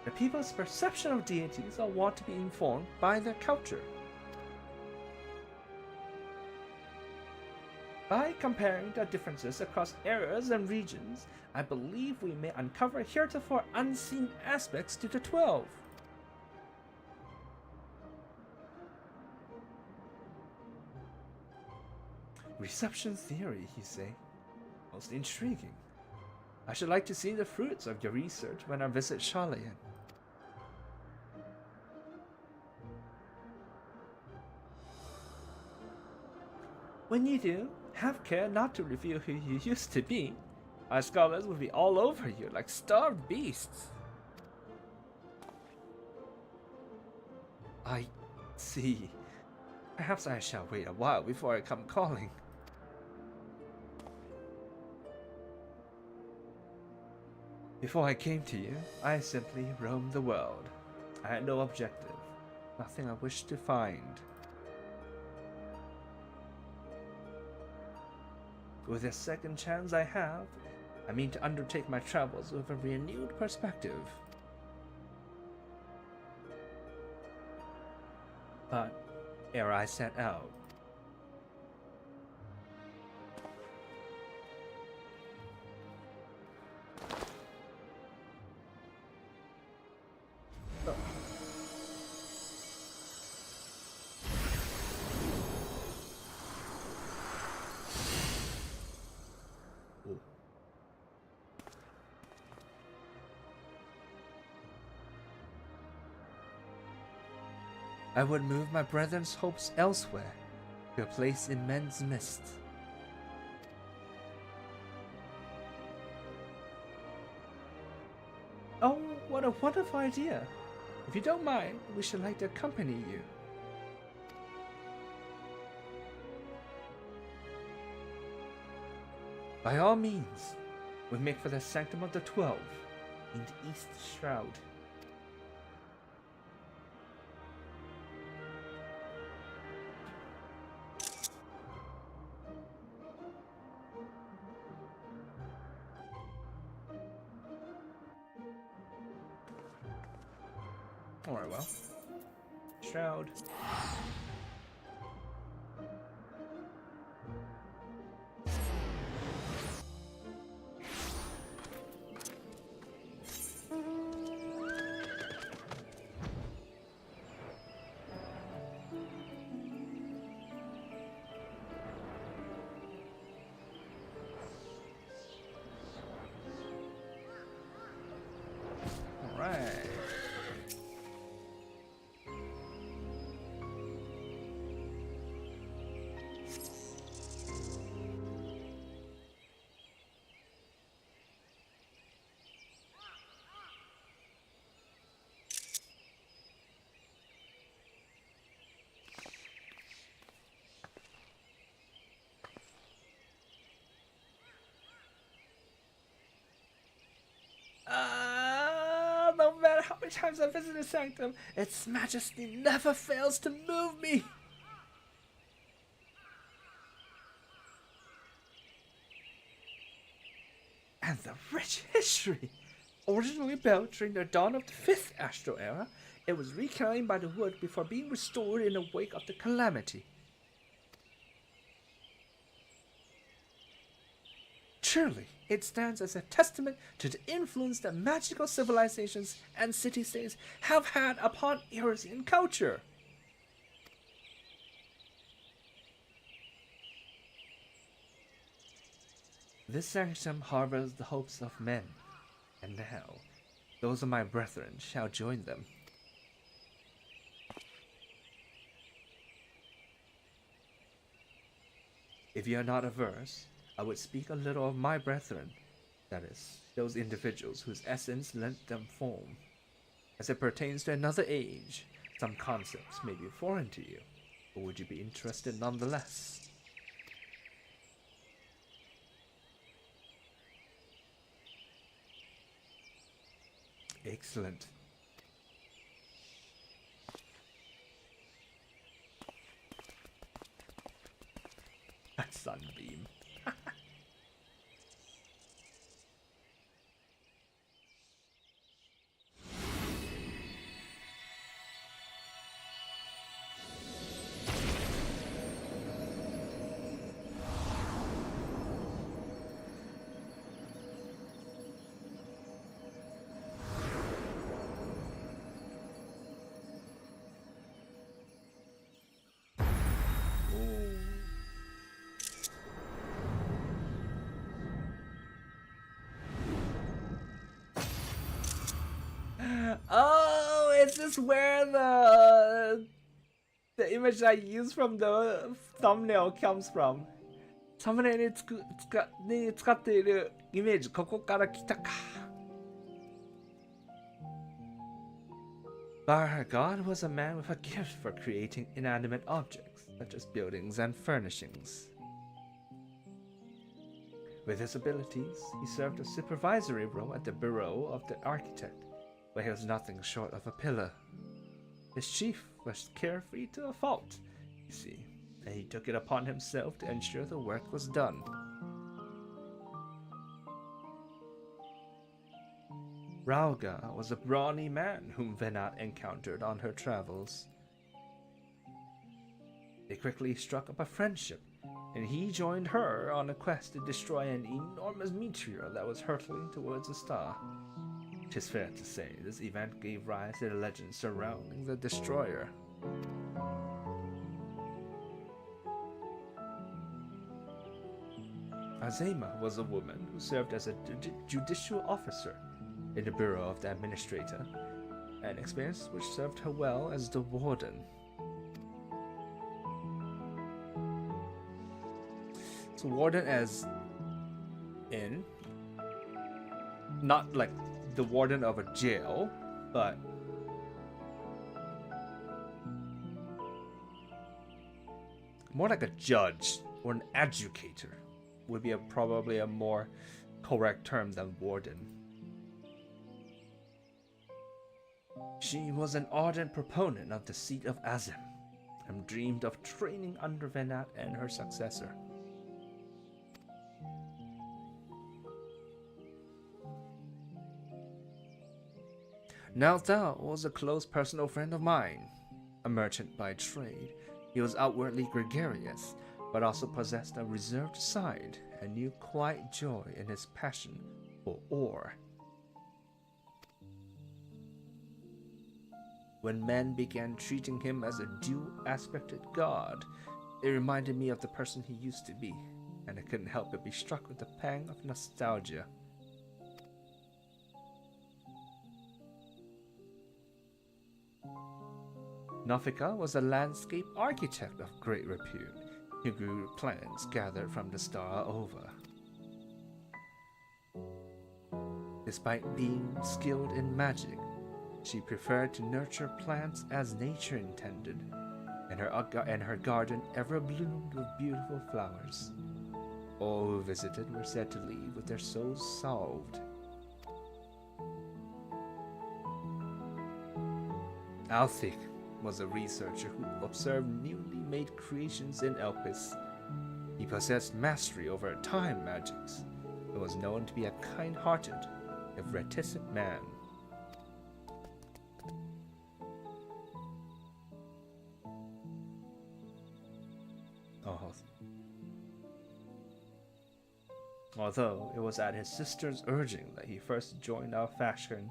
The people's perception of deities are wont to be informed by their culture. By comparing the differences across eras and regions, I believe we may uncover heretofore unseen aspects to the 12. Reception theory, you say? Most intriguing. I should like to see the fruits of your research when I visit Thaleia. When you do, have care not to reveal who you used to be. Our scholars will be all over you like starved beasts. I see. Perhaps I shall wait a while before I come calling. Before I came to you, I simply roamed the world. I had no objective, nothing I wished to find. With this second chance I have, I mean to undertake my travels with a renewed perspective. But ere I set out, I would move my brethren's hopes elsewhere, to a place in men's midst. Oh, what a wonderful idea! If you don't mind, we should like to accompany you. By all means, we make for the Sanctum of the 12, in the East Shroud. Alright, well. Shroud. Alright. No matter how many times I visit the Sanctum, its majesty never fails to move me. And the rich history! Originally built during the dawn of the 5th Astral Era, it was reclaimed by the wood before being restored in the wake of the Calamity. Surely, it stands as a testament to the influence that magical civilizations and city-states have had upon Eurasian culture. This sanctum harbors the hopes of men, and now, those of my brethren shall join them. If you are not averse, I would speak a little of my brethren, that is, those individuals whose essence lent them form. As it pertains to another age, some concepts may be foreign to you, but would you be interested nonetheless? Excellent. A sunbeam. Oh, is this where the image I used from the thumbnail comes from? サムネに使っているイメージ、ここから来たか。Our god was a man with a gift for creating inanimate objects, such as buildings and furnishings. With his abilities, he served a supervisory role at the Bureau of the Architect, where he was nothing short of a pillar. His chief was carefree to a fault, you see, and he took it upon himself to ensure the work was done. Rauga was a brawny man whom Venat encountered on her travels. They quickly struck up a friendship, and he joined her on a quest to destroy an enormous meteor that was hurtling towards the star. 'Tis fair to say this event gave rise to the legend surrounding the destroyer. Azema was a woman who served as a judicial officer in the Bureau of the Administrator, an experience which served her well as the warden. So warden as in, not like the warden of a jail, but more like a judge or an educator would be probably a more correct term than warden. She was an ardent proponent of the seat of Azem and dreamed of training under Venat and her successor. Now Thal was a close personal friend of mine. A merchant by trade, he was outwardly gregarious, but also possessed a reserved side and knew quiet joy in his passion for ore. When men began treating him as a dual-aspected god, it reminded me of the person he used to be, and I couldn't help but be struck with a pang of nostalgia. Nafika was a landscape architect of great repute, who grew plants gathered from the star over. Despite being skilled in magic, she preferred to nurture plants as nature intended, and her garden ever bloomed with beautiful flowers. All who visited were said to leave with their souls salved. Althik was a researcher who observed newly made creations in Elpis. He possessed mastery over time magics and was known to be a kind-hearted, if reticent man. Although it was at his sister's urging that he first joined our faction,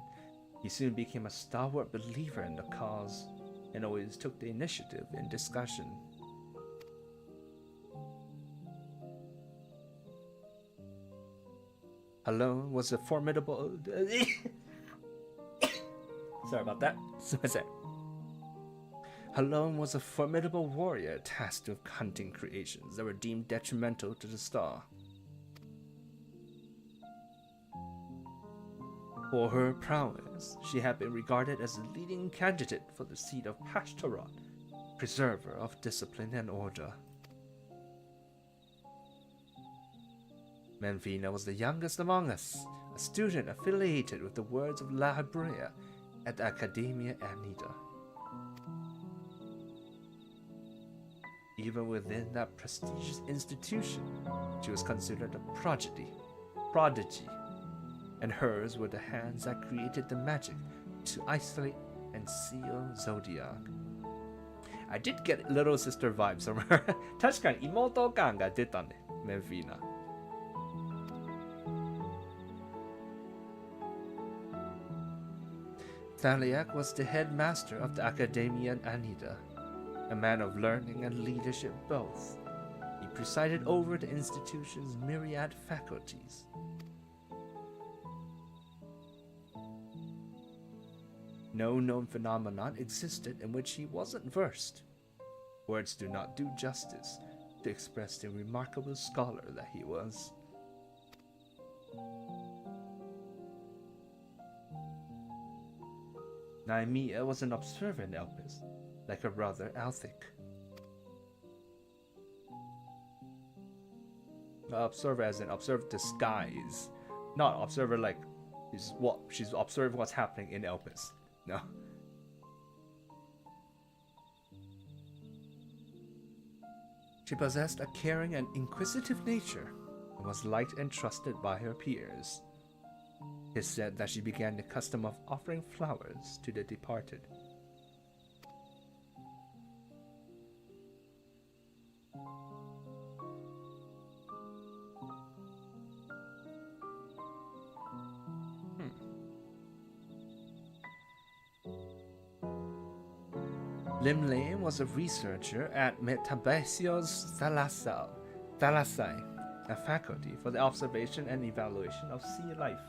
he soon became a stalwart believer in the cause and always took the initiative in discussion. Alone was a formidable sorry about that. Alone was a formidable warrior tasked with hunting creations that were deemed detrimental to the star. For her prowess, she had been regarded as the leading candidate for the seat of Pashtarat, preserver of discipline and order. Menvina was the youngest among us, a student affiliated with the Words of La Hebrea at the Academia Anida. Even within that prestigious institution, she was considered a prodigy, and hers were the hands that created the magic to isolate and seal Zodiac. I did get little sister vibes from her. 確かに妹感が出たね、メンフィーナ。Thaleia was the headmaster of the Academia Anida, a man of learning and leadership both. He presided over the institution's myriad faculties. No known phenomenon existed in which he wasn't versed. Words do not do justice to express the remarkable scholar that he was. Naimia was an observant Elpis, like her brother Althik. Observer as in observe the skies, not observer like she's observing what's happening in Elpis. No. She possessed a caring and inquisitive nature and was liked and trusted by her peers. It is said that she began the custom of offering flowers to the departed. Lim was a researcher at Metabasios Thalassai, a faculty for the observation and evaluation of sea life.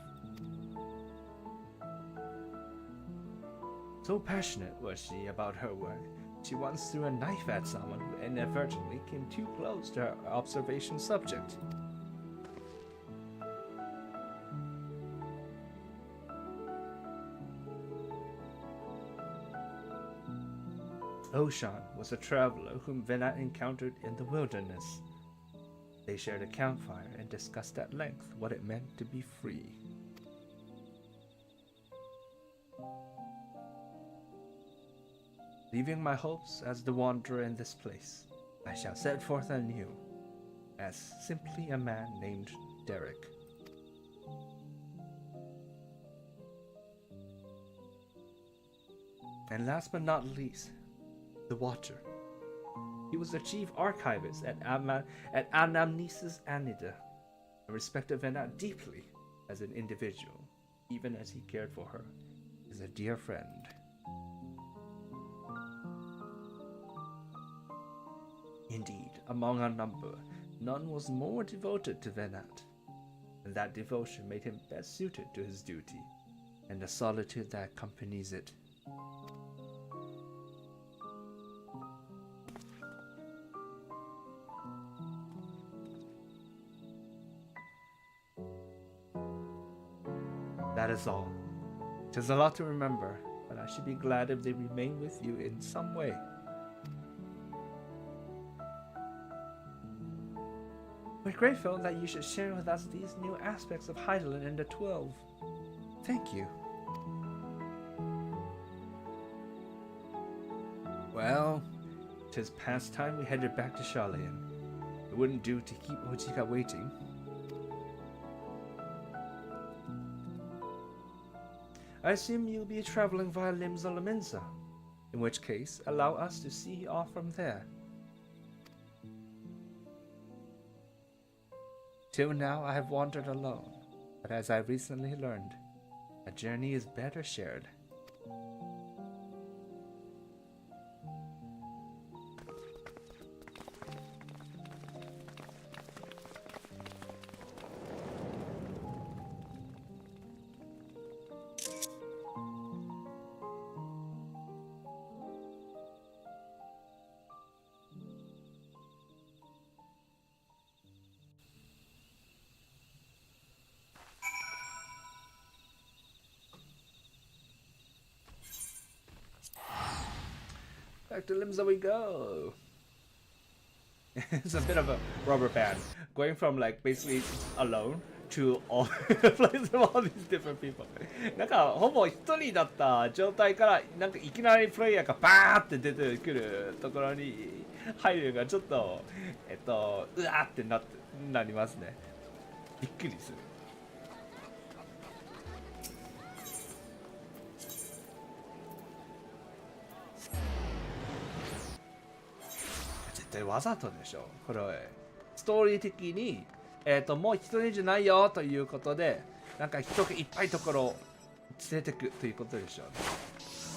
So passionate was she about her work, she once threw a knife at someone who inadvertently came too close to her observation subject. Oshan was a traveler whom Venat encountered in the wilderness. They shared a campfire and discussed at length what it meant to be free. Leaving my hopes as the wanderer in this place, I shall set forth anew, as simply a man named Derek. And last but not least, the Watcher. He was the chief archivist at Anamnesis Anida, and respected Venat deeply as an individual, even as he cared for her as a dear friend. Indeed, among our number, none was more devoted to Venat, and that devotion made him best suited to his duty, and the solitude that accompanies it. That is all. 'Tis a lot to remember, but I should be glad if they remain with you in some way. We're grateful that you should share with us these new aspects of Heidelin and the 12. Thank you. Well, 'tis past time we headed back to Charlian. It wouldn't do to keep Ojika waiting. I assume you'll be traveling via Limsa, in which case, allow us to see you off from there. Till now, I have wandered alone, but as I recently learned, a journey is better shared. Back to Limsa we go. It's a bit of a rubber band, going from like basically alone to all places of all these different people. なんかほぼ一人だった状態からなんかいきなりプレイヤーがバーって出てくるところに入るのがちょっとうわーってなりますね。びっくりする。絶対わざとでしょこれ。ストーリー的にもう一人じゃないよということでなんか人がいっぱいところ連れてくということでしょうね。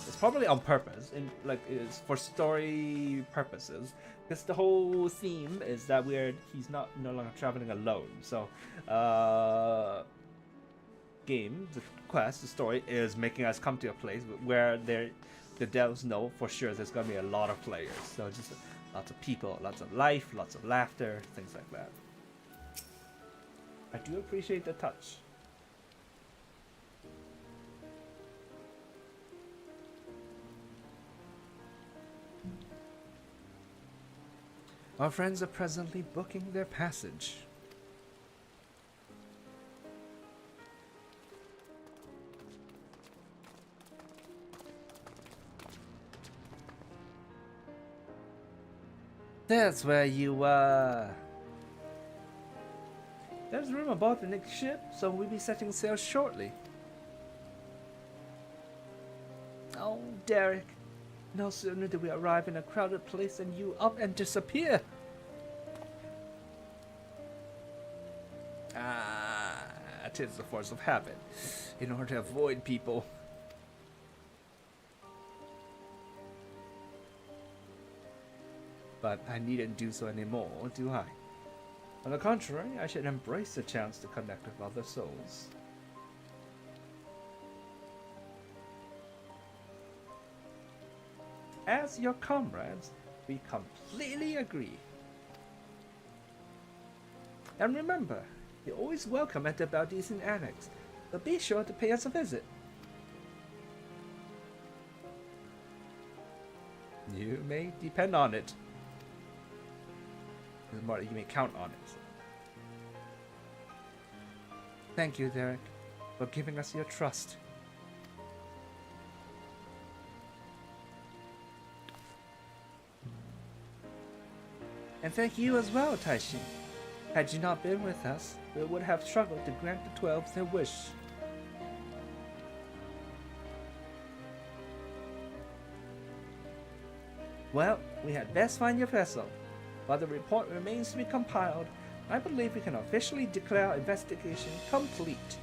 It's probably on purpose, and like it's for story purposes. Because the whole theme is that he's no longer traveling alone. So, the quest, the story is making us come to a place where the devs know for sure there's gonna be a lot of players. So just lots of people, lots of life, lots of laughter, things like that. I do appreciate the touch. Our friends are presently booking their passage. That's where you were. There There's room aboard the next ship, so we'll be setting sail shortly. Oh, Derek. No sooner do we arrive in a crowded place than you up and disappear. Ah, 'tis the force of habit. In order to avoid people. But I needn't do so anymore, do I? On the contrary, I should embrace the chance to connect with other souls. As your comrades, we completely agree. And remember, you're always welcome at the Baldesian Annex, but be sure to pay us a visit. You may depend on it. More, you may count on it. Thank you, Derek, for giving us your trust. And thank you as well, Taishi. Had you not been with us, we would have struggled to grant the 12 their wish. Well, we had best find your vessel. While the report remains to be compiled, I believe we can officially declare our investigation complete.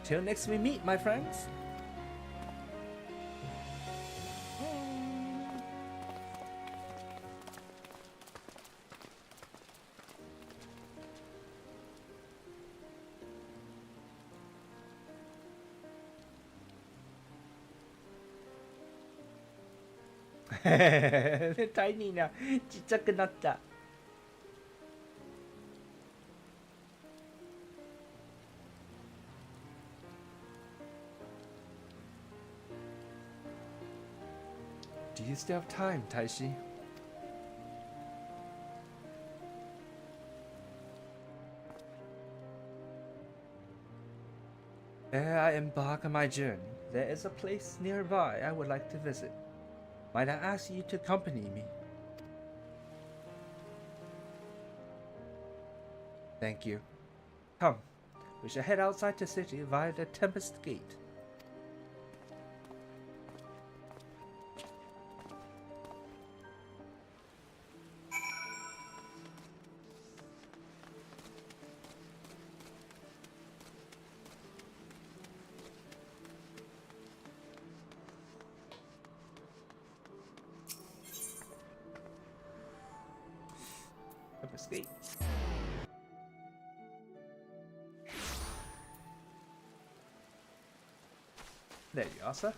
Till next we meet, my friends. Tiny な、ちっちゃくなった。Do you still have time, Taishi? Ere I embark on my journey, there is a place nearby I would like to visit. Might I ask you to accompany me? Thank you. Come, we shall head outside the city via the Tempest Gate. Escape. There you are, sir.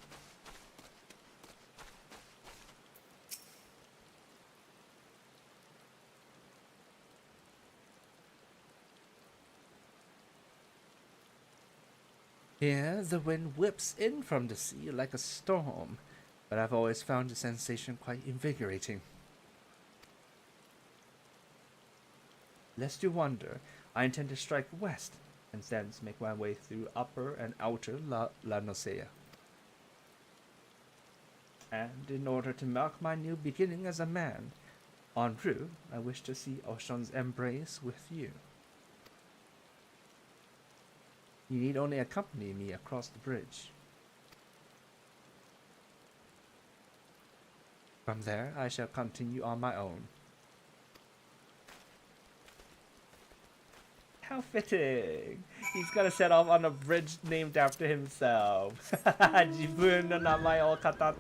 Here, the wind whips in from the sea like a storm, but I've always found the sensation quite invigorating. Lest you wonder, I intend to strike west, and thence make my way through Upper and Outer La Nosea. And in order to mark my new beginning as a man, en route, I wish to see Ocean's embrace with you. You need only accompany me across the bridge. From there, I shall continue on my own. How fitting! He's gonna set off on a bridge named after himself. 自分の名前を語った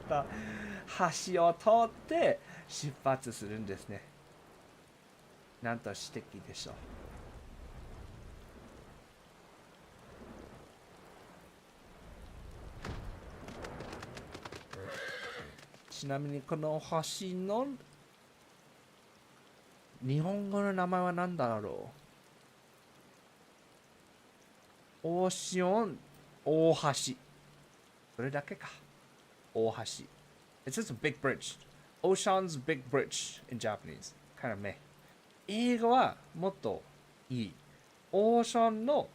橋を通って出発するんですね。なんと詩的でしょう。ちなみにこの橋の日本語の名前は何だろう。オーシオン大橋。それだけか。大橋。It's just a big bridge. Ocean's big bridge in Japanese. Kind of meh. 英語はもっといい。オーシャンの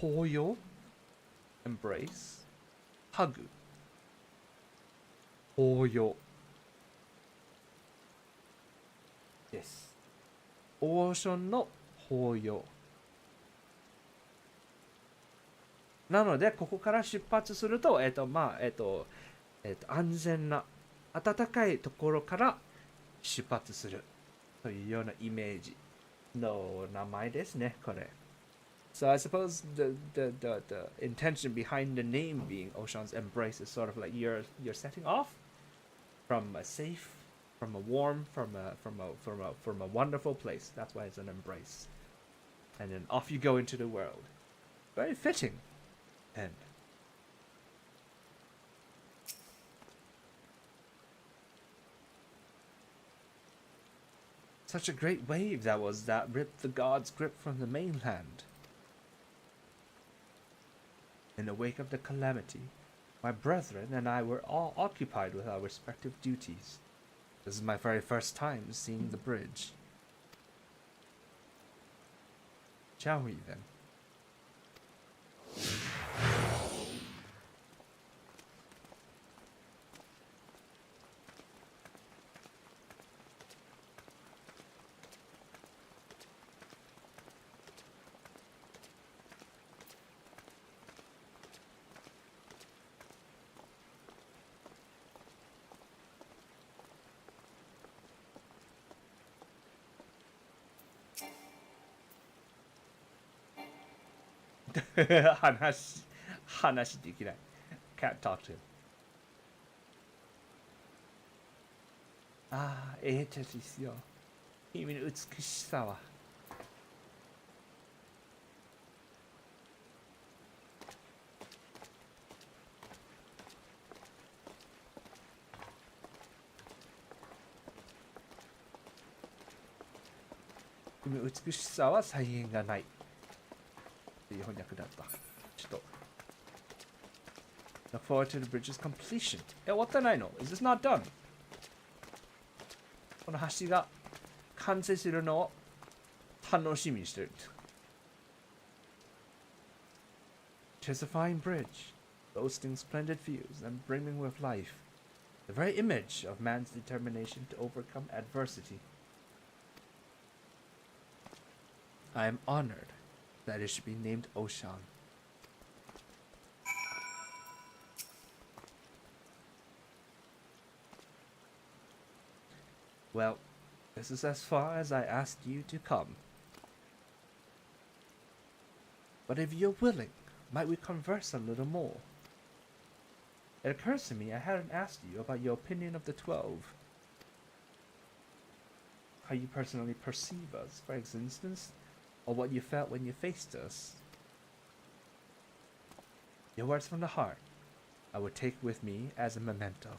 抱擁 embrace ハグ抱擁です。オーションの抱擁。なので、ここから出発すると、安全な、暖かいところから出発するというようなイメージの名前ですね、これ。So I suppose the intention behind the name being Ocean's Embrace is sort of like you're setting off from a safe, from a warm, from a wonderful place. That's why it's an embrace. And then off you go into the world. Very fitting. And such a great wave that was that ripped the god's grip from the mainland. In the wake of the calamity, my brethren and I were all occupied with our respective duties. This is my very first time seeing the bridge. Shall we then? Hanashi できない。Can't talk to him. ああ、ですよ。君の美しさは。君の美しさは再現がない。っていう翻訳だった。ちょっと。Look forward to the bridge's completion. 終わってないの? Is this not done? この橋が完成するのを楽しみにしてる。'Tis a fine bridge, boasting splendid views and brimming with life. The very image of man's determination to overcome adversity. I am honored that it should be named Ocean. Well, this is as far as I asked you to come. But if you're willing, might we converse a little more? It occurs to me I hadn't asked you about your opinion of the 12. How you personally perceive us, for instance, or what you felt when you faced us. Your words from the heart, I would take with me as a memento.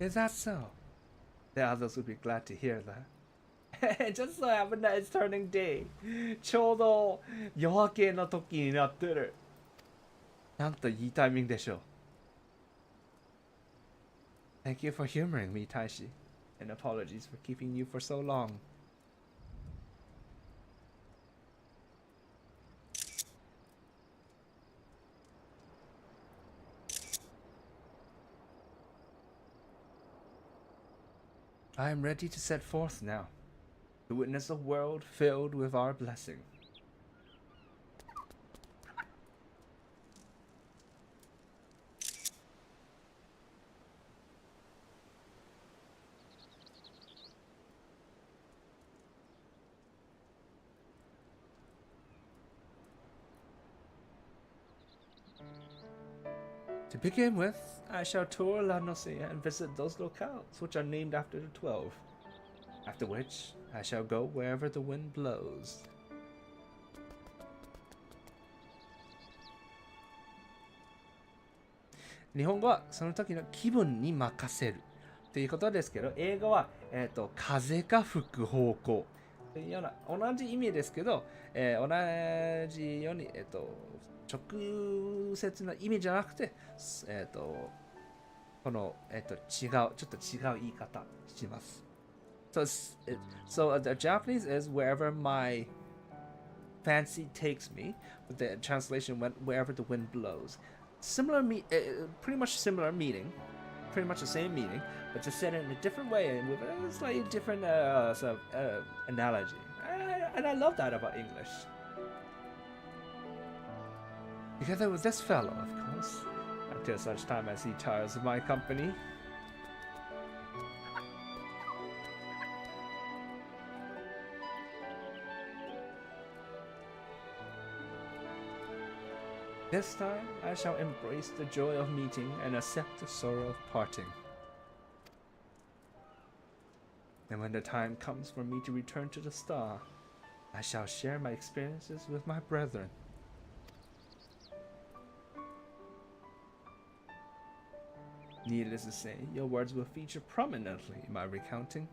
Is that so? The others would be glad to hear that. It just so happened that it's turning day. ちょうど夜明けの時になってる。なんといいタイミングでしょう。Thank you for humoring me, Taishi, and apologies for keeping you for so long. I am ready to set forth now, to witness a world filled with our blessing. To begin with, I shall tour La Nocia and visit those locales which are named after the 12. After which, I shall go wherever the wind blows. 日本語はその時の気分に任せるということですけど、英語は、風が吹く方向、というような同じ意味ですけど、同じように、直接な意味じゃなくて、この、ちょっと違う言い方します。So the Japanese is wherever my fancy takes me, but the translation went wherever the wind blows. Pretty much similar meaning, pretty much the same meaning, but just said it in a different way and with a slightly different analogy. And I love that about English. Together with this fellow, of course, until such time as he tires of my company. This time, I shall embrace the joy of meeting and accept the sorrow of parting. And when the time comes for me to return to the star, I shall share my experiences with my brethren. Needless to say, your words will feature prominently in my recounting.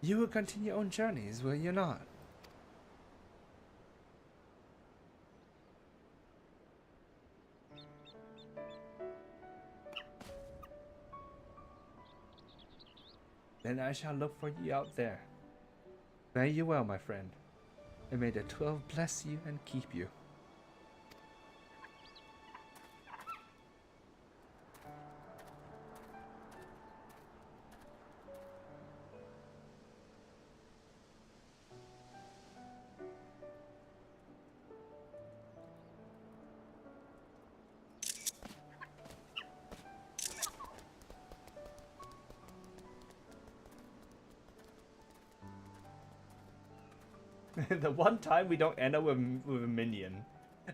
You will continue your own journeys, will you not? Then I shall look for you out there. Fare you well, my friend, and may the 12 bless you and keep you. The one time we don't end up with a minion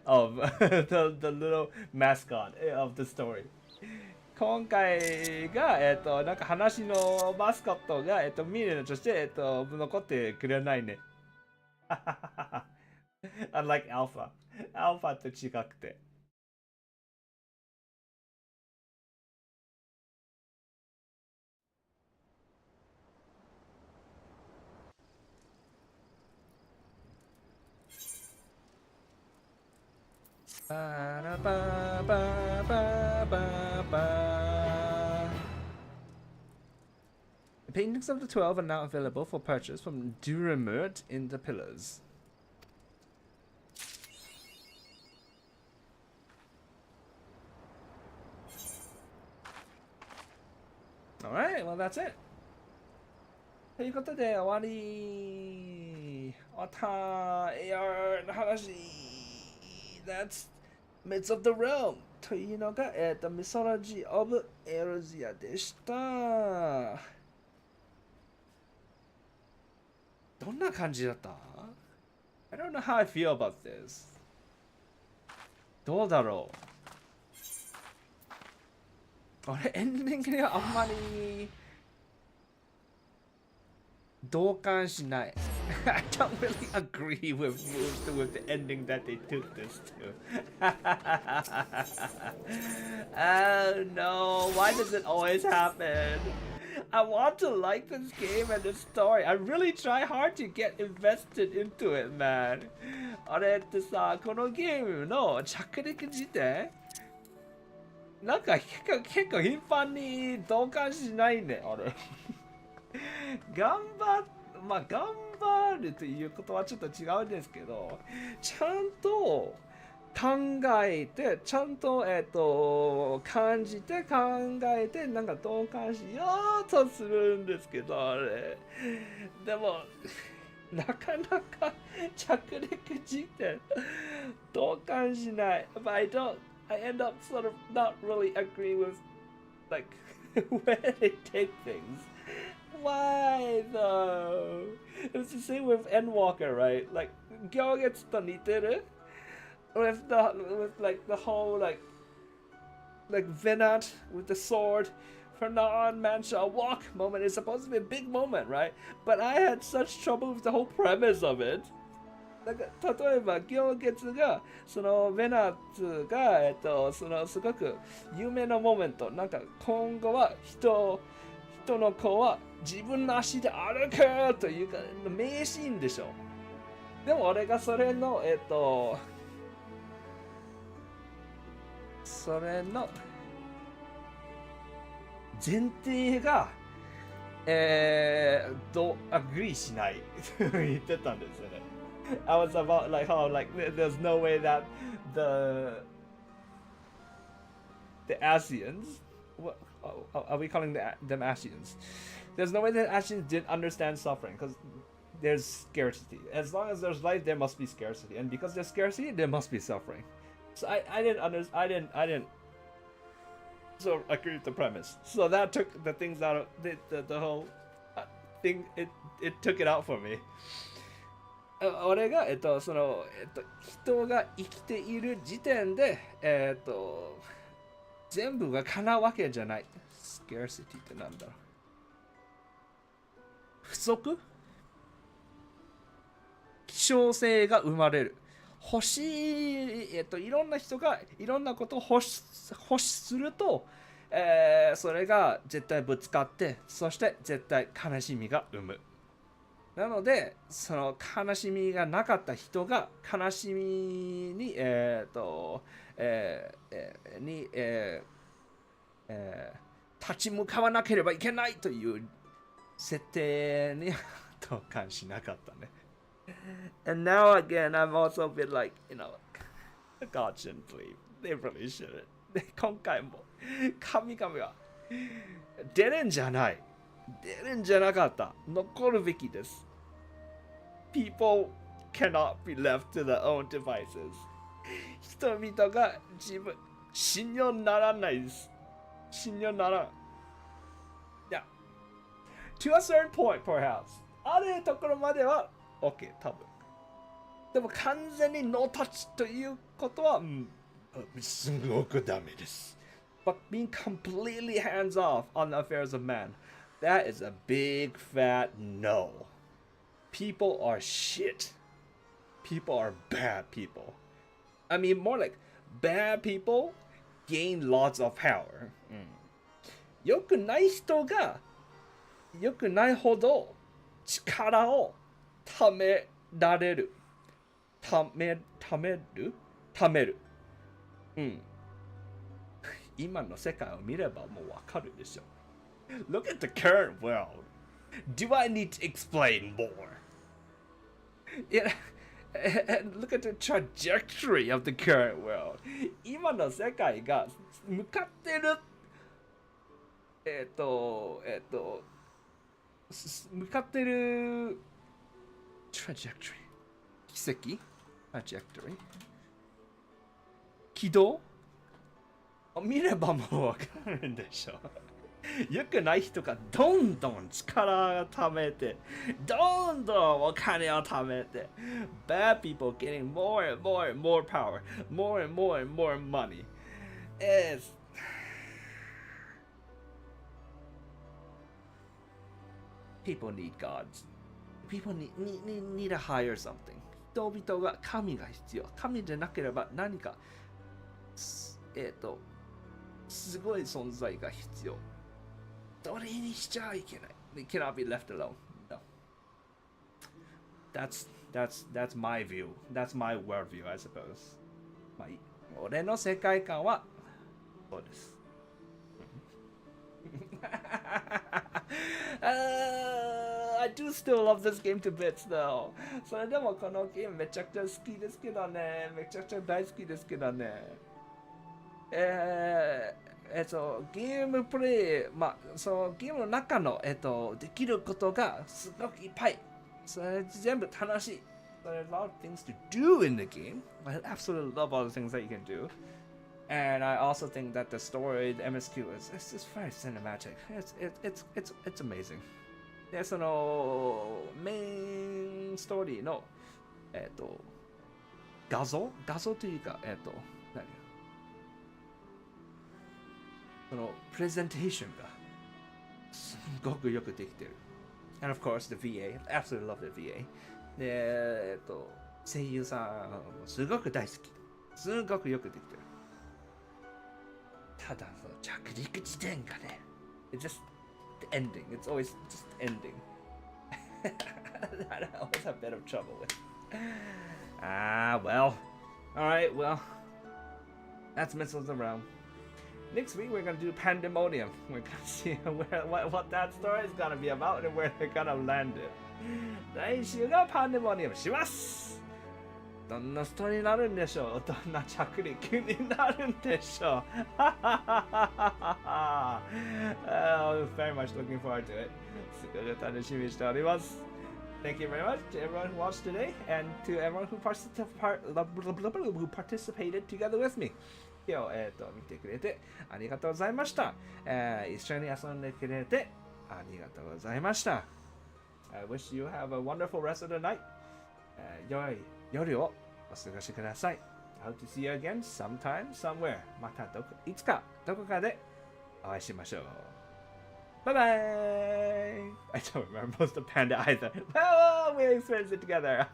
of the little mascot of the story. 今回が、なんか話のマスコットが、ミニオンとして、残ってくれないね。Unlike Alpha. Alpha と違くて。The paintings of the 12 are now available for purchase from Duramurt in the Pillars. Alright, well that's it. ということで終わり。また AR の話。That's Myths of the Realm というのが、ミソロジー of エオルゼアでした。どんな感じだった？ I don't know how I feel about this. どうだろう？俺、エンディングではあんまり同感しない。I don't really agree with the ending that they took this to. Oh no, why does it always happen? I want to like this game and the story. I really try hard to get invested into it, man. あれってさ、このゲームの着陸時点なんか結構頻繁に同感しないね、あれ。頑張るということはちょっと違うんですけど、ちゃんと考えて、ちゃんと、感じて考えて、なんか同感しようとするんですけど、あれ。でも、なかなか着陸時点同感しない。But I end up sort of not really agreeing with like where they take things. Why though? It's the same with Endwalker, right? Like, Gyogetsu to niteru with like the whole like Venant with the sword. From now on, man shall walk moment is supposed to be a big moment, right? But I had such trouble with the whole premise of it. なんか例えば行月がそのベナッツがそのすごく有名なモメント、なんか今後は人の子は自分の足で歩くというか名シーンでしょ。でも俺がそれの前提がアグリーしないと言ってたんですよね。I was about like how like there's no way that the Asians, what are we calling them Asians? There's no way that Asians didn't understand suffering because there's scarcity. As long as there's life, there must be scarcity, and because there's scarcity, there must be suffering. So I didn't so agree with the premise. So that took the things out of the whole thing. It took it out for me. 俺がその人が生きている時点で全部が叶うわけじゃない。Scarcity ってなんだろう。不足？希少性が生まれる。欲しい、いろんな人がいろんなことを欲しすると、それが絶対ぶつかって、そして絶対悲しみが生む。なので、その悲しみがなかった人が悲しみに、立ち向かわなければいけないという設定に同感しなかったね。And now again, I'm also a bit like, God shouldn't believe. They really shouldn't. 今回も神々は出るんじゃない。出るんじゃなかった。残るべきです。People cannot be left to their own devices. 人々が自分、信用ならないです。信用ならん。Yeah. To a certain point, perhaps. あるところまではOK、多分。でも完全にノータッチということは、すごくダメです。But being completely hands off on the affairs of man, that is a big fat no. People are shit. People are bad people. I mean, more like bad people gain lots of power. 良くない人が良くないほど力をためられる。ためる。今の世界を見ればもうわかるでしょ。Look at the current world. Do I need to explain more? Yeah, and look at the trajectory of the current world. 今の世界が向かってる向かってる trajectory 奇跡 trajectory 軌道見ればもうわかるんでしょ。良くない人がどんどん力を貯めて、どんどんお金を貯めて、bad people getting more and more and more power, more and more and more money. People need gods. People need to hire something. 人々が神が必要。神でなければ何かすごい存在が必要。どれにしちゃいけない。They cannot be left alone. No. That's my view. That's my worldview, I suppose. まあ、俺の世界観はそうです。I do still love this game to bits though. それでもこのゲームめちゃくちゃ好きですけどね。めちゃくちゃ大好きですけどね。ゲームプレイ、そのゲームの中の、できることがすごくいっぱい。それ全部楽しい。There are a lot of things to do in the game. I absolutely love all the things that you can do. And I also think that the story, the MSQ, is just very cinematic. It's amazing. で、そのメインストーリーの画像というか何そのプレゼンテーションがすごくよくできてる。And of course the VA, I absolutely love the VA. で、声優さんすごく大好き。すごくよくできてる。ただその着陸地点がね、it's just the ending. It's always just ending. That I always have a bit of trouble with. Well. Alright, well. That's Missiles Around. Next week we're gonna do Pandemonium. We're gonna see what that story is gonna be about and where they're gonna land it. 来週がPandemoniumします。どんなストーリーになるんでしょう。どんな着陸になるんでしょう。I'm very much looking forward to it. すごく楽しみにしております。Thank you very much to everyone who watched today and to everyone who participated together with me. 今日、見てくれてありがとうございました。一緒に遊んでくれてありがとうございました。I wish you have a wonderful rest of the night. 良い夜をお過ごしください。I hope to see you again sometime, somewhere. またいつかどこかでお会いしましょう。Bye bye! I don't remember most of Panda either. Oh, we experienced it together.